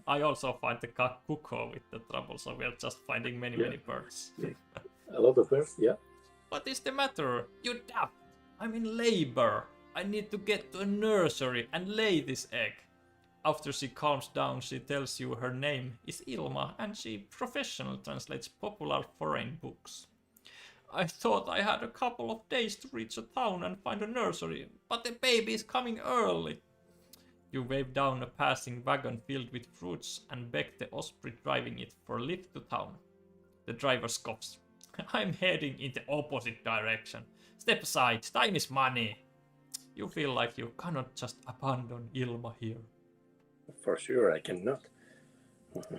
I also find the cuckoo with the trouble, so we are just finding many birds. A lot of birds, yeah. What is the matter? You daft! I'm in labor. I need to get to a nursery and lay this egg. After she calms down, she tells you her name is Ilma and she professionally translates popular foreign books. I thought I had a couple of days to reach a town and find a nursery, but the baby is coming early. You wave down a passing wagon filled with fruits and beg the osprey driving it for a lift to town. The driver scoffs. I'm heading in the opposite direction. Step aside, time is money. You feel like you cannot just abandon Ilma here. For sure, I cannot.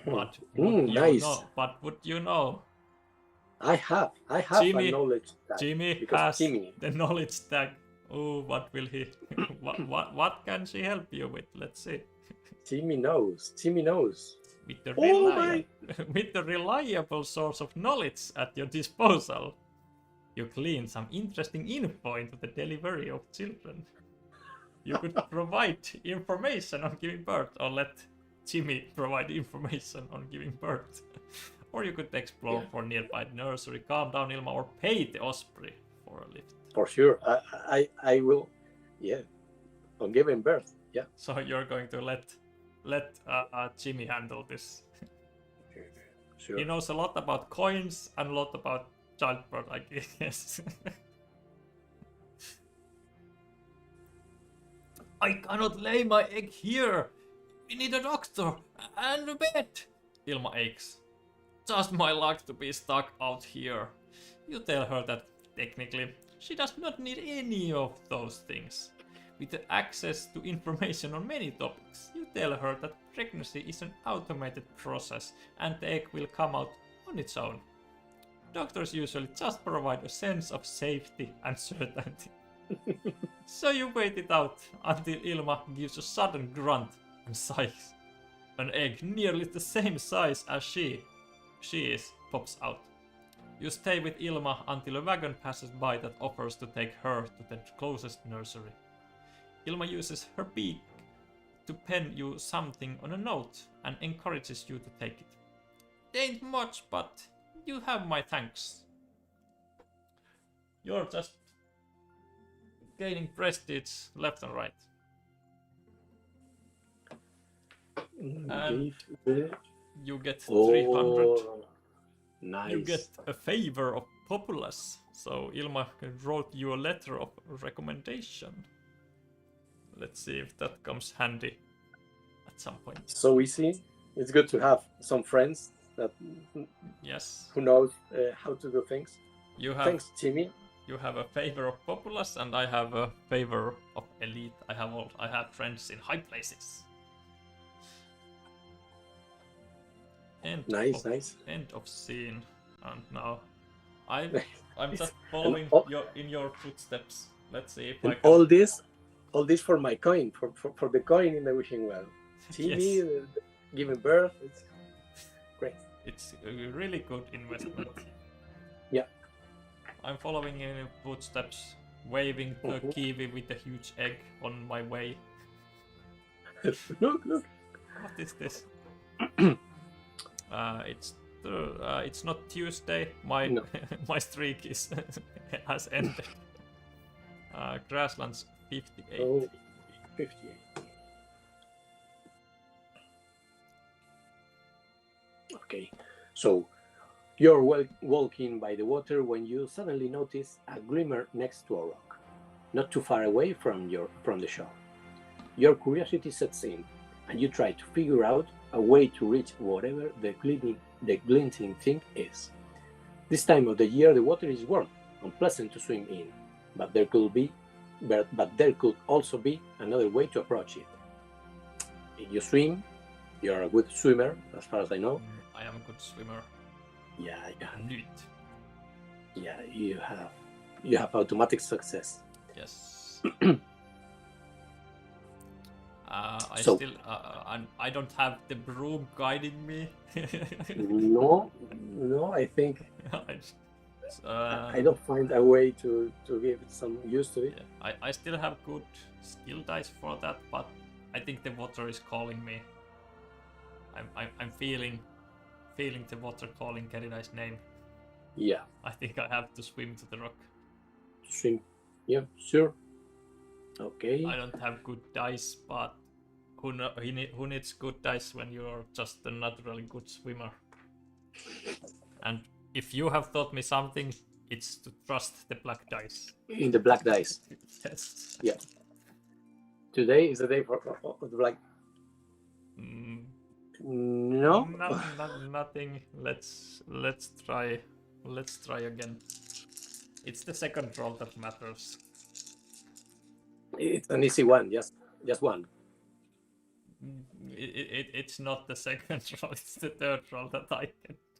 But nice. But would you know? I have Jimmy, a knowledge tag. Jimmy has the knowledge tag. Oh, what will he? what can she help you with? Let's see. Jimmy knows. With the reliable source of knowledge at your disposal, you glean some interesting info into the delivery of children. You could provide information on giving birth, or let Jimmy provide information on giving birth. Or you could explore for nearby nursery, calm down Ilma, or pay the osprey for a lift. For sure, I will. Yeah, on giving birth. Yeah. So you're going to let Jimmy handle this. Sure. He knows a lot about coins and a lot about childbirth, I guess. I cannot lay my egg here. We need a doctor and a bed. Ilma aches. Just my luck to be stuck out here. You tell her that technically she does not need any of those things. With the access to information on many topics, you tell her that pregnancy is an automated process and the egg will come out on its own. Doctors usually just provide a sense of safety and certainty. So you wait it out until Ilma gives a sudden grunt and sighs. An egg nearly the same size as she is pops out. You stay with Ilma until a wagon passes by that offers to take her to the closest nursery. Ilma uses her beak to pen you something on a note and encourages you to take it. It ain't much, but you have my thanks. You're just gaining prestige left and right. And you get 300. Nice. You get a favor of Populus. So Ilma wrote you a letter of recommendation. Let's see if that comes handy at some point. So easy. It's good to have some friends that Yes. who knows how to do things. You have Thanks, Jimmy. you have a favor of Populous, and I have a favor of Elite. I have friends in high places. Nice. End of scene. And now I'm just following in your footsteps. Let's see if I And can. all this for my coin, for the coin in the wishing well. Jimmy Yes. giving birth. It's great. It's a really good investment. Yeah. I'm following in your footsteps, waving to a kiwi with a huge egg on my way. Look. What is this? It's not Tuesday. My my streak is has ended. Grasslands 58. Oh, 58. Okay, so you're walking by the water when you suddenly notice a glimmer next to a rock, not too far away from the shore. Your curiosity sets in, and you try to figure out a way to reach whatever the glinting thing is. This time of the year, the water is warm and pleasant to swim in, but there could also be another way to approach it. If you swim, you're a good swimmer, as far as I know. I am a good swimmer. Yeah. Neat. Yeah, you have automatic success. Yes. I don't have the broom guiding me. No, I think I don't find a way to give some use to it. Yeah, I still have good skill dice for that, but I think the water is calling me. I'm feeling the water calling Kerida's name. Yeah. I think I have to swim to the rock. Swim. Yeah, sure. Okay. I don't have good dice, but who needs good dice when you're just a naturally good swimmer? And if you have taught me something, it's to trust the black dice. In the black dice. Yes. Yeah. Today is the day for the black. No. Nothing. Let's try. Let's try again. It's the second roll that matters. It's an easy one. Just one. It's not the second roll. It's the third roll that I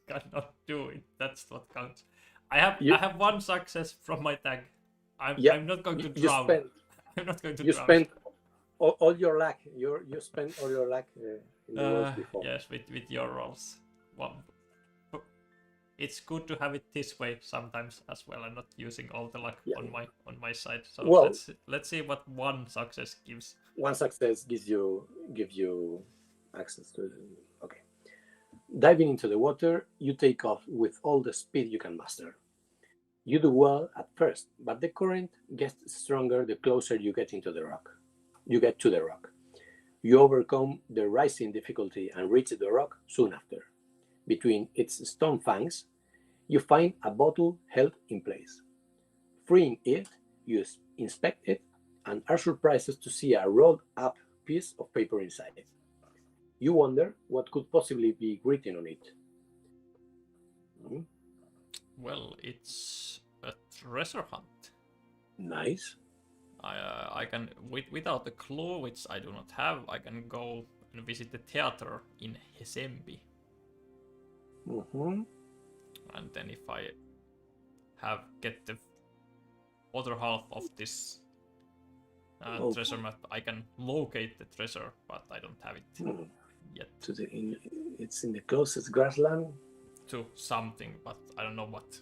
cannot do it. That's what counts. I have one success from my tag. I'm not going to drown. I'm not going to drown. You spent all your luck. You spent all your luck in the rolls before. Yes, with your rolls. Well, it's good to have it this way sometimes as well, and not using all the luck on my side. So let's see what one success gives. One success gives you access to. Okay. Diving into the water, you take off with all the speed you can muster. You do well at first, but the current gets stronger the closer you get to the rock. You overcome the rising difficulty and reach the rock soon after. Between its stone fangs, you find a bottle held in place. Freeing it, you inspect it and are surprised to see a rolled up piece of paper inside it. You wonder what could possibly be written on it. Well, it's a treasure hunt. Nice. I can, without a clue, which I do not have, I can go and visit the theater in Hesembi. And then if I get the other half of this treasure map, I can locate the treasure, but I don't have it yet. It's in the closest grassland to something, but I don't know what.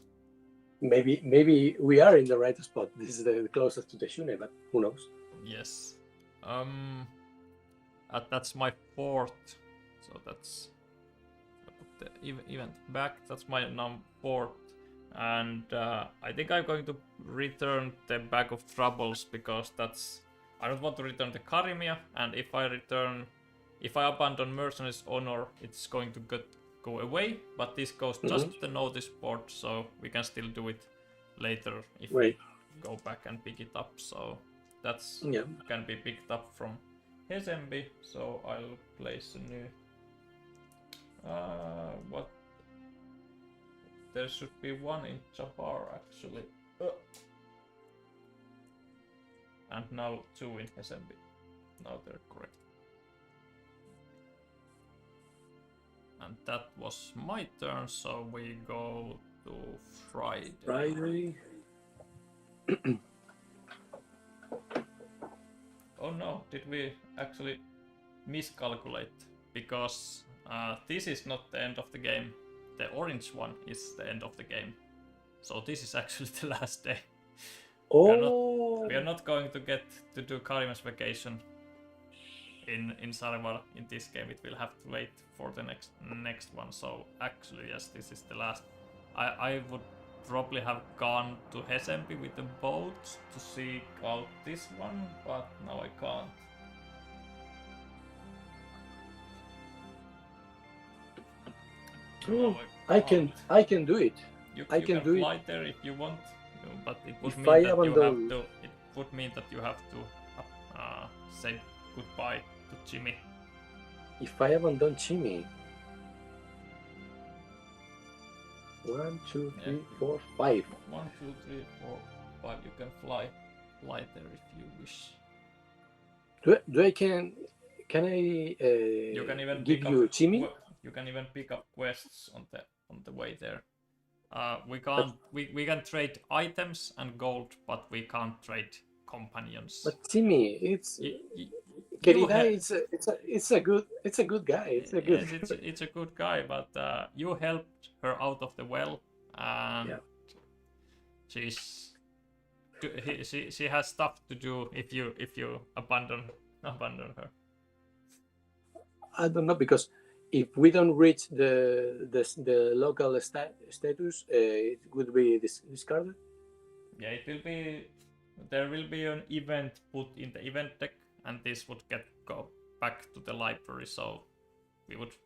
Maybe we are in the right spot. This is the closest to the Shune, but who knows? Yes. That's my fourth, so that's. The event back. That's my fourth, and I think I'm going to return the Bag of Troubles because I don't want to return the Karimia, and if I abandon Mercenary's Honor, it's going to go away. But this goes just to the notice board, so we can still do it later if we go back and pick it up. So that's can be picked up from Hesembi. So I'll place a new. there should be one in Jafar actually. And now 2 in Hesembi. Now they're correct. And that was my turn, so we go to Friday. Friday. Oh no, did we actually miscalculate? Because this is not the end of the game. The orange one is the end of the game. So this is actually the last day. Oh! We are not going to get to do Karima's vacation in Sarevar in this game. It will have to wait for the next one. So actually, yes, this is the last. I would probably have gone to Hesembi with the boat to seek out this one, but now I can't. Oh, I can do it. You can can do fly it. there if you want, but it would If mean I that you have abandon- to. It would mean that you have to say goodbye to Jimmy. If I haven't done Chimmy. 1, 2, 3, 4, 5. 1, 2, 3, 4, 5. You can fly there if you wish. Do I can I You can even give pick you up Chimmy? You can even pick up quests on the way there. We can't. We can trade items and gold, but we can't trade companions. But Timmy, it's Querida, it's a good guy. It's a good. Yes, it's a good guy, but you helped her out of the well, and she has stuff to do if you abandon her. I don't know, because if we don't reach the local status, it would be discarded. Yeah, it will be. There will be an event put in the event deck, and this would go back to the library, so we would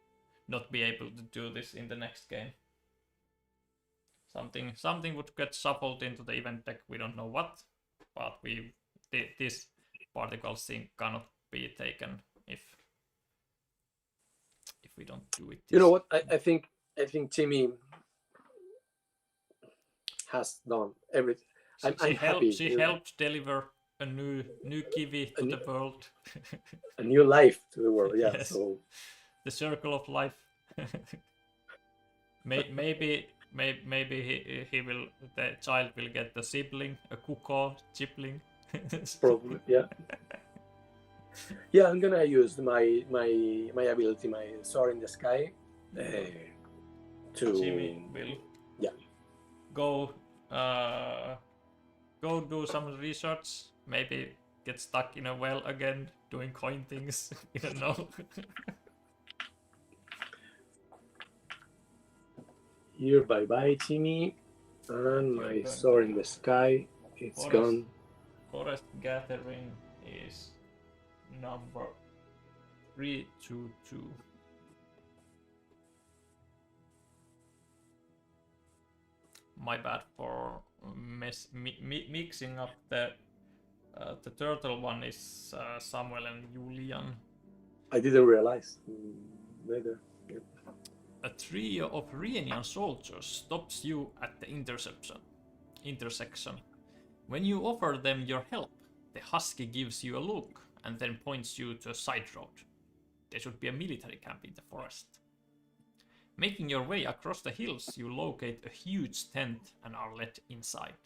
not be able to do this in the next game. Something would get shuffled into the event deck. We don't know what, but this particle thing cannot be taken if we don't do it. You know what? I think Timmy has done everything. I'm happy. She helped deliver a new kiwi to the world. A new life to the world. Yeah. Yes. So the circle of life. maybe he will. The child will get a sibling, a kuko chipling. Probably, yeah. Yeah, I'm gonna use my ability, my soar in the sky, to Jimmy will go do some research. Maybe get stuck in a well again doing coin things. You don't know. Here, bye, Timmy, and my soar in the sky. It's gone. Forest gathering is number 322. My bad for mixing up the turtle one is Samuel and Julian. I didn't realize later. Yeah. A trio of Rienian soldiers stops you at the intersection. When you offer them your help, the husky gives you a look and then points you to a side road. There should be a military camp in the forest. Making your way across the hills, you locate a huge tent and are led inside.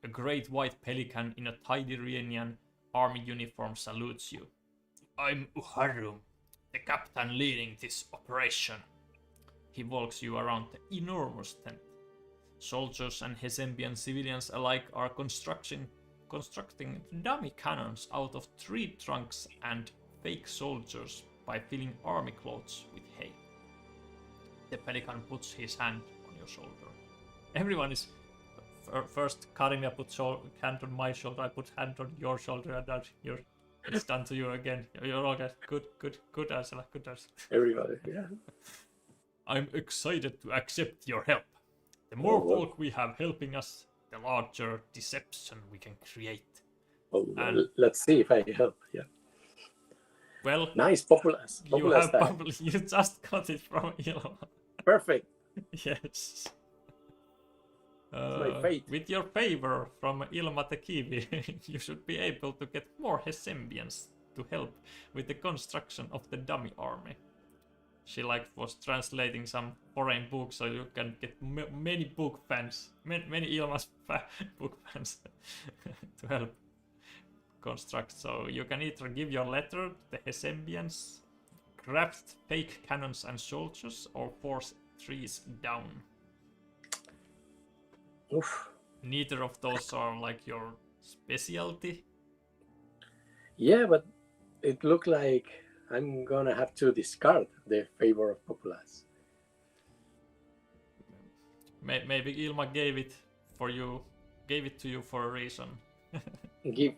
A great white pelican in a tidy Rienian army uniform salutes you. I'm Uharu, the captain leading this operation. He walks you around the enormous tent. Soldiers and Hesembian civilians alike are constructing dummy cannons out of tree trunks and fake soldiers by filling army clothes with hay. The pelican puts his hand on your shoulder. Everyone is first. Karimia puts hand on my shoulder. I put hand on your shoulder, and then it's done to you again. You're all good, Ursula. Good, Ursula. Everybody, yeah. I'm excited to accept your help. The more folk we have helping us, the larger deception we can create. Let's see if I help. Yeah. Well, nice, popular you style. You just got it from Elon. Perfect. Yes. my fate. With your favor from Ilma the Kiwi, you should be able to get more Hesembians to help with the construction of the dummy army. She was translating some foreign books, so you can get many book fans, many Ilma's book fans to help construct. So you can either give your letter to the Hesembians, craft fake cannons and soldiers, or force trees down. Oof. Neither of those are your specialty. Yeah, but it looked like I'm gonna have to discard the favor of populace. Maybe Ilma gave it to you for a reason. Give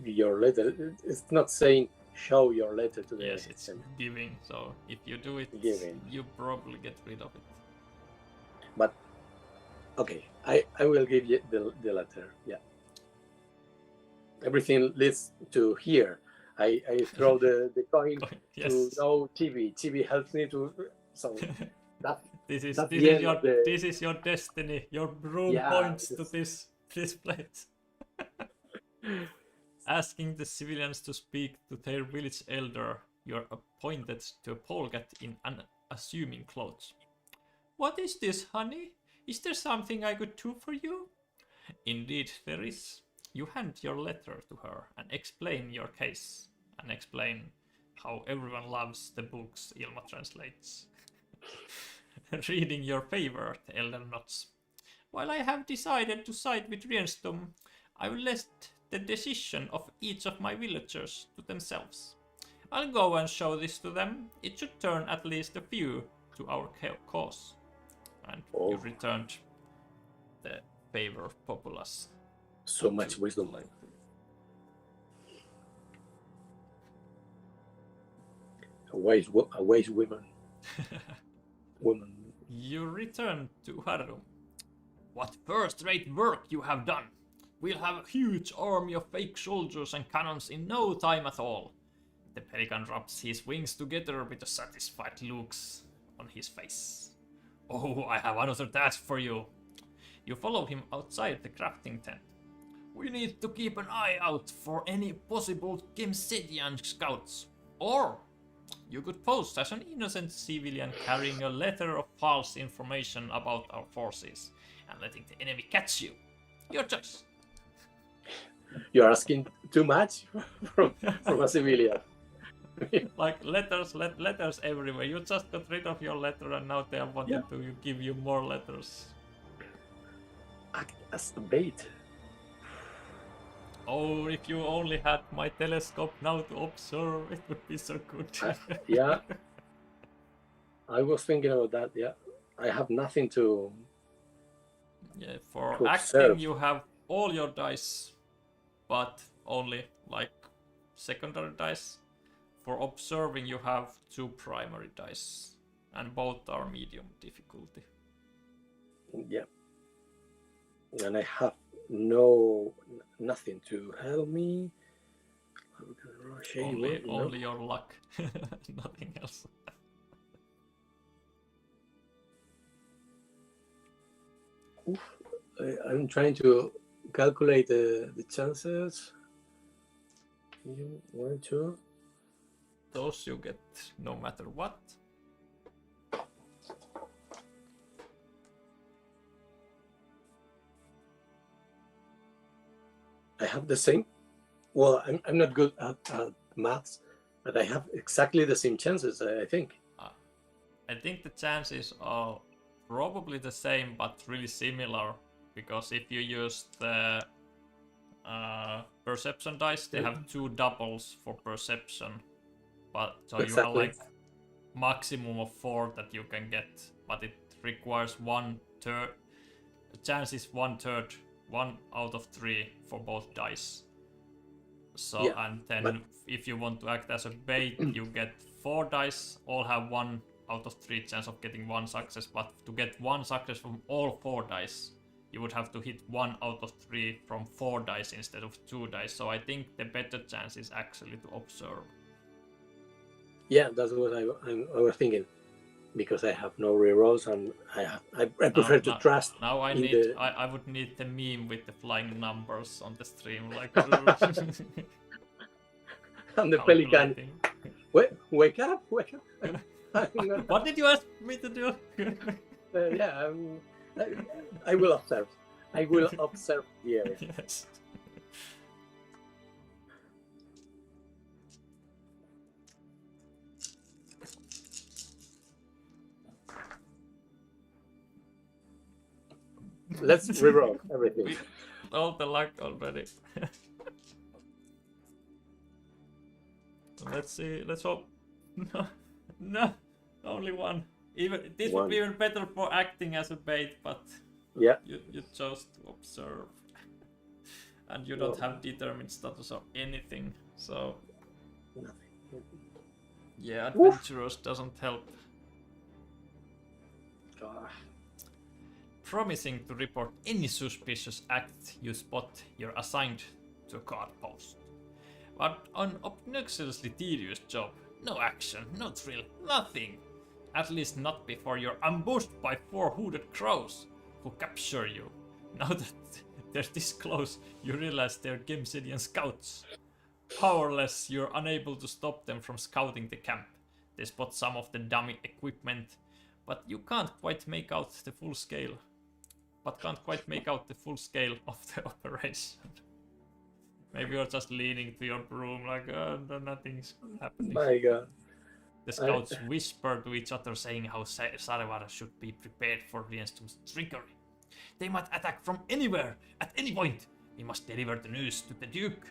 your letter. It's not saying show your letter to the Yes, it's giving. So if you do it, you probably get rid of it. But okay, I will give you the letter. Yeah. Everything leads to here. I throw the coin yes. to no TV. TV helps me to. So that this is your destiny. Your broom points to this place. Asking the civilians to speak to their village elder, you're appointed to a polecat in unassuming clothes. What is this, honey? Is there something I could do for you? Indeed, there is. You hand your letter to her and explain your case, and explain how everyone loves the books Ilma translates. Reading your favor, the elder nods. While I have decided to side with Rienstum, I will let the decision of each of my villagers to themselves. I'll go and show this to them. It should turn at least a few to our cause. And you returned the favor of populace. So much wisdom. A wise woman. You return to Harum. What first-rate work you have done! We'll have a huge army of fake soldiers and cannons in no time at all. The pelican rubs his wings together with a satisfied look on his face. Oh, I have another task for you. You follow him outside the crafting tent. We need to keep an eye out for any possible Gemsedian scouts. Or you could pose as an innocent civilian carrying a letter of false information about our forces and letting the enemy catch you. Your choice. You're asking too much from a civilian. letters everywhere. You just got rid of your letter and now they are wanting to give you more letters. Act as a bait. Oh, if you only had my telescope now to observe, it would be so good. Yeah. I was thinking about that, yeah. I have nothing to... Yeah, for to acting observe. You have all your dice, but only secondary dice. For observing you have 2 primary dice, and both are medium difficulty. Yeah. And I have nothing to help me. Only your luck, nothing else. I'm trying to calculate the chances. 1, 2. Those you get no matter what. I have the same. Well, I'm not good at maths, but I have exactly the same chances, I think. I think the chances are probably the same, but really similar. Because if you use the perception dice, they have 2 doubles for perception. But so Exactly. you have maximum of 4 that you can get, but it requires 1/3. The chance is 1/3, 1 out of 3 for both dice. So and then if you want to act as a bait, you get 4 dice, all have 1 out of 3 chance of getting 1 success, but to get 1 success from all 4 dice, you would have to hit 1 out of 3 from 4 dice instead of 2 dice. So I think the better chance is actually to observe. Yeah, that's what I was thinking. because I have no rerolls, and I prefer to trust. Now I in need the... I would need the meme with the flying numbers on the stream, like I'm the pelican. calculating. Wake up! Wake up! I'm not- What did you ask me to do? yeah, I will observe. I will observe the area. Yes. Let's reroll everything. We all the luck already. Let's see. Let's hope. No, no, only one. Even this would be even better for acting as a bait, but Yeah. you chose to observe, and you don't have determined status or anything. So Nothing. yeah, adventurous doesn't help. Ah, Promising to report any suspicious act you spot, you're assigned to a guard post. But an obnoxiously tedious job. No action, no thrill, nothing. At least not before you're ambushed by 4 hooded crows who capture you. Now that they're this close, you realize they're Gemsidian scouts. Powerless, you're unable to stop them from scouting the camp. They spot some of the dummy equipment, but you can't quite make out the full scale. Of the operation. Maybe you're just leaning to your broom like, nothing's happening. my God. The scouts whisper to each other, saying how Sarewara should be prepared for Riensto's trickery. They might attack from anywhere, at any point. We must deliver the news to the Duke.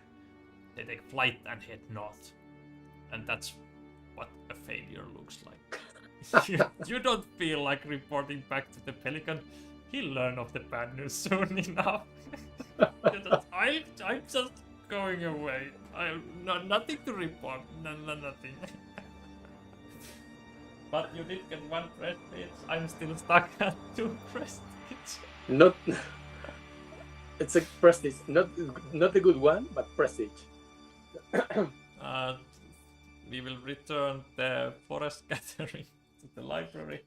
They take flight and head north. And that's what a failure looks like. You don't feel like reporting back to the Pelican. He'll learn of the bad news soon enough. I'm just going away. Nothing to report. Nothing. But you did get 1 prestige. I'm still stuck at 2 prestige. Not. It's a prestige. Not a good one, but prestige. We will return the forest gathering to the library,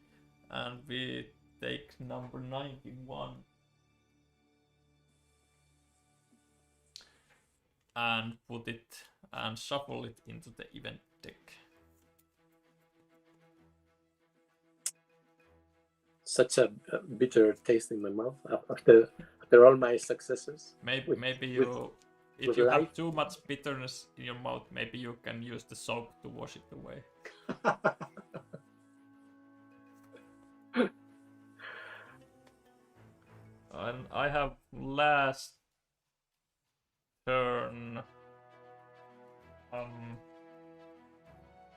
and we take number 91 and put it and shuffle it into the event deck. Such a bitter taste in my mouth after all my successes. Maybe you, if you have too much bitterness in your mouth, maybe you can use the soap to wash it away. And I have last turn.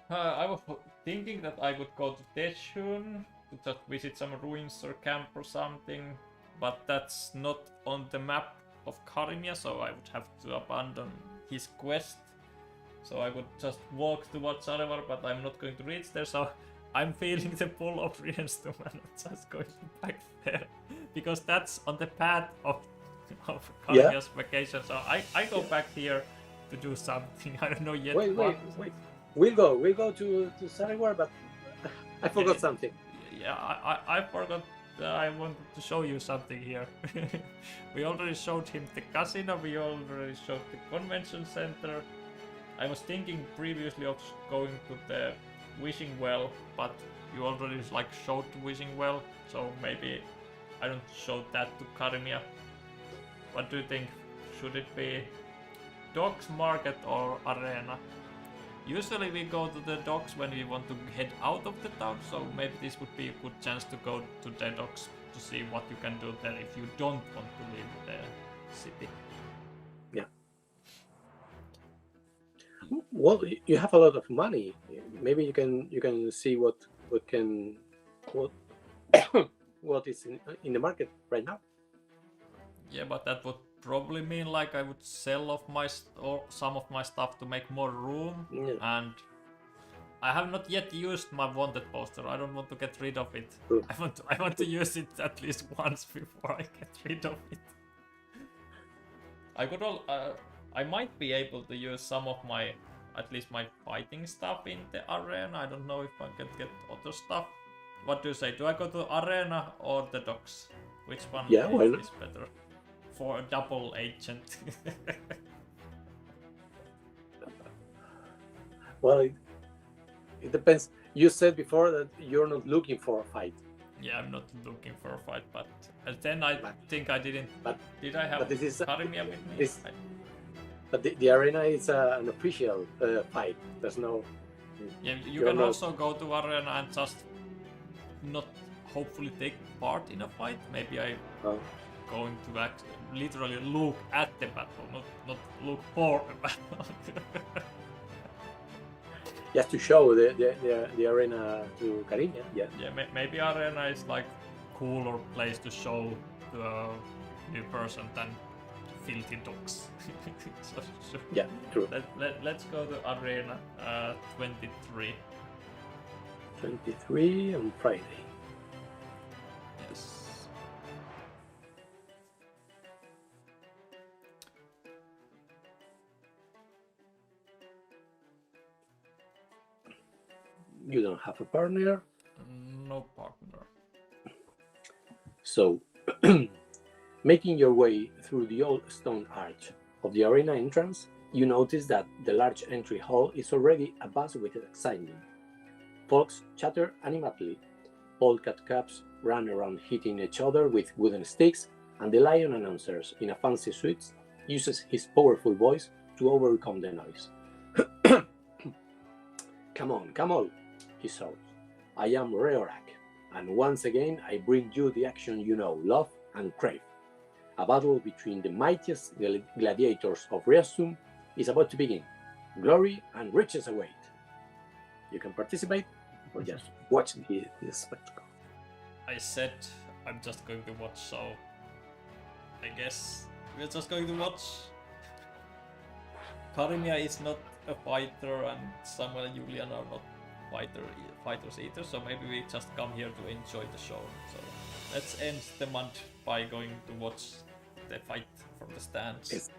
I was thinking that I could go to Teshun to just visit some ruins or camp or something, but that's not on the map of Karimia, so I would have to abandon his quest. So I would just walk towards Sarewar, but I'm not going to reach there, so I'm feeling the pull of Rienstum and I'm just going back there. Because that's on the path of Karimia's vacation, so I go back here to do something. I don't know yet. Wait. We'll go to Sarewar, but I forgot something. Yeah, I forgot that I wanted to show you something here. We already showed him the casino, we already showed the convention center. I was thinking previously of going to the wishing well, but you already showed the wishing well, so maybe I don't show that to Karimia. What do you think? Should it be docks, market or arena? Usually we go to the docks when we want to head out of the town, so maybe this would be a good chance to go to the docks to see what you can do there if you don't want to leave the city. Yeah. Well, you have a lot of money. Maybe you can see what is in the market right now. Yeah, but that would probably mean I would sell off some of my stuff to make more room, and I have not yet used my wanted poster. I don't want to get rid of it. I want to use it at least once before I get rid of it. I might be able to use some of at least my fighting stuff in the arena. I don't know if I can get other stuff, what do you say? Do I go to arena or the docks? Which one Yeah, why not? is better for a double agent? Well, it depends. You said before that you're not looking for a fight. Yeah, I'm not looking for a fight, but then I think I didn't. But Did I have this is Karimia with me? this- but the arena is an official fight. There's no. Yeah, you You're can not- also go to arena and just not hopefully take part in a fight. Maybe I Oh. going to literally look at the battle, not look for a battle. Just to show the arena to Karimia. Yeah. Yeah, maybe arena is like cooler place to show to a new person than filthy dogs. so Yeah. True. let's go to arena 23. 23 on Friday. Yes. You don't have a partner, No partner. so making your way through the old stone arch of the arena entrance, you notice that the large entry hall is already abuzz with excitement. Folks chatter animatedly. Old cat caps run around hitting each other with wooden sticks, and the lion announcer in a fancy suit uses his powerful voice to overcome the noise. Come on, he shouts. I am Reorak, and once again I bring you the action you know, love, and crave. A battle between the mightiest gladiators of Reasum is about to begin. Glory and riches await. You can participate or just watch the spectacle. I said I'm just going to watch, so I guess we're just going to watch. Karimia is not a fighter, and Samuel and Julian are not fighters either, so maybe we just come here to enjoy the show. So let's end the month by going to watch the fight from the stands.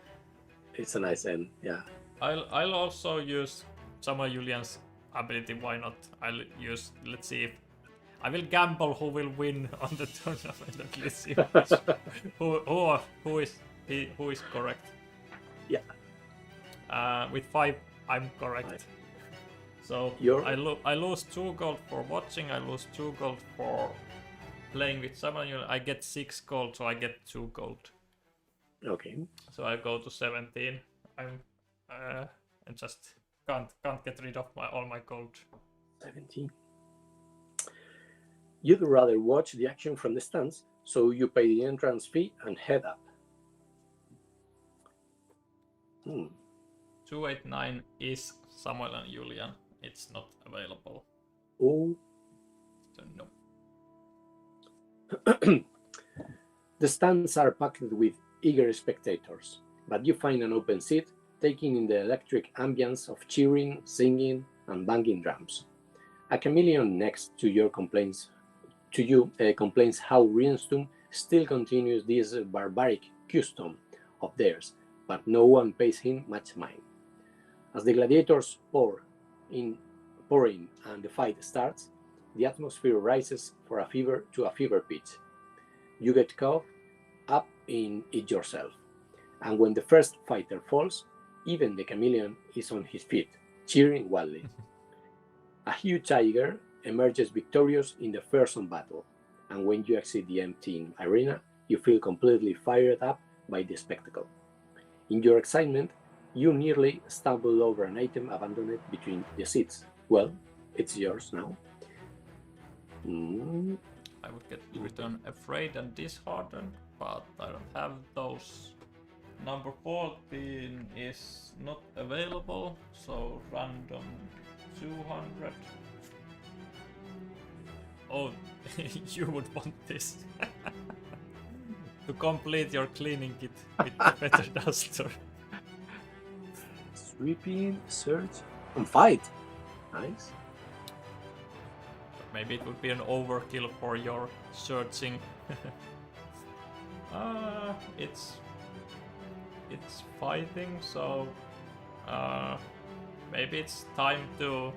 It's a nice end, yeah. I'll also use Samuel Julian's ability, why not? I'll use, let's see if I will gamble who will win on the tournament. Let's see who is correct. Yeah. With 5 I'm correct. 5. So I lose 2 gold for watching, I lose 2 gold for playing with Samuel. I get 6 gold, so I get 2 gold. Okay. So I go to 17. I'm and just can't get rid of all my gold. 17. You'd rather watch the action from the stands, so you pay the entrance fee and head up. 289 is Samuel and Julian. It's not available. Oh. So no. The stands are packed with eager spectators, but you find an open seat, taking in the electric ambience of cheering, singing, and banging drums. A chameleon next to you complains how Rienstum still continues this barbaric custom of theirs, but no one pays him much mind. As the gladiators pour in and the fight starts, the atmosphere rises to a fever pitch. You get caught up in it yourself, and when the first fighter falls, even the chameleon is on his feet, cheering wildly. A huge tiger emerges victorious in the fearsome battle, and when you exit the empty arena, you feel completely fired up by the spectacle. In your excitement, you nearly stumble over an item abandoned between the seats. Well, it's yours now. I would get return afraid and disheartened, but I don't have those. Number 14 is not available, so random 200. Oh, you would want this. To complete your cleaning kit with the better duster. Sweeping, search, and fight. Nice. Maybe it would be an overkill for your searching. It's fighting, so maybe it's time to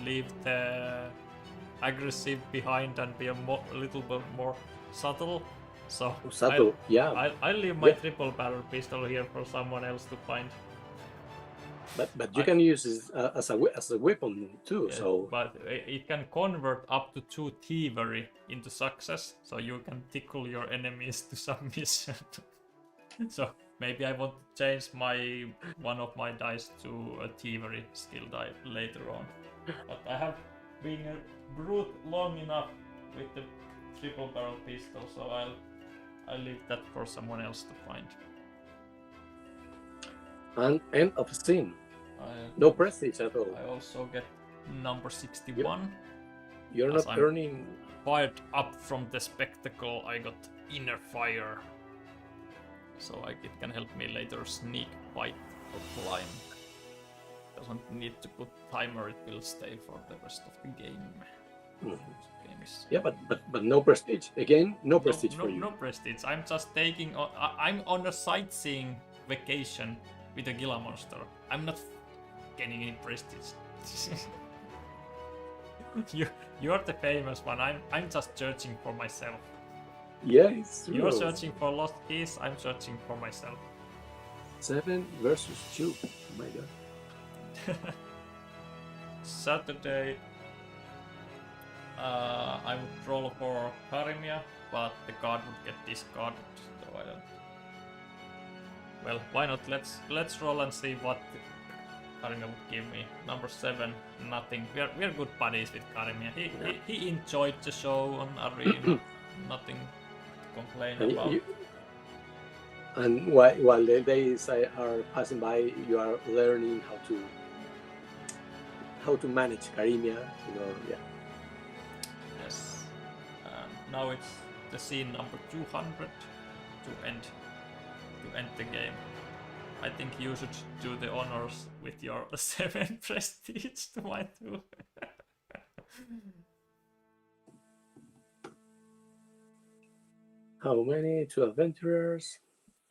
leave the aggressive behind and be a little bit more subtle. So Subtle, yeah. I'll leave my triple barrel pistol here for someone else to find. But you can use it as a weapon too. Yeah, so but it can convert up to 2 thievery into success, so you can tickle your enemies to submission. So maybe I want to change one of my dice to a thievery skill die later on. But I have been a brute long enough with the triple barrel pistol, so I'll leave that for someone else to find. And end of scene. No prestige at all. I also get number 61. You're not earning. Fired up from the spectacle, I got inner fire. So it can help me later sneak, bite, or climb. Doesn't need to put timer, it will stay for the rest of the game. Yeah, but no prestige. Again, no prestige for you. No prestige. I'm just taking. I'm on a sightseeing vacation with a Gila monster. I'm not getting any prestige. You're the famous one. I'm just searching for myself. Yeah, it's true. You're searching for lost keys. I'm searching for myself. 7 versus 2. Oh my god. Saturday. I would roll for Karimia, but the card would get discarded, so I don't. Well, why not? Let's roll and see what Karimia would give me. Number 7, nothing. We're good buddies with Karimia. He enjoyed the show on Arena. Nothing to complain about. And while the days are passing by, you are learning how to manage Karimia. Yeah. Yes. Now it's the scene number 200 to end the game. I think you should do the honors with your 7 prestige to my 2. How many? 2 adventurers.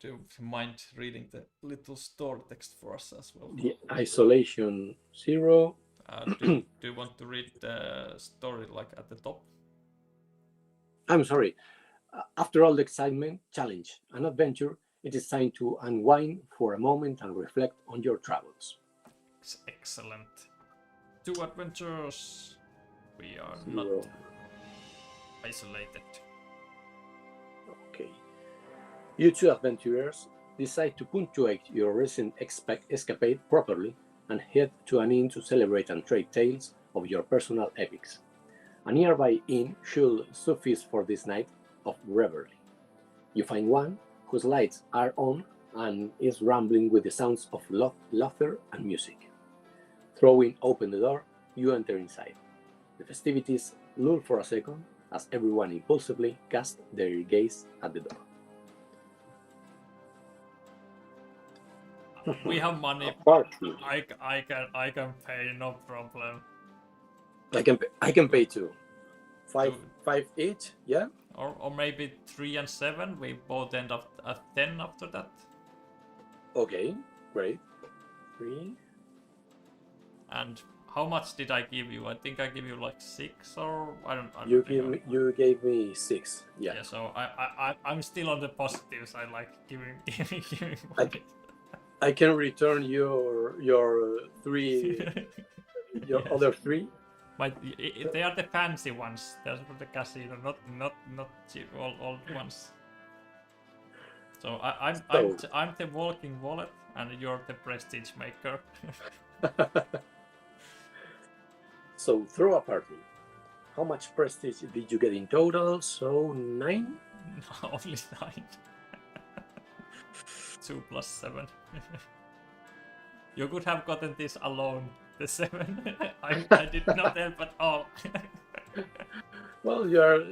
Do you mind reading the little story text for us as well? The isolation 0. Do you want to read the story like at the top? I'm sorry. After all the excitement, challenge, and adventure, it is time to unwind for a moment and reflect on your travels. Excellent. 2 adventures. We are 0. not isolated. Okay. You 2 adventurers decide to punctuate your recent escapade properly and head to an inn to celebrate and trade tales of your personal epics. A nearby inn should suffice for this night of revelry. You find one whose lights are on and is rambling with the sounds of laughter and music. Throwing open the door, you enter inside. The festivities lull for a second as everyone impulsively casts their gaze at the door. We have money. I can pay, no problem. I can pay too. 5 each, yeah. Or maybe 3 and 7. We both end up at 10 after that. Okay, great. 3. And how much did I give you? I think I give you like 6 or I don't You gave me 6. Yeah. Yeah. So I'm still on the positive side, like giving money. I can return your 3, your other 3. But they are the fancy ones. They're for the casino, not cheap, old ones. So I'm the walking wallet, and you're the prestige maker. So throw a party. How much prestige did you get in total? So 9? No, only 9. 2 plus 7. You could have gotten this alone. The 7. I did not help at all. Well, you're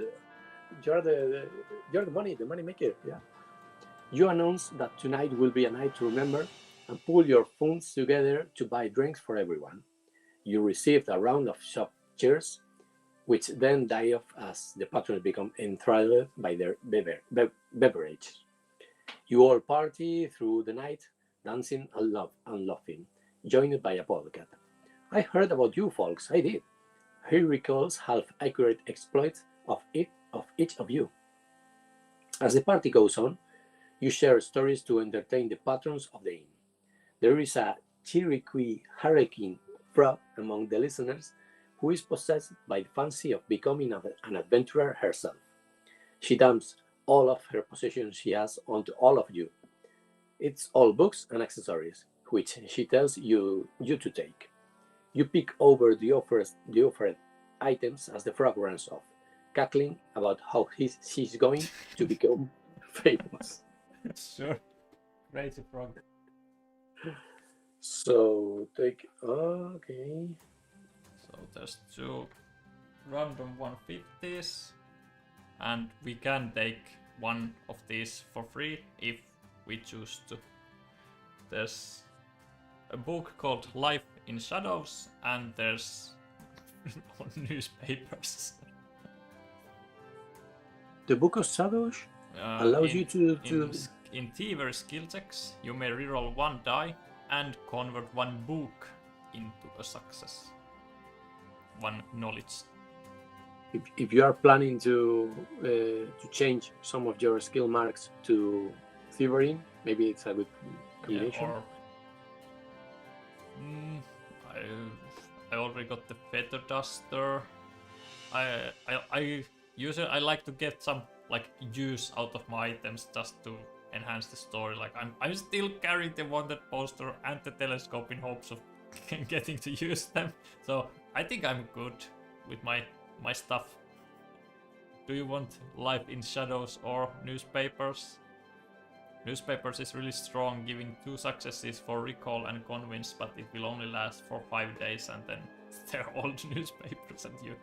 the money maker. Yeah. You announce that tonight will be a night to remember and pull your funds together to buy drinks for everyone. You received a round of shop cheers, which then die off as the patrons become enthralled by their beverage. You all party through the night, dancing and laughing, joined by a podcast. I heard about you folks, I did. He recalls half-accurate exploits of each of you. As the party goes on, you share stories to entertain the patrons of the inn. There is a Chiriqui hurricane frog among the listeners who is possessed by the fancy of becoming an adventurer herself. She dumps all of her possessions she has onto all of you. It's all books and accessories, which she tells you to take. You pick over the offered items as the frog runs off, cackling about how she's going to become famous. Sure. Crazy frog. So take okay. So there's 2 random 150s, and we can take one of these for free if we choose to. There's a book called Life in Shadows, and there's newspapers. The Book of Shadows allows you to in Thiever skill checks, you may reroll 1 die and convert 1 book into a success. 1 knowledge. if you are planning to change some of your skill marks to thievery, maybe it's a good combination. Yeah, or I already got the feather duster. I usually I like to get some like use out of my items just to enhance the story. Like I'm still carrying the wanted poster and the telescope in hopes of getting to use them. So I think I'm good with my stuff. Do you want Life in Shadows or newspapers? Newspapers is really strong, giving 2 successes for recall and convince, but it will only last for 5 days, and then they're old newspapers, and you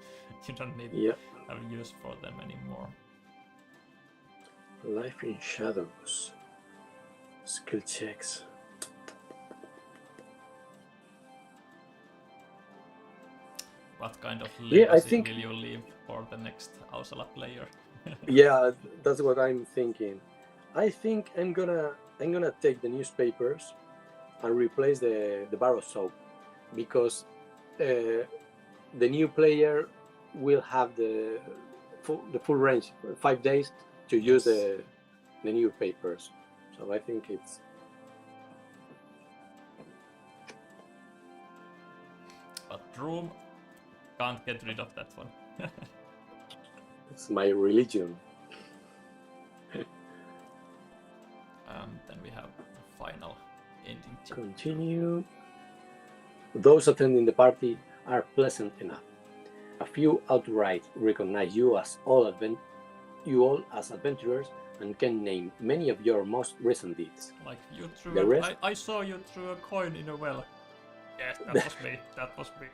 don't need have use for them anymore. Life in Shadows. Skill checks. What kind of legacy will you leave for the next Ausala player? Yeah, that's what I'm thinking. I think I'm gonna take the newspapers and replace the bar of soap, because the new player will have the full range, 5 days to use the new papers. So I think it's. But Room can't get rid of that one. It's my religion. Then we have the final ending. Continue. Those attending the party are pleasant enough. A few outright recognize you all as adventurers and can name many of your most recent deeds. Like you threw. I saw you threw a coin in a well. Yes, that was me. That was me.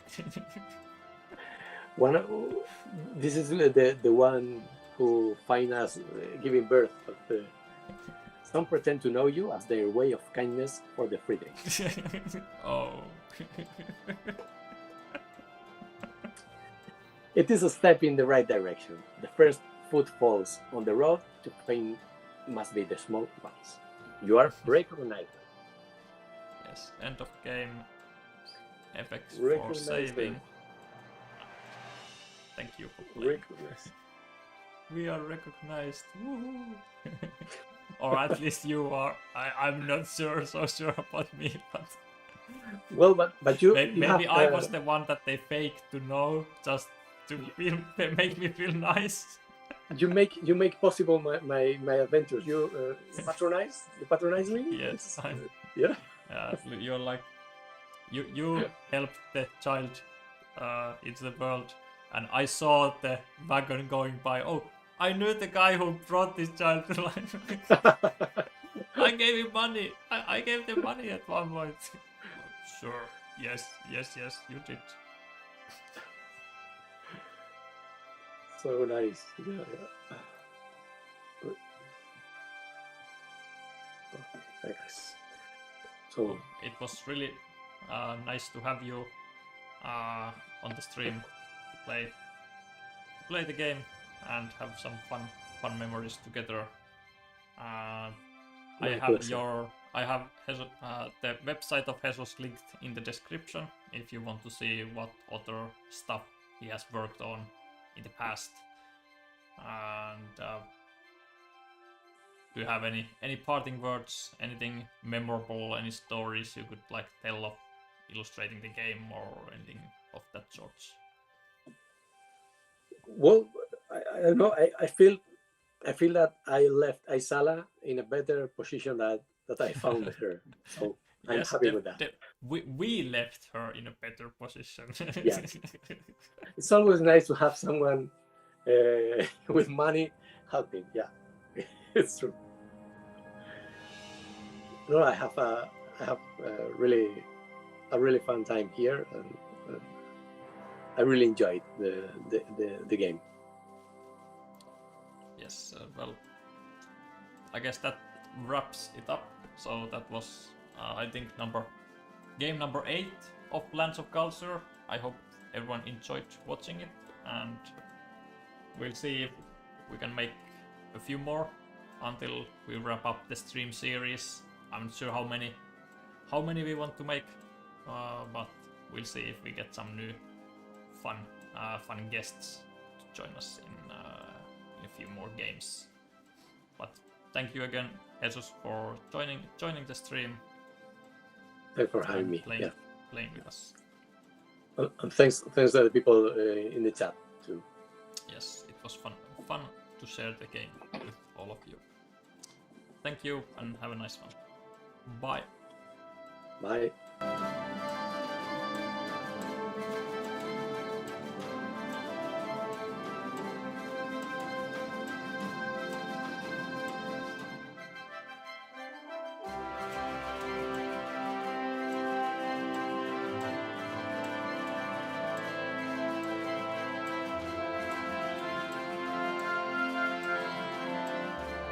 This is the one who find us giving birth. But, some pretend to know you as their way of kindness for the free day. Oh. It is a step in the right direction. The first footfalls on the road to fame must be the small ones. You are recognized. Yes, end of game. Effects for saving. Thank you for playing. We are recognized. Woohoo! Or at least you are. I'm not so sure about me, but. Well, but you. Maybe I was the one that they faked to know, just to make me feel nice. You make possible my adventures. You patronize me. Yes, yeah. You're like you helped the child into the world, and I saw the wagon going by. Oh, I knew the guy who brought this child to life. I gave him money. I gave them money at one point. Sure. Yes, you did. So nice. Yeah. Thanks. So it was really nice to have you on the stream to play the game and have some fun memories together. I have the website of Jesus linked in the description if you want to see what other stuff he has worked on in the past. And do you have any parting words, anything memorable, any stories you could like tell of illustrating the game or anything of that sort? Well, I don't know. I feel that I left Aysala in a better position that I found her. So I'm Yes, happy with that. we left her in a better position. Yeah. It's always nice to have someone with money helping. Yeah, it's true. No, I have a really fun time here, and I really enjoyed the game. Yes, well, I guess that wraps it up. So that was, I think, game number 8 of Lands of Galzyr. I hope everyone enjoyed watching it, and we'll see if we can make a few more until we wrap up the stream series. I'm not sure how many we want to make, but we'll see if we get some new fun guests to join us in a few more games. But thank you again, Jesus, for joining the stream. Thanks for having me. Playing with us. And thanks to the people in the chat too. Yes, it was fun to share the game with all of you. Thank you and have a nice one. Bye. Bye.